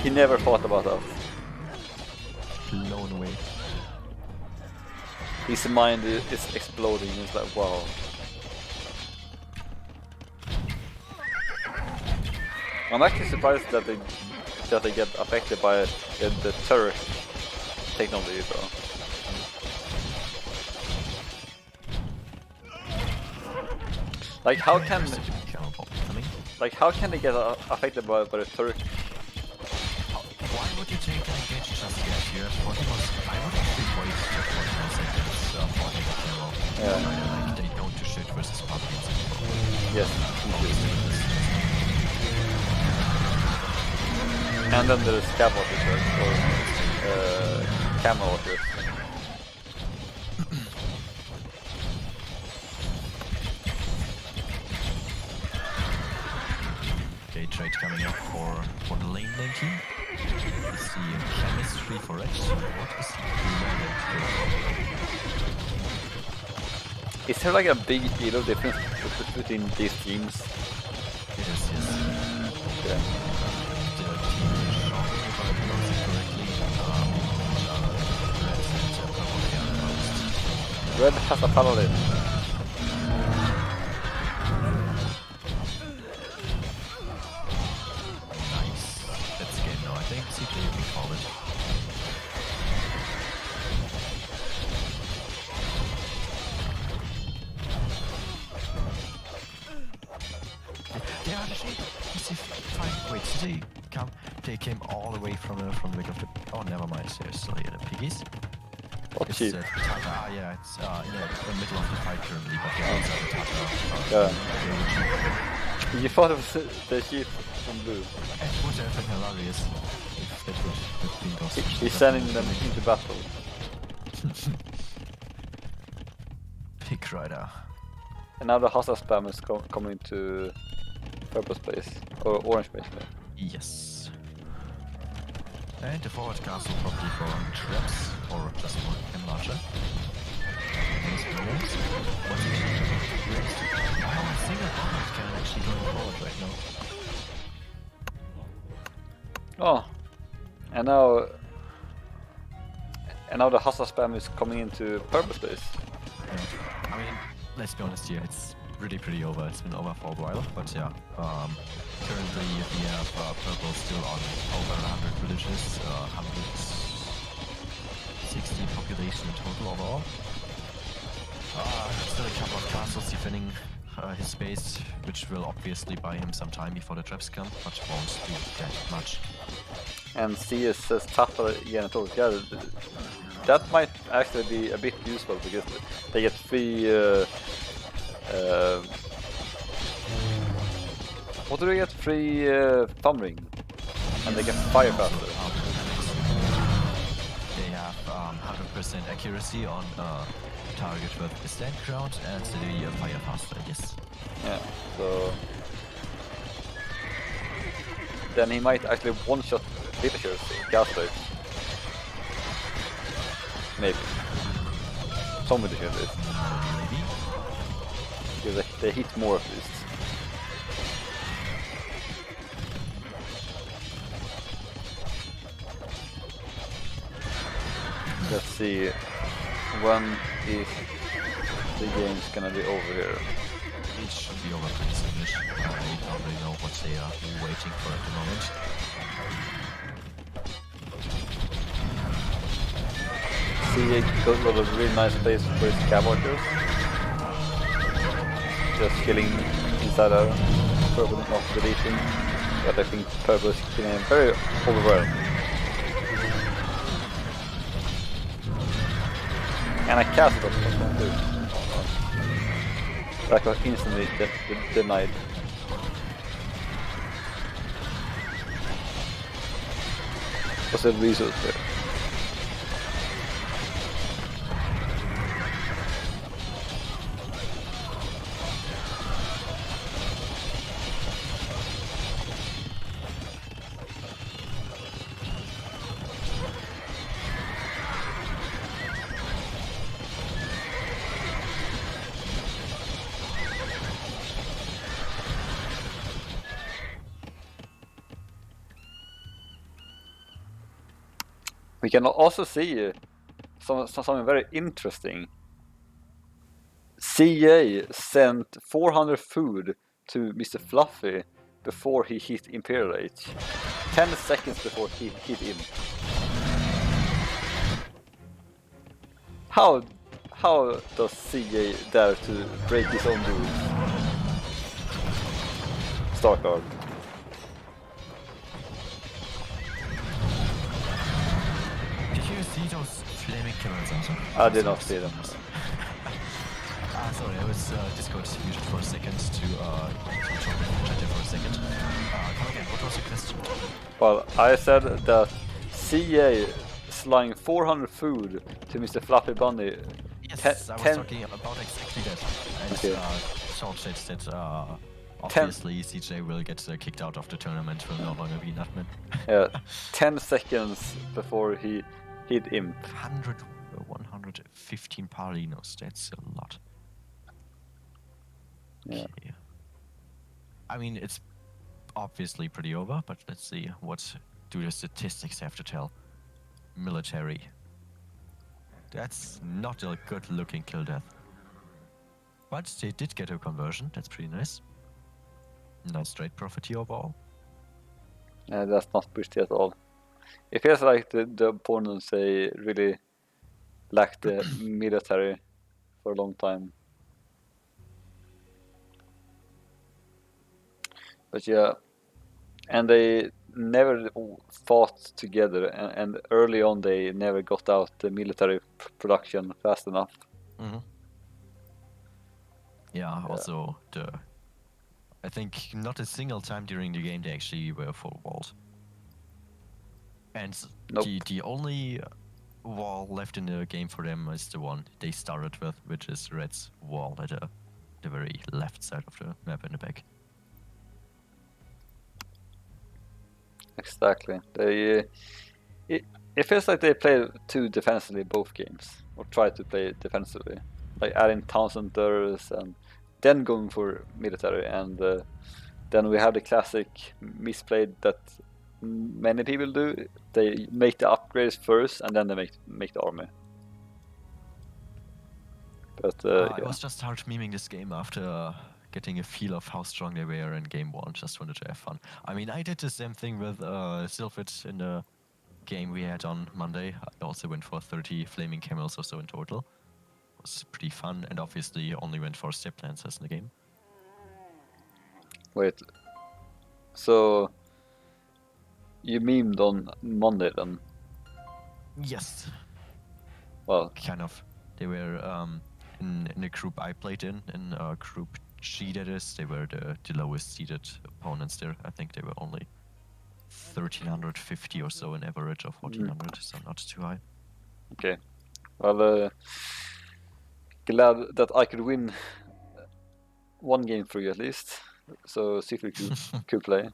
He never thought about that. Blown away. His mind is exploding. It's like, wow. I'm actually surprised that they get affected by the turret technology though. Like how can they get affected by the turret? Why would you take an engage just yet? You have 40 plus. I would actually wait for 40 more seconds for the camera. Yeah. Like they don't do shit versus Paladins anymore. Yes. And then there's camel officers or camel officers. Okay, trade coming up for the lane team. Let's see, chemistry for X. What is the Is there like a big elo difference between these teams? It is, yes. Yeah. The team is strong, if I pronounce it correctly. Red has a paladin. Nice. That's game now. I think CJ you can call it. They are actually they come? They came all the way from the back of the. Oh, never mind. There's still here the piggies. What It's sheep? Tata. Yeah, it's in the middle of the fight currently, but yeah, it's the Tata. Yeah. You thought it was the sheep from blue. It would have been hilarious if that would have been those. He's sending them into battle. Pig Rider. And now the Hassa spam is coming to purple space or orange space. Yes. And the forward castle probably for traps or just for enlarger. Nice balance. What's actually raised? Oh, a single combat can actually go forward right now. Oh, and now the Hassa spam is coming into purple space. Yeah. I mean, let's be honest here, it's really pretty over. It's been over for a while, but yeah. Currently we have purple still on over 100 villages, 160 population in total overall. Still a couple of castles defending his base, which will obviously buy him some time before the traps come, but won't do that much. And CS says Tata Generator. Yeah, that might actually be a bit useful because they get free. What do they get? Free thumb ring, and they get fire faster. They have 100% accuracy on target with the stand ground and the fire faster. Yes. Yeah, so then he might actually one-shot villagers gas types. Maybe. Some villagers at least. Maybe. Because they hit more at least. Let's see, when is the game's gonna be over here? It should be over pretty soonish. I don't really know what they are waiting for at the moment. See a lot of really nice place for his cavalry. Just killing inside out, purple not deleting, but I think purple is killing him very overwhelmed. And I cast it off too. That got instantly denied. What's the resource there? We can also see something very interesting. CA sent 400 food to Mr. Fluffy before he hit Imperial Age. 10 seconds before he hit him. How does CA dare to break his own rules? Starkard. Did you see those flaming killers also? I did not see them. Sorry, I was Discord muted for a second to chat here for a second. Come again, what was your question? Well, I said that CA slung 400 food to Mr. Fluffy Bunny. Yes, I was talking about exactly that. And Okay. Salt said that obviously CJ will get kicked out of the tournament, will no longer be Nutman. Yeah, 10 seconds before he hit him. 115 Palinos, that's a lot. Yeah. Okay. I mean, it's obviously pretty over, but let's see, what do the statistics have to tell? Military. That's not a good looking kill death. But they did get a conversion, that's pretty nice. Nice trade profit here overall. Yeah, that's not pretty at all. It feels like the opponents they really lacked the military for a long time. But yeah, and they never fought together, and early on they never got out the military production fast enough. Mm-hmm. Yeah, also I think not a single time during the game they actually were full walled. And Nope. the only wall left in the game for them is the one they started with, which is Red's wall at the very left side of the map in the back. Exactly. It feels like they play too defensively both games, or try to play defensively, like adding town centers and then going for military, and then we have the classic misplayed that many people do. They make the upgrades first, and then they make the army. But I yeah. was just hard memeing this game after getting a feel of how strong they were in game 1. Just wanted to have fun. I mean, I did the same thing with Sylphid in the game we had on Monday. I also went for 30 flaming camels or so in total. It was pretty fun, and obviously only went for step lancers in the game. Wait. So you memed on Monday then? Yes, Well, kind of. They were in the group I played in group G, that is. They were the lowest seeded opponents there. I think they were only 1350 or so in average, or 1400, so not too high. okay. Well, glad that I could win one game for you at least. So see if we could play.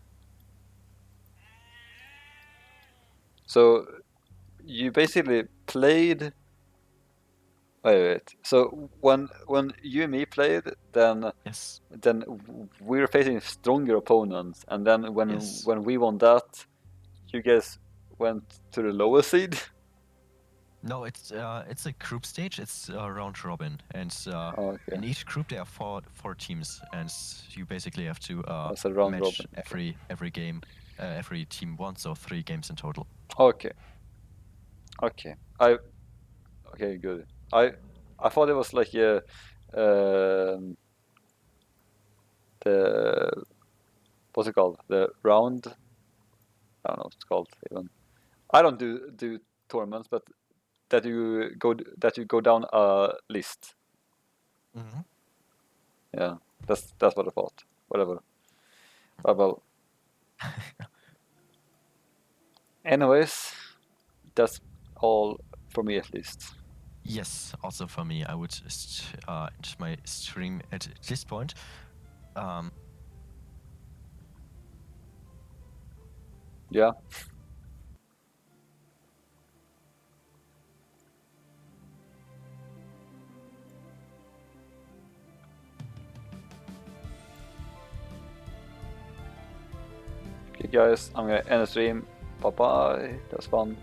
So you basically played. Wait. So when you and me played, then Yes. we were facing stronger opponents, and then Yes. when we won that, you guys went to the lower seed. No, it's a group stage. It's round robin, and Oh, okay. in each group there are four teams, and you basically have to It's a round match robin. every game, every team once, so 3 games in total. Okay. Okay. Okay, good. I thought it was like the what's it called? The round. I don't know what it's called even. I don't do tournaments, but that you go down a list. Mm-hmm. Yeah, that's what I thought. Whatever. Well. Anyways, that's all for me at least. Yes, also for me, I would end my stream at this point. Yeah. Okay, guys, I'm gonna end the stream. Bye bye. That's fun.